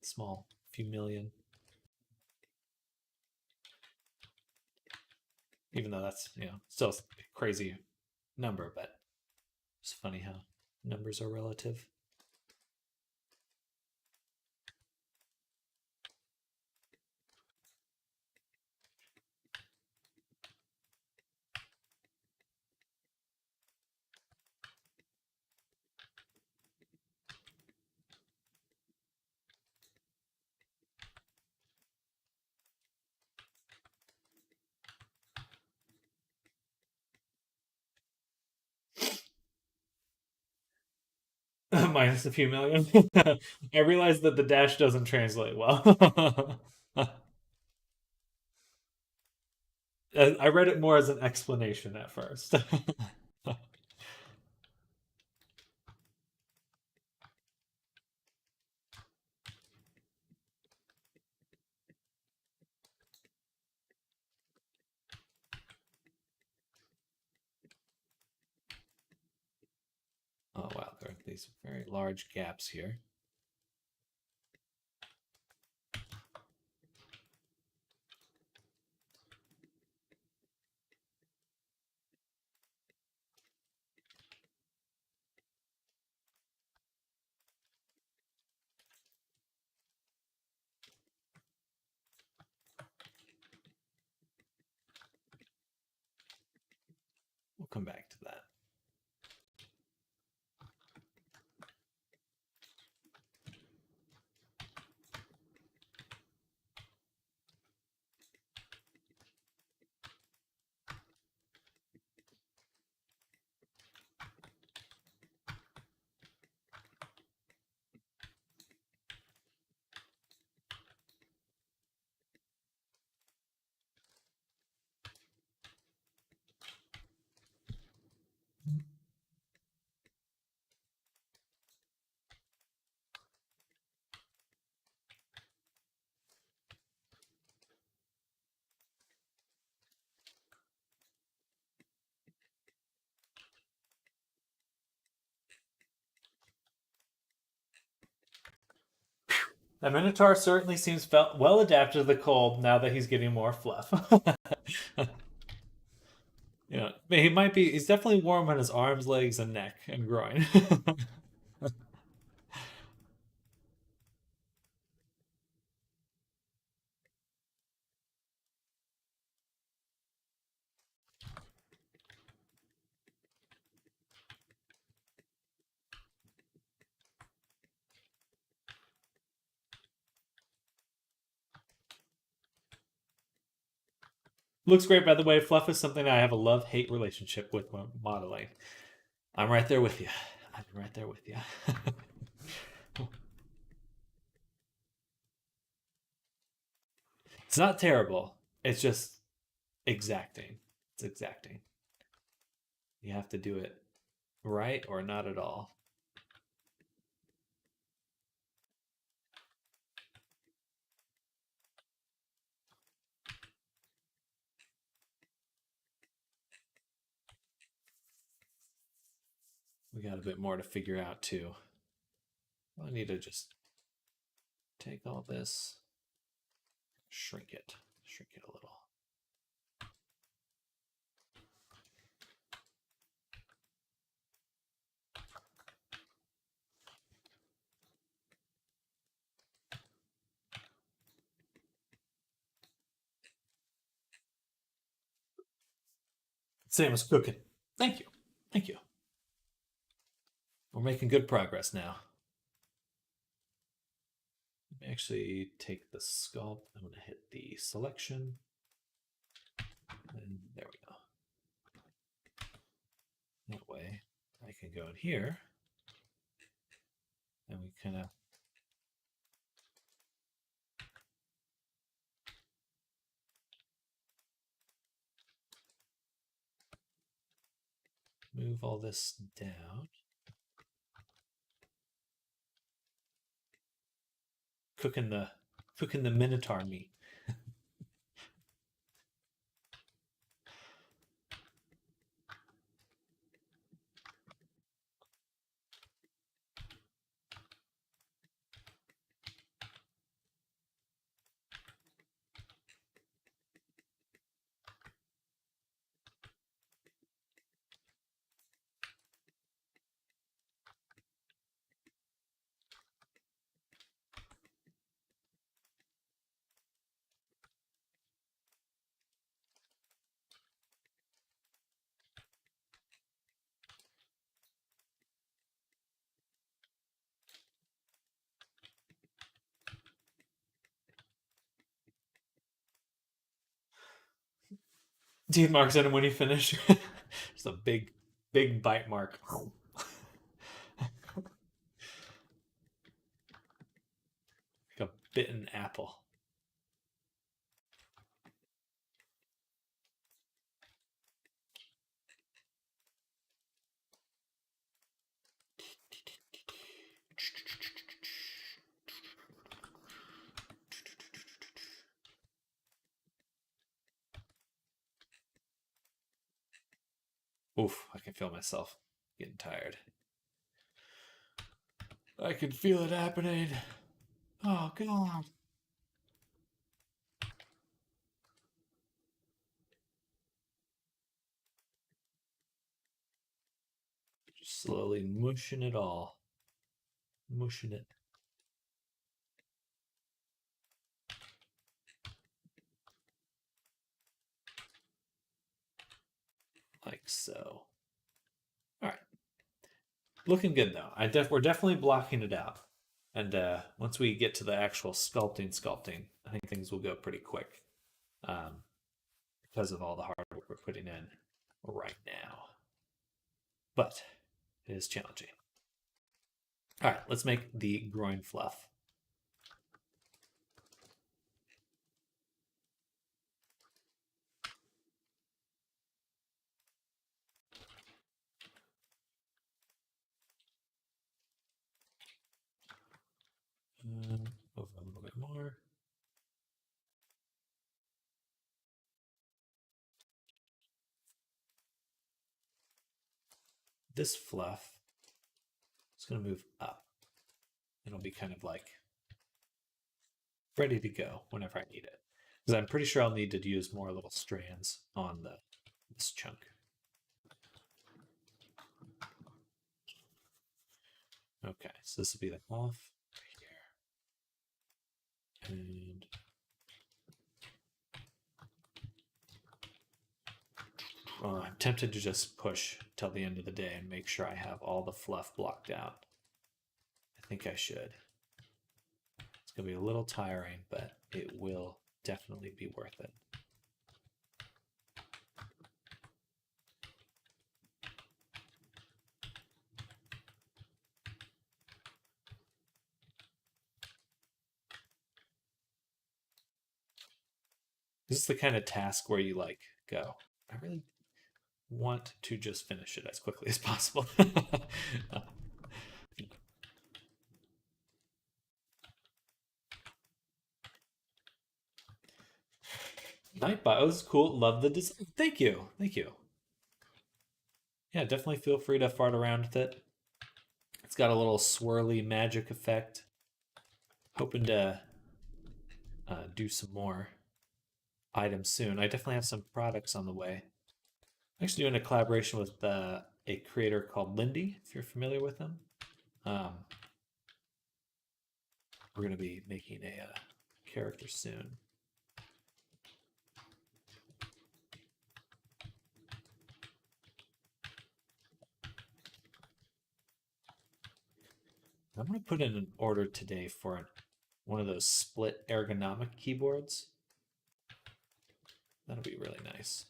small. A few million. Even though that's, still a crazy number, but it's funny how numbers are relative. Minus a few million. I realized that the dash doesn't translate well. I read it more as an explanation at first. Oh wow, there are these very large gaps here. come back to that. The Minotaur certainly seems well adapted to the cold now that he's getting more fluff. Yeah, he might be. He's definitely warm on his arms, legs, and neck and groin. Looks great, by the way. Fluff is something I have a love-hate relationship with when modeling. I'm right there with you. I'm right there with you. It's not terrible. It's just exacting. It's exacting. You have to do it right or not at all. We got a bit more to figure out too. I need to just take all this, shrink it a little. Same as cooking. Thank you. Thank you. We're making good progress now. Let me actually take the sculpt. I'm going to hit the selection. And there we go. That way I can go in here and we kind of move all this down. Cooking the Minotaur meat. Teeth marks in him when he finished. Just a big bite mark. Like a bitten apple. Oof, I can feel myself getting tired. I can feel it happening. Oh, God. Just slowly mushing it all. Mushing it. like so. All right. Looking good though. We're definitely blocking it out. And once we get to the actual sculpting, I think things will go pretty quick. Um, because of all the hard work we're putting in right now. But it is challenging. All right, let's make the groin fluff. Over a little bit more. This fluff is going to move up. It'll be kind of like ready to go whenever I need it. Because I'm pretty sure I'll need to use more little strands on this chunk. Okay, so this will be the off here. And well, I'm tempted to just push till the end of the day and make sure I have all the fluff blocked out. I think I should. It's going to be a little tiring, but it will definitely be worth it. This is the kind of task where you like go, I really want to just finish it as quickly as possible. Nightbot, oh, this is cool. Love the design. Thank you. Thank you. Yeah, definitely feel free to fart around with it. It's got a little swirly magic effect. Hoping to do some more items soon. I definitely have some products on the way. I'm actually doing a collaboration with a creator called Lindy, if you're familiar with him. We're going to be making a character soon. I'm going to put in an order today for one of those split ergonomic keyboards. That'll be really nice.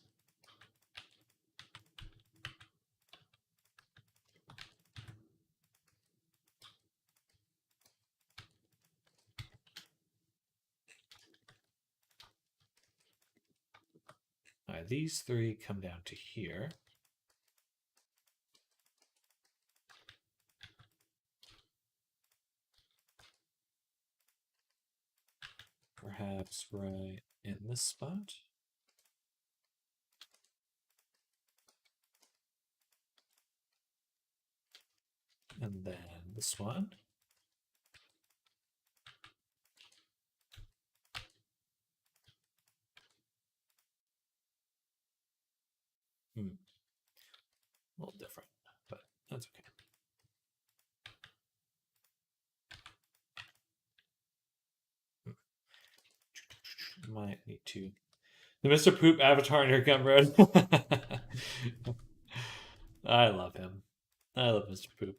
All right, these three come down to here. Perhaps right in this spot. And then this one. A little different, but that's okay. Might need to. The Mr. Poop avatar in your Gumroad. I love him. I love Mr. Poop.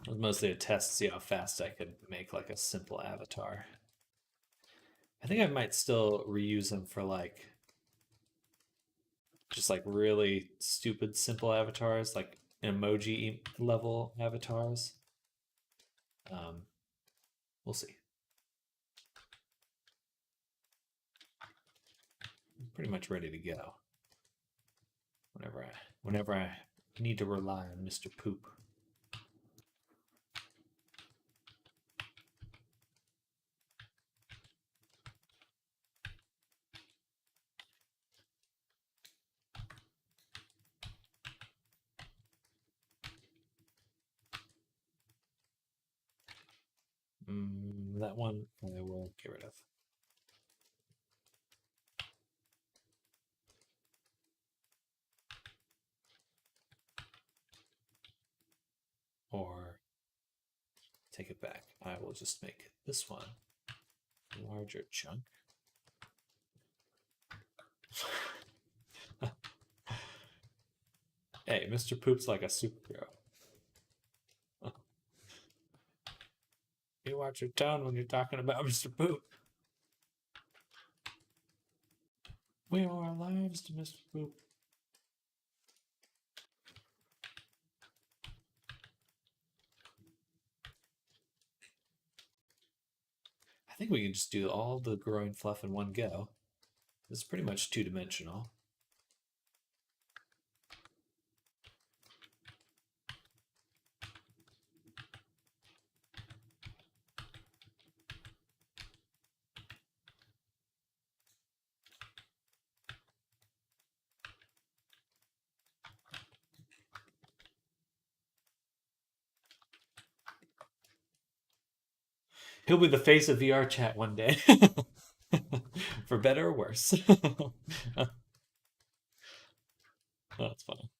It was mostly a test to see how fast I could make like a simple avatar. I think I might still reuse him for like just like really stupid simple avatars, like emoji level avatars. We'll see. I'm pretty much ready to go. Whenever I need to rely on Mr. Poop. That one I will get rid of. Or take it back. I will just make this one a larger chunk. Hey, Mr. Poop's like a superhero. You watch your tone when you're talking about Mr. Poop. We owe our lives to Mr. Poop. I think we can just do all the growing fluff in one go. It's pretty much two-dimensional. He'll be the face of VR chat one day. For better or worse. That's funny.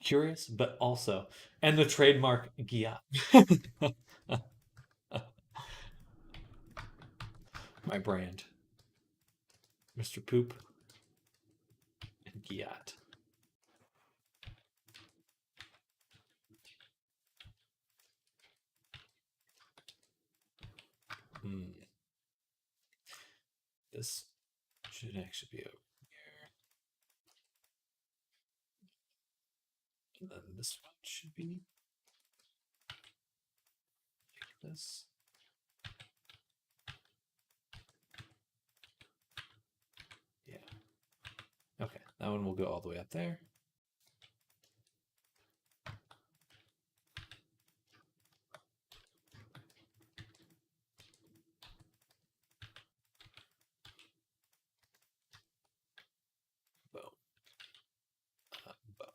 Curious, but also, and the trademark Gia. My brand, Mr. Poop and Giat. This should actually be over here. And then this one should be like this. Yeah. Okay, that one will go all the way up there. Boom. Boom.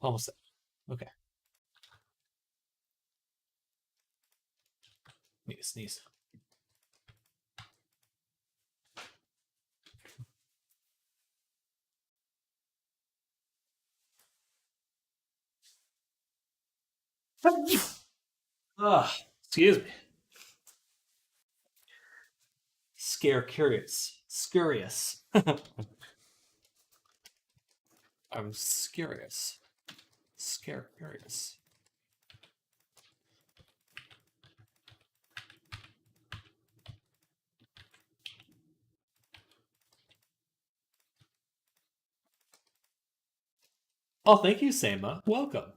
Almost there. Okay. Need to sneeze. Excuse me. Scare curious. Scurious. I'm scurious. Scare curious. Oh, thank you, Sama. Welcome.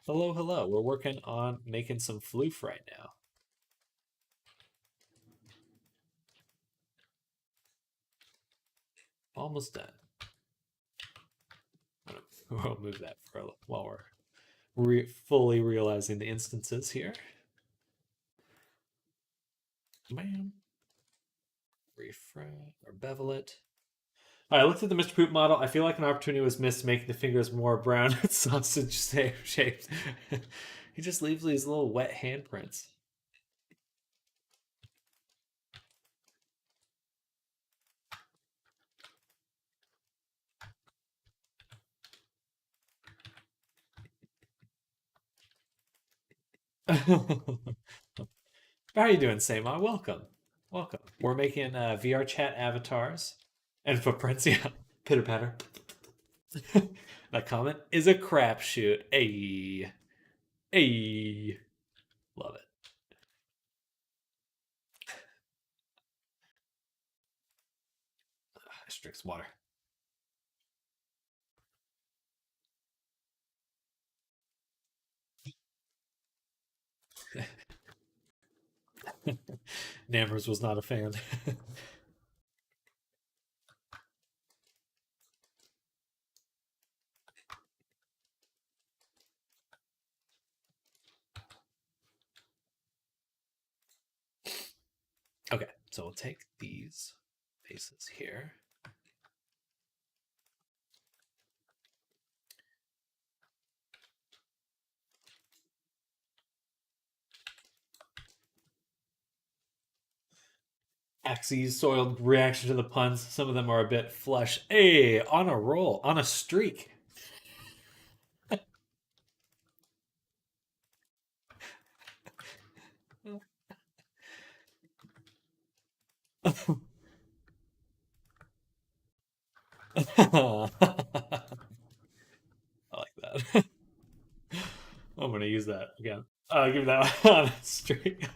Hello, hello. We're working on making some floof right now. Almost done. We'll move that for while we're fully realizing the instances here. Bam. Refresh or bevel it. All right, I looked at the Mr. Poop model. I feel like an opportunity was missed making the fingers more brown sausage shaped. He just leaves these little wet handprints. How are you doing, Sama? Welcome. Welcome. We're making VR chat avatars and footprints. Yeah. Pitter patter. That comment is a crapshoot. Hey. Hey. Love it. Just drink some water. Nammers was not a fan. Okay, so we'll take these faces here. Axie's soiled reaction to the puns. Some of them are a bit flush. Hey, on a roll, on a streak. I like that. I'm gonna use that again. I'll give that one on a streak.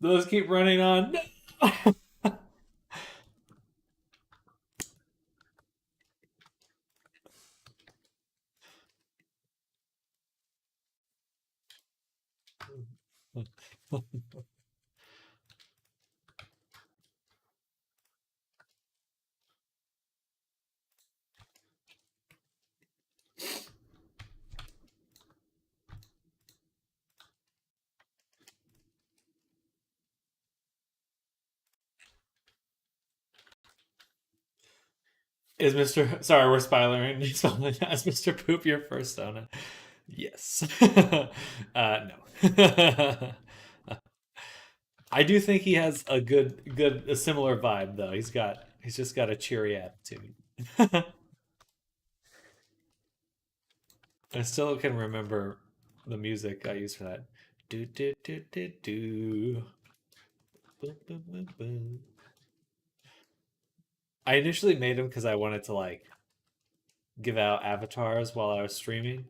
Those keep running on. Is Mr. Sorry, we're spoiling. Is Mr. Poop your first Sona? Yes. No. I do think he has a similar vibe though. He's just got a cheery attitude. I still can remember the music I used for that. Do do do do do. Boom, boom, boom, boom. I initially made him because I wanted to like give out avatars while I was streaming,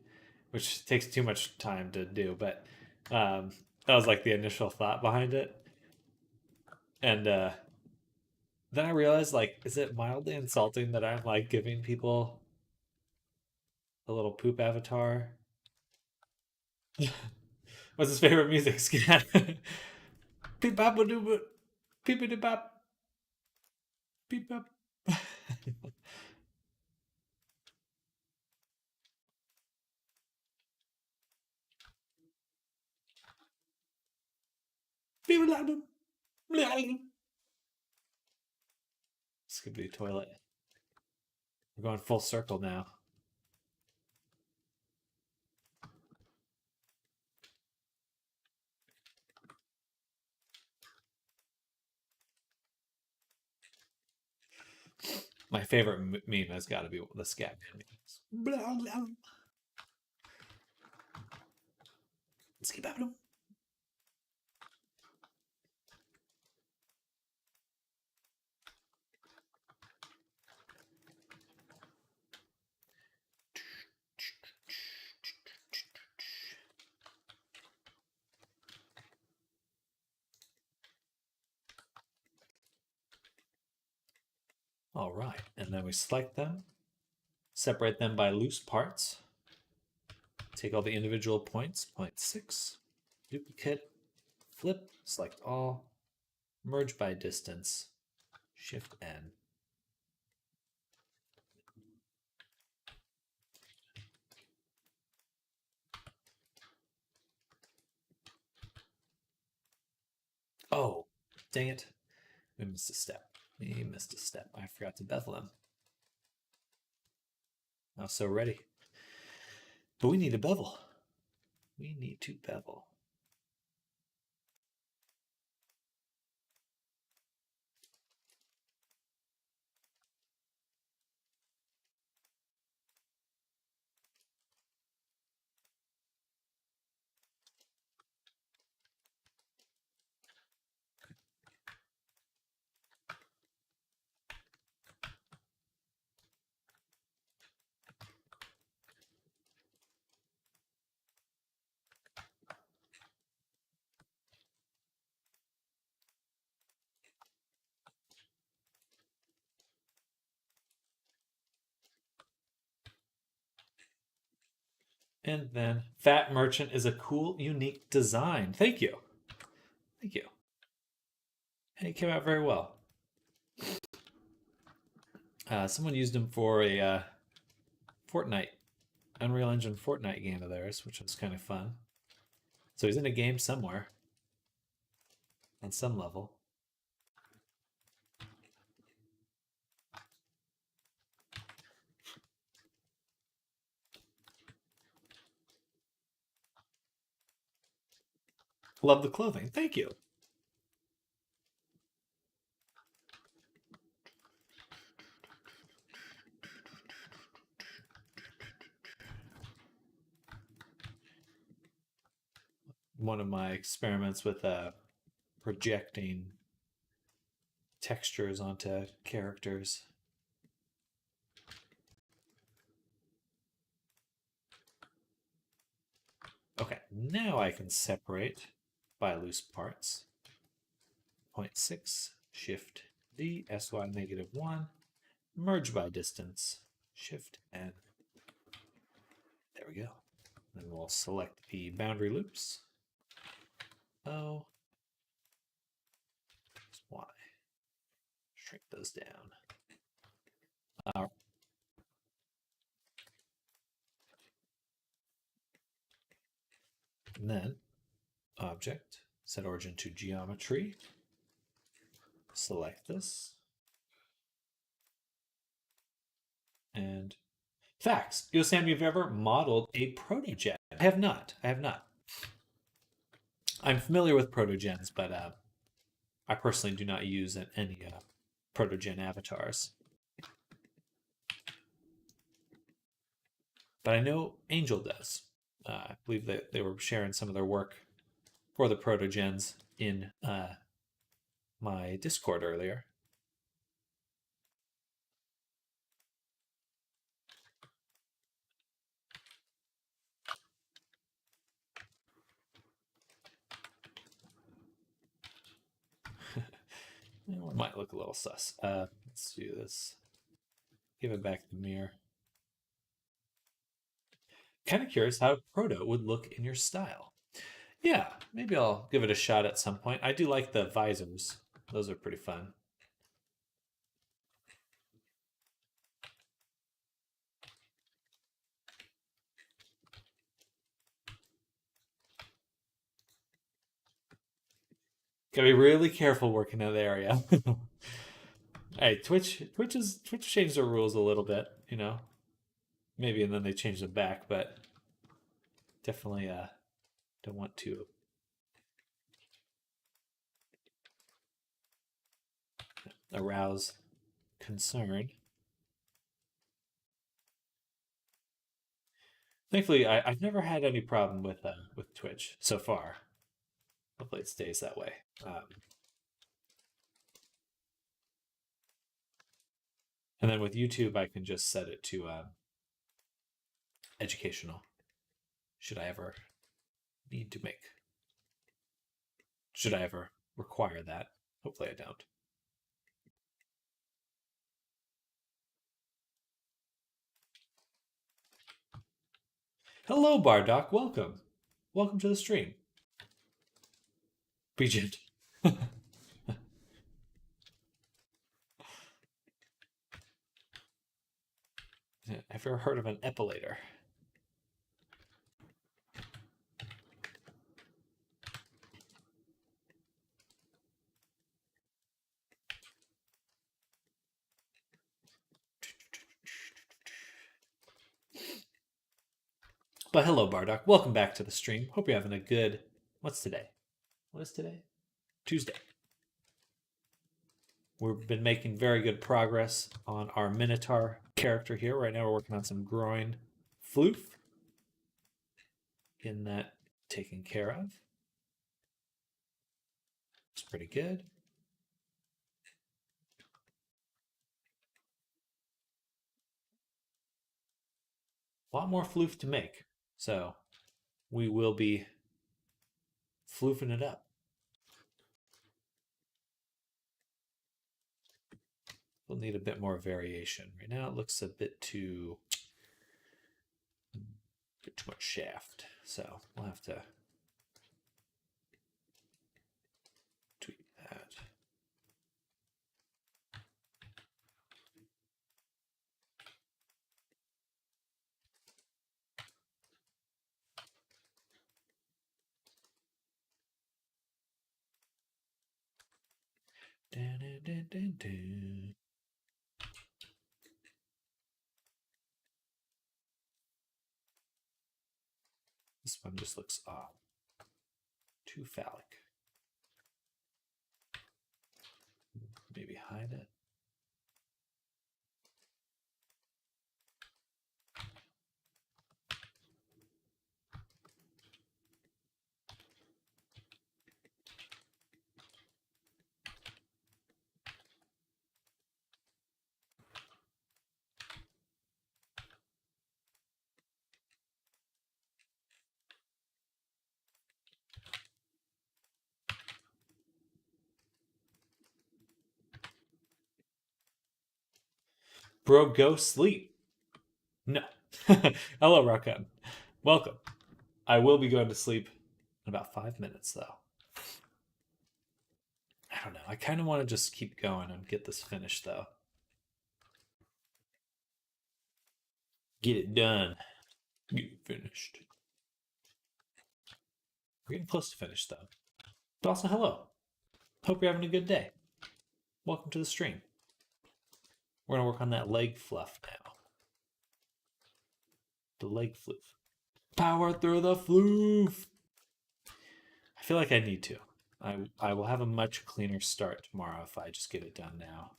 which takes too much time to do. But that was like the initial thought behind it. And then I realized, like, is it mildly insulting that I'm like giving people a little poop avatar? What's his favorite music? Scat. Peep bop a doo peep a bop peep bop. This could be a toilet. We're going full circle now. My favorite meme has got to be the scat man memes. Skip out. All right, and then we select them, separate them by loose parts, take all the individual points, 0.6, duplicate, flip, select all, merge by distance, Shift N. Oh, dang it. We missed a step. We missed a step. I forgot to bevel them. I was so ready. But we need a bevel. We need to bevel. And then Fat Merchant is a cool, unique design. Thank you. Thank you. And it came out very well. Someone used him for a Fortnite, Unreal Engine Fortnite game of theirs, which was kind of fun. So he's in a game somewhere, on some level. Love the clothing. Thank you. One of my experiments with projecting textures onto characters. Okay, now I can separate by loose parts. 0.6, Shift D, SY -1, merge by distance, Shift N. There we go. Then we'll select the boundary loops. O, Y. Shrink those down. And then object, set origin to geometry. Select this. And facts. Yo, Sam, you've ever modeled a protogen? I have not. I have not. I'm familiar with protogens, but I personally do not use any protogen avatars. But I know Angel does. I believe that they were sharing some of their work for the protogens in my Discord earlier. It might look a little sus. Let's do this. Give it back the mirror. Kind of curious how Proto would look in your style. Yeah, maybe I'll give it a shot at some point. I do like the visors. Those are pretty fun. Gotta be really careful working in that area. Hey, Twitch changed their rules a little bit, you know. Maybe, and then they changed them back, but definitely don't want to arouse concern. Thankfully, I've never had any problem with Twitch so far. Hopefully, it stays that way. And then with YouTube, I can just set it to educational. Should I ever need to make? Should I ever require that? Hopefully, I don't. Hello, Bardock. Welcome. Welcome to the stream. Regent. Have you ever heard of an epilator? But hello, Bardock. Welcome back to the stream. Hope you're having a good... What's today? What is today? Tuesday. We've been making very good progress on our Minotaur character here. Right now we're working on some groin floof. Getting that taken care of. It's pretty good. A lot more floof to make. So we will be floofing it up. We'll need a bit more variation. Right now it looks a bit too much shaft. So we'll have to tweak that. Dun, dun, dun, dun. This one just looks off. Too phallic. Maybe hide it. Bro, go sleep. No. Hello, Rakan. Welcome. I will be going to sleep in about 5 minutes, though. I don't know. I kind of want to just keep going and get this finished, though. Get it done. Get it finished. We're getting close to finish, though. But also, hello. Hope you're having a good day. Welcome to the stream. We're going to work on that leg fluff now. The leg floof. Power through the floof. I feel like I need to. I will have a much cleaner start tomorrow if I just get it done now.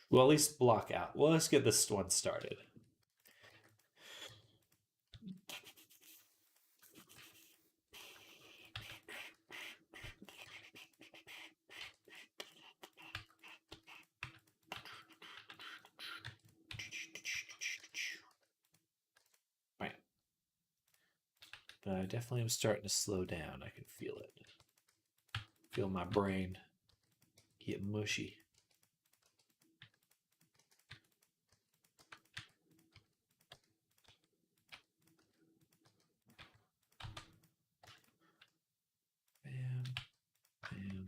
Well, at least block out. Well, let's get this one started. Right. But I definitely am starting to slow down. I can feel it. Feel my brain get mushy. Bam. Bam.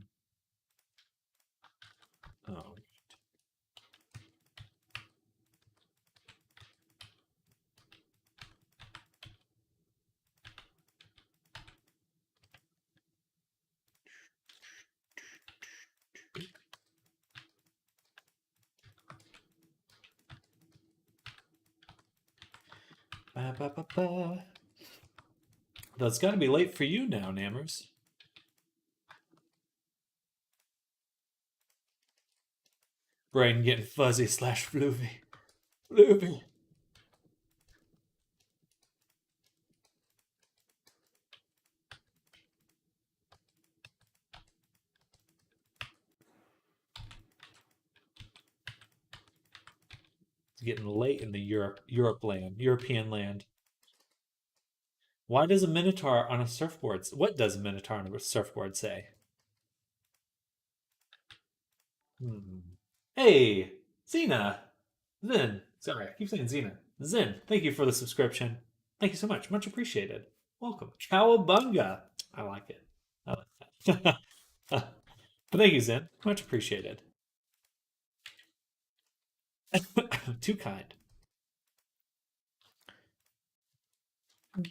Oh. Ba, ba, ba, ba. That's got to be late for you now, Nammers. Brain getting fuzzy / floofy. Floofy. It's getting late in the European land. Why does a minotaur on a surfboard? What does a minotaur on a surfboard say? Hey, Xena. Zen. Sorry, I keep saying Xena. Zen, thank you for the subscription. Thank you so much. Much appreciated. Welcome. Cowabunga. I like it. I like that. But thank you, Zen. Much appreciated. Too kind.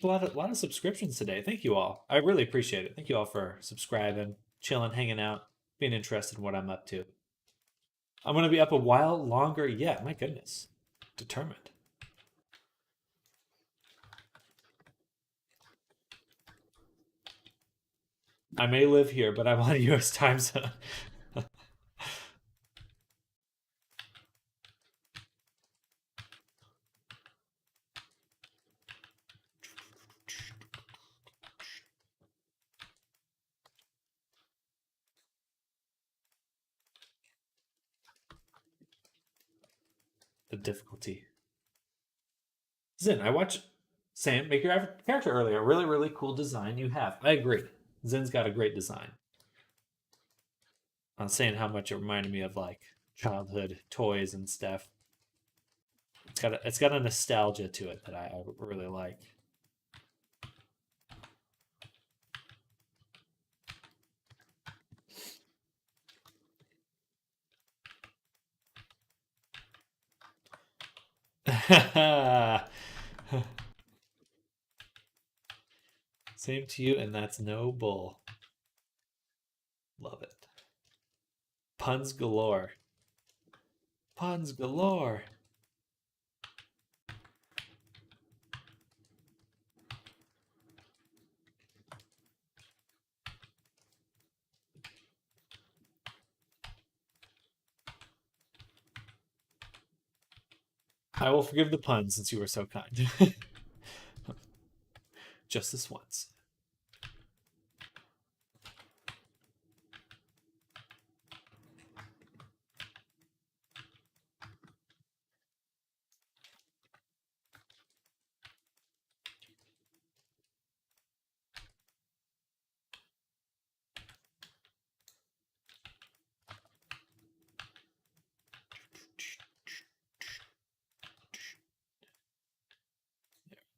A lot of subscriptions today. Thank you all. I really appreciate it. Thank you all for subscribing, chilling, hanging out, being interested in what I'm up to. I'm going to be up a while longer. Yeah, my goodness. Determined. I may live here, but I'm on a US time zone. The difficulty. Zen, I watched Sam make your character earlier. Really, really cool design you have. I agree. Zen's got a great design. I'm saying how much it reminded me of like childhood toys and stuff. It's got a nostalgia to it that I really like. Same to you, and that's no bull. Love it. Puns galore. Puns galore. I will forgive the pun since you were so kind. Just this once.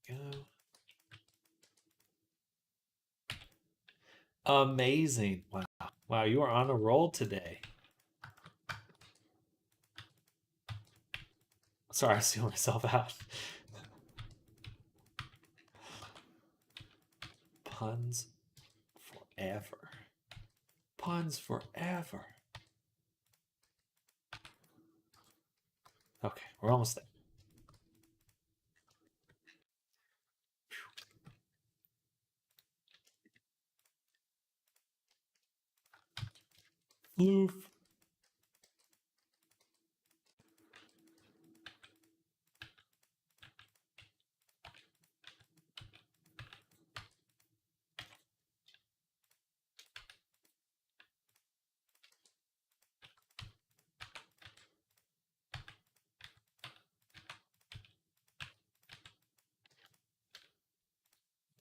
There we go. Amazing. Wow. Wow, you are on a roll today. Sorry, I see myself out. Puns forever. Puns forever. Okay, we're almost there. Floof.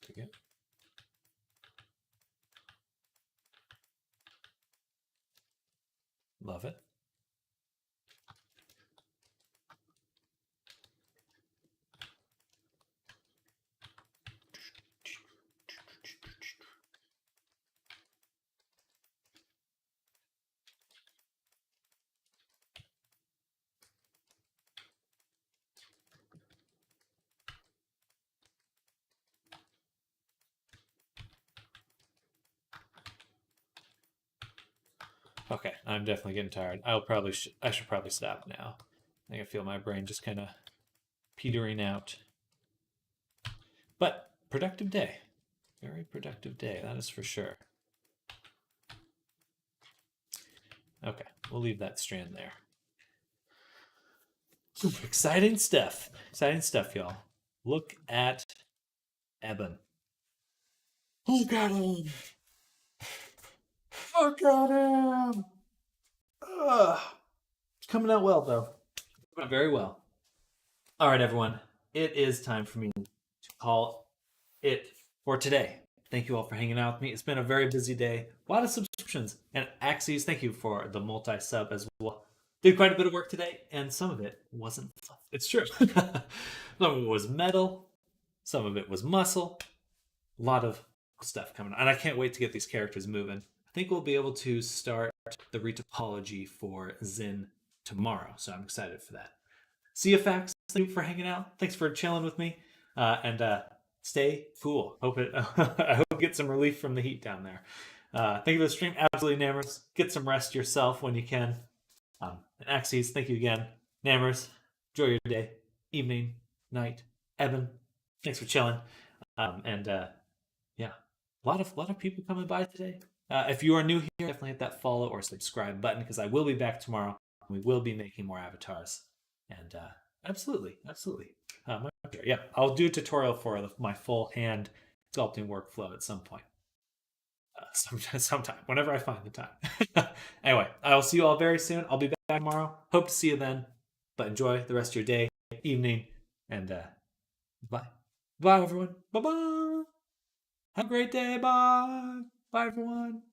There we go. Love it. Okay, I'm definitely getting tired. I should probably stop now. I can feel my brain just kind of petering out. But productive day. Very productive day, that is for sure. Okay, we'll leave that strand there. Exciting stuff. Exciting stuff, y'all. Look at Eben. Look at him. Look at him. Ugh. It's coming out well, though. Coming out very well. All right, everyone. It is time for me to call it for today. Thank you all for hanging out with me. It's been a very busy day. A lot of subscriptions. And Axes, thank you for the multi-sub as well. Did quite a bit of work today, and some of it wasn't fluff. It's true. Some of it was metal. Some of it was muscle. A lot of stuff coming on. And I can't wait to get these characters moving. I think we'll be able to start the retopology for Zin tomorrow. So I'm excited for that. See you, Fax. Thank you for hanging out. Thanks for chilling with me. And stay cool. I hope you get some relief from the heat down there. Thank you for the stream. Absolutely, Nammers. Get some rest yourself when you can. And Axes, thank you again. Nammers, enjoy your day, evening, night. Eben, thanks for chilling. Yeah, a lot of people coming by today. If you are new here, definitely hit that follow or subscribe button because I will be back tomorrow. We will be making more avatars. And absolutely. Yeah, I'll do a tutorial for my full hand sculpting workflow at some point. Sometime, whenever I find the time. Anyway, I will see you all very soon. I'll be back tomorrow. Hope to see you then. But enjoy the rest of your day, evening, and bye. Bye, everyone. Bye-bye. Have a great day. Bye. Bye, everyone.